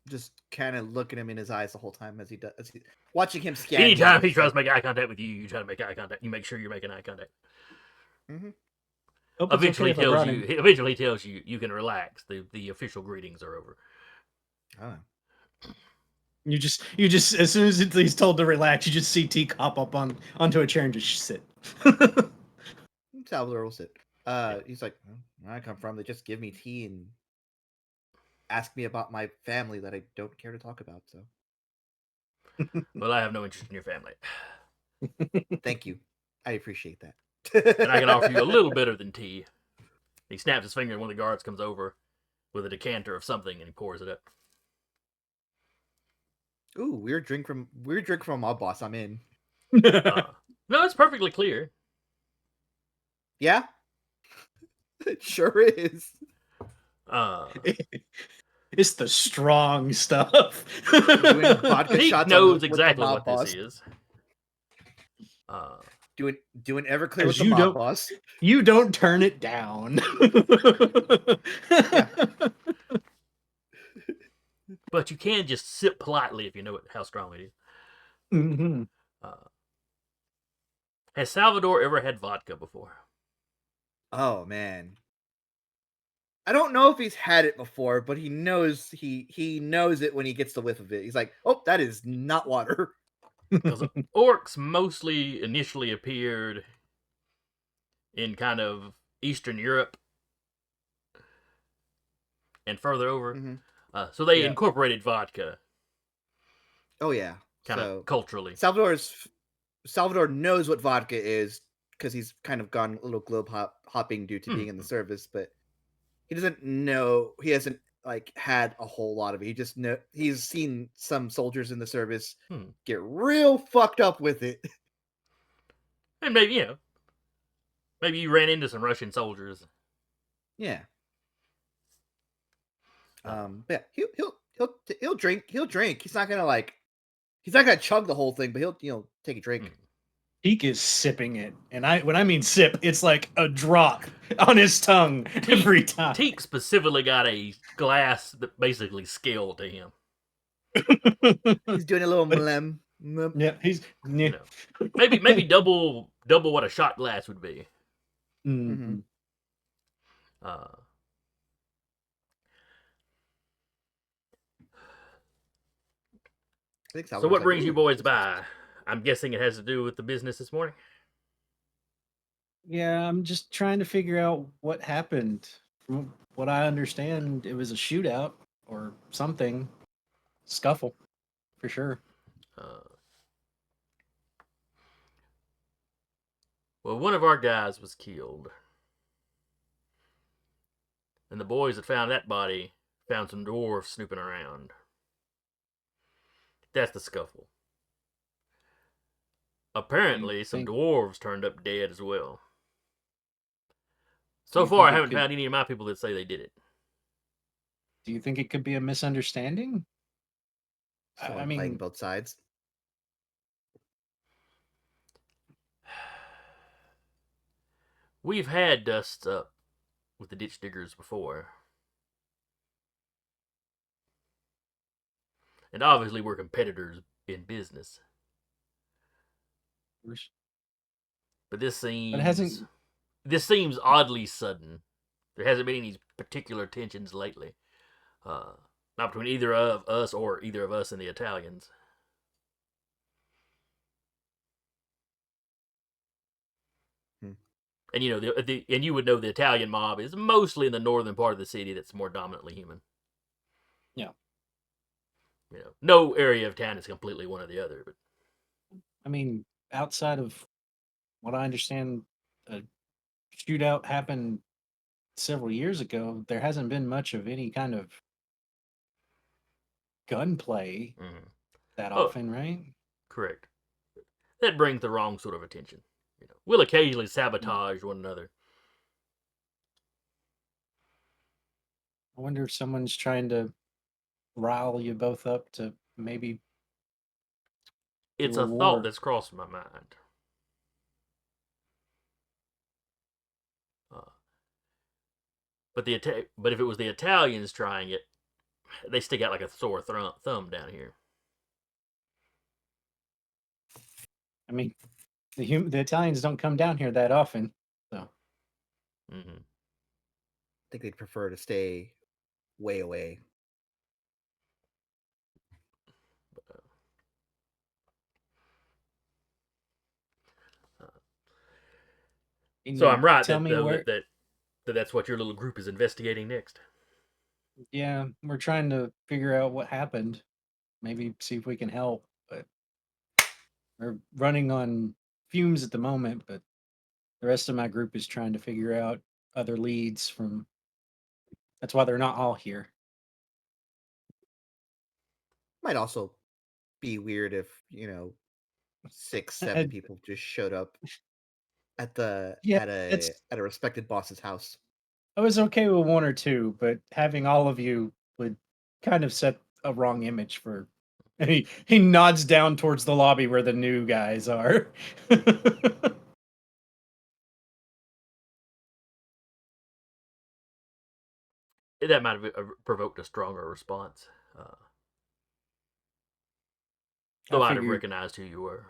Just kind of looking him in his eyes the whole time as he does. Watching him scan. me. Anytime he tries to make eye contact with you, you try to make eye contact. You make sure you're making eye contact. Mhm. Hope it's Eventually okay if I brought him. he tells you you can relax. The official greetings are over. Oh. You just as soon as he's told to relax, you just see Teak hop up onto a chair and just sit. Salvador will sit. He's like, where I come from, they just give me tea and ask me about my family that I don't care to talk about. So Well, I have no interest in your family. Thank you. I appreciate that. And I can offer you a little better than tea. He snaps his finger, and one of the guards comes over with a decanter of something, and he pours it up. Ooh, weird drink from Mob Boss. I'm in. No, it's perfectly clear. Yeah, it sure is. It's the strong stuff. Doing vodka Pete shots knows with the exactly Mob what this Boss. is. Doing Everclear 'Cause with the you Mob don't- Boss. You don't turn it down. But you can just sip politely if you know how strong it is. Mm-hmm. Has Salvador ever had vodka before? Oh man, I don't know if he's had it before, but he knows he knows it when he gets the whiff of it. He's like, "Oh, that is not water." Because orcs mostly initially appeared in kind of Eastern Europe and further over. Mhm. So they Yeah. incorporated vodka Oh yeah, kind so of culturally. Salvador knows what vodka is because he's kind of gone a little globe hopping due to being in the service, but he doesn't know. He hasn't like had a whole lot of it. He just he's seen some soldiers in the service get real fucked up with it. And maybe, maybe you ran into some Russian soldiers. Yeah. But yeah, he'll drink. He'll drink. He's not gonna chug the whole thing, but he'll take a drink. Teak is sipping it, and when I mean sip, it's like a drop on his tongue every time. Teak specifically got a glass that basically scaled to him. He's doing a little mlem. Yeah, he's maybe double what a shot glass would be. Mm-hmm. So what brings you boys by? I'm guessing it has to do with the business this morning. Yeah, I'm just trying to figure out what happened. From what I understand, it was a shootout or something, scuffle, for sure. Well, one of our guys was killed. And the boys that found that body found some dwarves snooping around. That's the scuffle. Apparently, some dwarves turned up dead as well. So far, I haven't found any of my people that say they did it. Do you think it could be a misunderstanding? I mean, playing both sides. We've had dust up with the ditch diggers before. And obviously we're competitors in business. But this seems oddly sudden. There hasn't been any particular tensions lately. Not between either of us or either of us and the Italians. And and you would know the Italian mob is mostly in the northern part of the city that's more dominantly human. Yeah. No area of town is completely one or the other. But I mean, outside of what I understand, a shootout happened several years ago. There hasn't been much of any kind of gunplay that often, right? Correct. That brings the wrong sort of attention. We'll occasionally sabotage one another. I wonder if someone's trying to rile you both up to maybe. It's a thought that's crossed my mind. But if it was the Italians trying it, they stick out like a sore thumb down here. I mean, the Italians don't come down here that often, so. I think they'd prefer to stay way away. So I'm right that's what your little group is investigating next. Yeah, we're trying to figure out what happened. Maybe see if we can help. But We're running on fumes at the moment, but the rest of my group is trying to figure out other leads from. That's why they're not all here. Might also be weird if, 6, 7 And- people just showed up at the Yeah, at it's a respected boss's house. I was okay with one or two, but having all of you would kind of set a wrong image for. And he nods down towards the lobby where the new guys are. That might have provoked a stronger response. Though I'd have figured- recognized who you were.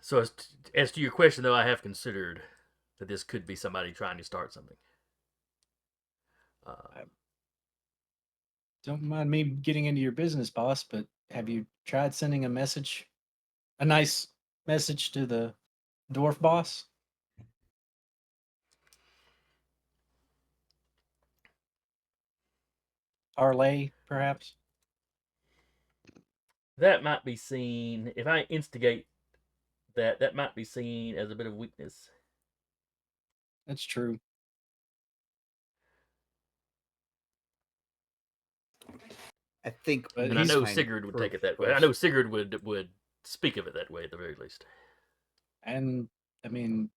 So as to your question, though, I have considered that this could be somebody trying to start something. Don't mind me getting into your business, boss, but have you tried sending a nice message to the dwarf boss? Parlay, perhaps? That might be seen, if I instigate that might be seen as a bit of weakness. That's true. I think, But And I he's know fine Sigurd would for take it that way. I first. know Sigurd would speak of it that way at the very least. And I mean,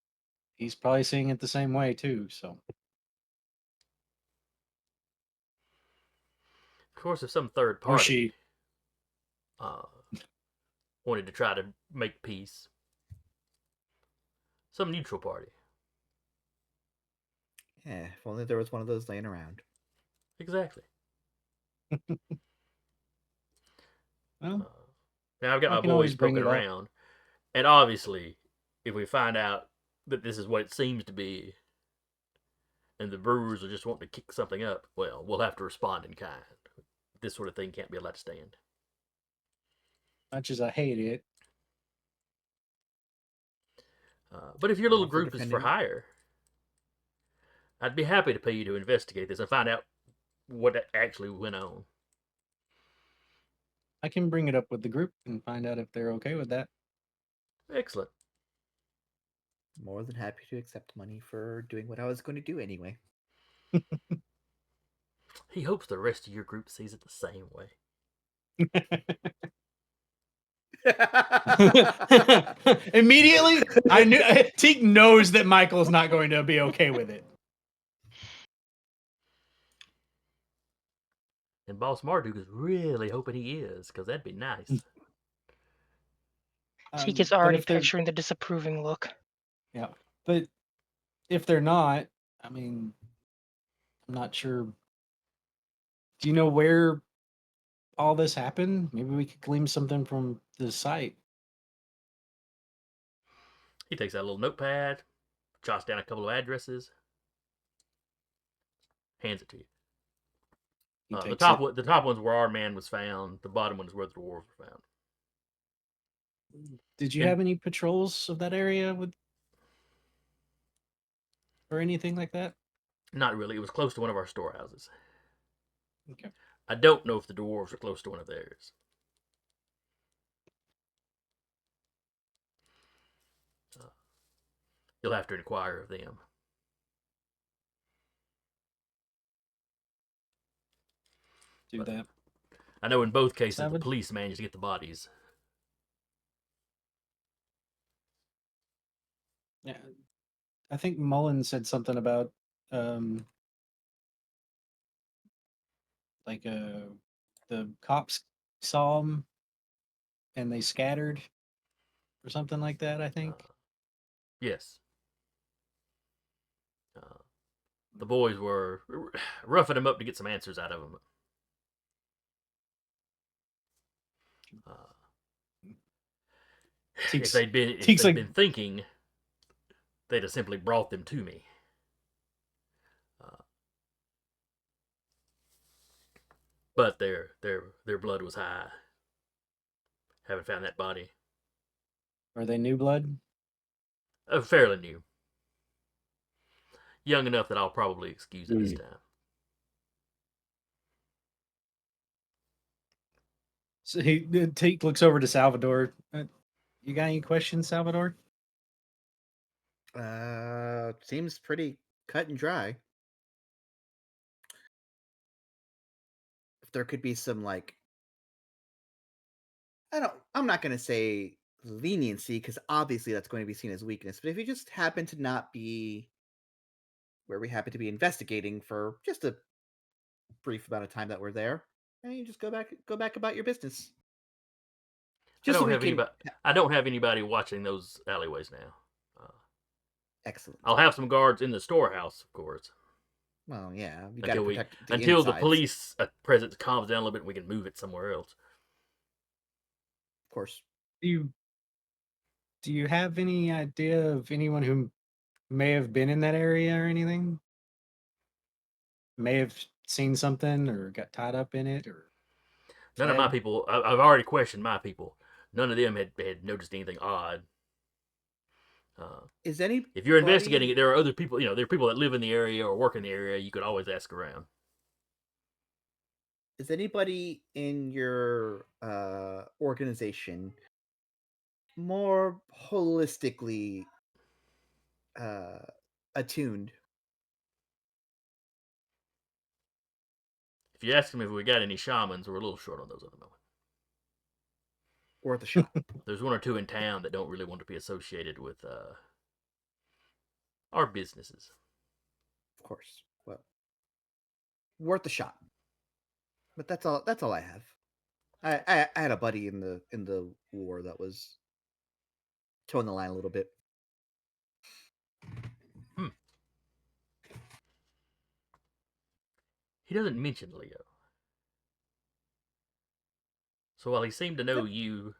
he's probably seeing it the same way too. So Of course, if some third or party she. wanted to try to make peace, some neutral party. Yeah, if only there was one of those laying around. Exactly. Well, Now I've got I my can boys always bring poking it up. around, and obviously, if we find out that this is what it seems to be, and the brewers are just wanting to kick something up, well, we'll have to respond in kind. This sort of thing can't be allowed to stand. much as I hate it, But if your little Also group is for depending- hire, I'd be happy to pay you to investigate this and find out what actually went on. I can bring it up with the group and find out if they're okay with that. Excellent. More than happy to accept money for doing what I was going to do anyway. He hopes the rest of your group sees it the same way. Immediately, I knew Teak knows that Michael's not going to be okay with it. And Boss Marduk is really hoping he is, because that'd be nice. Teak is But already if they're- picturing the disapproving look. Yeah, but if they're not, I mean, I'm not sure. Do you know where all this happened? Maybe we could glean something from the site. He takes out a little notepad, jots down a couple of addresses, hands it to you. He The takes top it. the top one's where our man was found. The bottom one is where the dwarves were found. Did you and- have any patrols of that area with, or anything like that? Not really. It was close to one of our storehouses. Okay. I don't know if the dwarves are close to one of theirs. You'll have to inquire of them. Do But- that. I know in both cases the Savage? police managed to get the bodies. Yeah, I think Mullen said something about like the cops saw him and they scattered or something like that. I think. Yes. The boys were roughing him up to get some answers out of him. If Teek's- they'd been Teek's like- been thinking, they'd have simply brought them to me. But their blood was high. Haven't found that body. Are they new blood? Fairly new. young enough that I'll probably excuse it this time. So Teak looks over to Salvador. You got any questions, Salvador? Seems pretty cut and dry. If there could be some like, I'm not gonna say leniency because obviously that's going to be seen as weakness. But if you just happen to not be where we happen to be investigating for just a brief amount of time that we're there, and you just go back about your business. I Just so don't we have can. anybody. I don't have anybody watching those alleyways now. Excellent. I'll have some guards in the storehouse, of course, Well, yeah, you got to until protect the until the insides, police presence calms down a little bit, and we can move it somewhere else. of course. Do you have any idea of anyone who may have been in that area or anything? May have seen something or got tied up in it or None of my fled? people. I've already questioned my people. None of them had noticed anything odd. Is any If you're investigating it, there are other people. There are people that live in the area or work in the area. You could always ask around. Is anybody in your organization more holistically attuned? If you ask them if we got any shamans, we're a little short on those at the moment. Worth a shot. There's one or two in town that don't really want to be associated with our businesses. Of course. Well, worth a shot. But that's all I have. I had a buddy in the war that was towing the line a little bit. He doesn't mention Leo. So while he seemed to know you,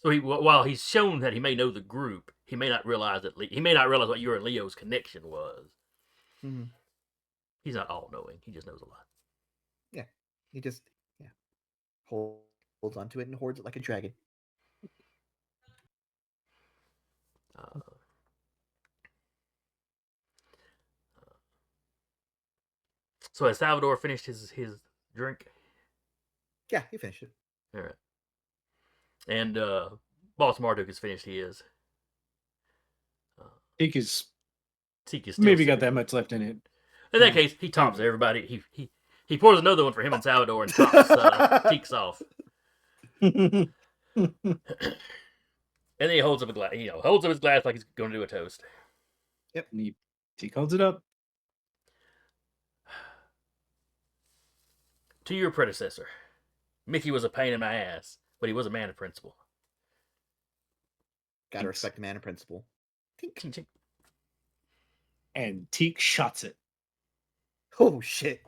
while he's shown that he may know the group, he may not realize what your and Leo's connection was. Mm-hmm. He's not all knowing. He just knows a lot. Yeah, he just holds onto it and hoards it like a dragon. So has Salvador finished his drink? Yeah, he finished it. All right. And Boss Marduk has finished his. Teak is Teak is still maybe got sipping. that much left in it. In that case, he tops everybody. He pours another one for him and Salvador and tops Teak's off. And then he holds up a glass. Holds up his glass like he's going to do a toast. Yep. And Teak holds it up. To your predecessor, Mickey was a pain in my ass, but he was a man of principle. Gotta respect the man of principle. Ching, ching. And Teak shots it. Oh shit!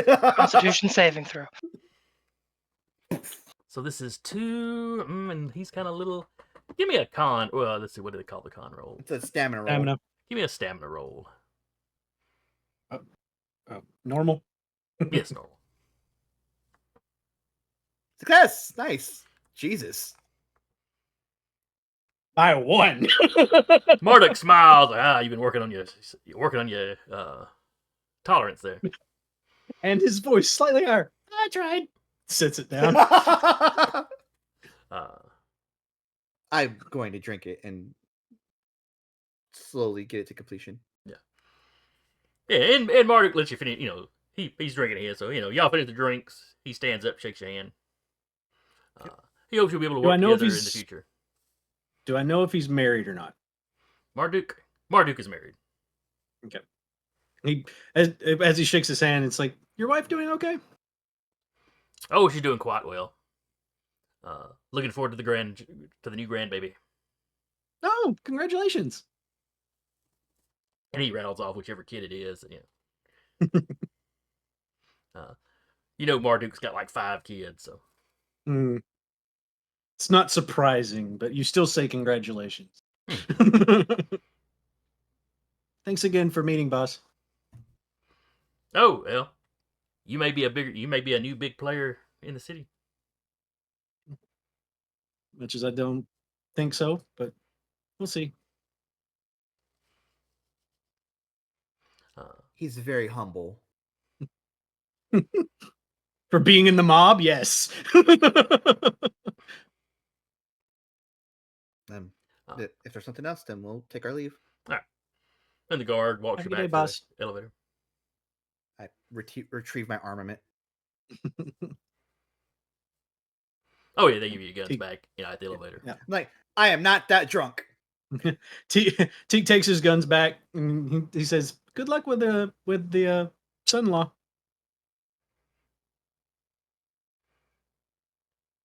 Constitution saving throw. So this is 2, and he's kind of little. Give me a con. Well, let's see. What do they call the con roll? It's a stamina roll. Stamina. Give me a stamina roll. Normal. Yes, normal. Success! Nice. Jesus. I won. Marduk smiles. You've been working on your tolerance there. And his voice slightly higher. I tried. Sits it down. I'm going to drink it and slowly get it to completion. Yeah, and Marduk lets you finish. He's drinking his, so y'all finish the drinks. He stands up, shakes your hand. He hopes you'll be able to work together in the future. Do I know if he's married or not? Marduk is married. Okay. He as he shakes his hand, it's like, your wife doing okay? Oh, she's doing quite well. Looking forward to the new grandbaby. Oh, congratulations. And he rattles off whichever kid it is. Marduk's got like 5 kids, so. It's not surprising, but you still say congratulations. Thanks again for meeting, boss. Oh well, you may be a new big player in the city. Much as I don't think so, but we'll see. He's very humble. For being in the mob, yes. Oh. If there's something else, then we'll take our leave. And the guard walks Have you a good day, back to boss. the elevator. I retrieve my armament. Oh yeah, they give you your guns Teak. back. At the elevator. Yeah. I'm like, I am not that drunk. Teak takes his guns back and he says, "Good luck with the son-in-law."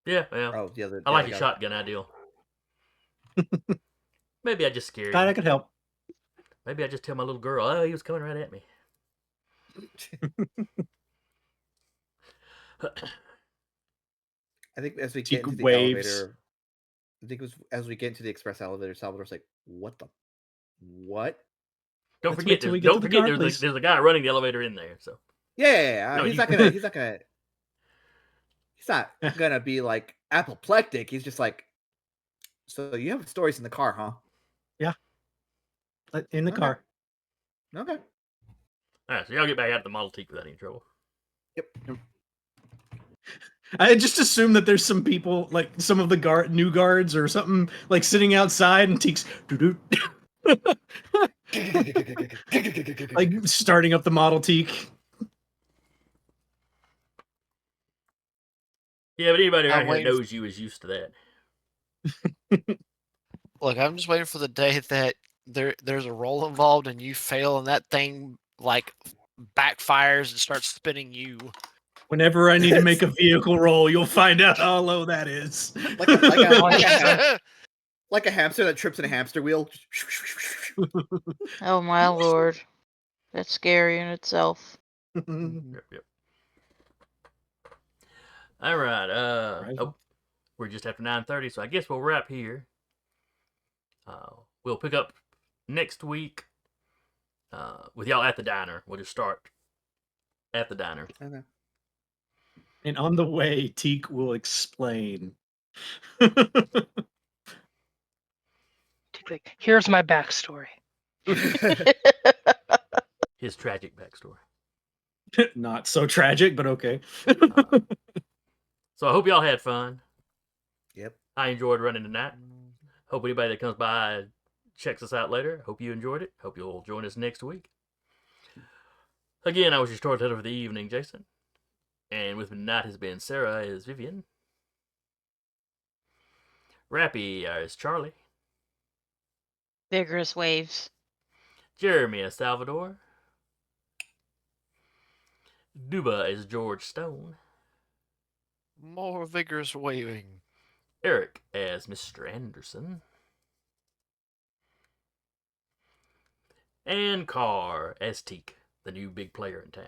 Yeah, well, Oh, the other. I the like other your guy. shotgun idea. Maybe I just scare Glad you. I could help. Maybe I just tell my little girl, oh, he was coming right at me. I think as we Teak get into the waves. elevator, I think it was as we get into the express elevator, Salvador's like, "What the? What?" Don't Let's forget, wait till we get to the car, please. there's a guy running the elevator in there. So Yeah. No, he's you- not gonna. He's not gonna. He's not gonna be like apoplectic. He's just like, so you have stories in the car, huh? In the Okay. car. Okay. all right, so y'all get back out of the Model T without any trouble. Yep. I just assume that there's some people, like some of the new guards or something, like sitting outside and Teek's like starting up the Model Teak. Yeah, but anybody I'm around here waiting knows you is used to that. Look, I'm just waiting for the day that there's a roll involved and you fail and that thing like backfires and starts spinning you. Whenever I need to make a vehicle roll, you'll find out how low that is. Like a hamster that trips in a hamster wheel. Oh my lord. That's scary in itself. Yep. All right. Right. We're just after 9:30, so I guess we'll wrap here. We'll pick up next week with y'all at the diner. We'll just start at the diner. Okay. And on the way, Teak will explain. Here's my backstory. His tragic backstory. Not so tragic, but okay. So I hope y'all had fun. Yep. I enjoyed running tonight. Hope anybody that comes by checks us out later. Hope you enjoyed it. Hope you'll join us next week. Again, I was your storyteller for the evening, Jason. And with me tonight has been Sarah as Vivian. Rappy as Charlie. Vigorous waves. Jeremy as Salvador. Duba as George Stone. More vigorous waving. Eric as Mr. Anderson. And Carr as Teak, the new big player in town.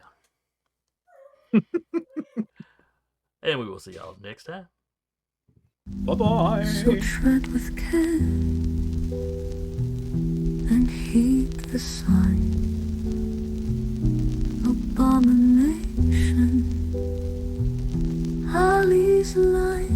And we will see y'all next time. Bye-bye. So tread with care and heed the sign. Abomination, Ali's line.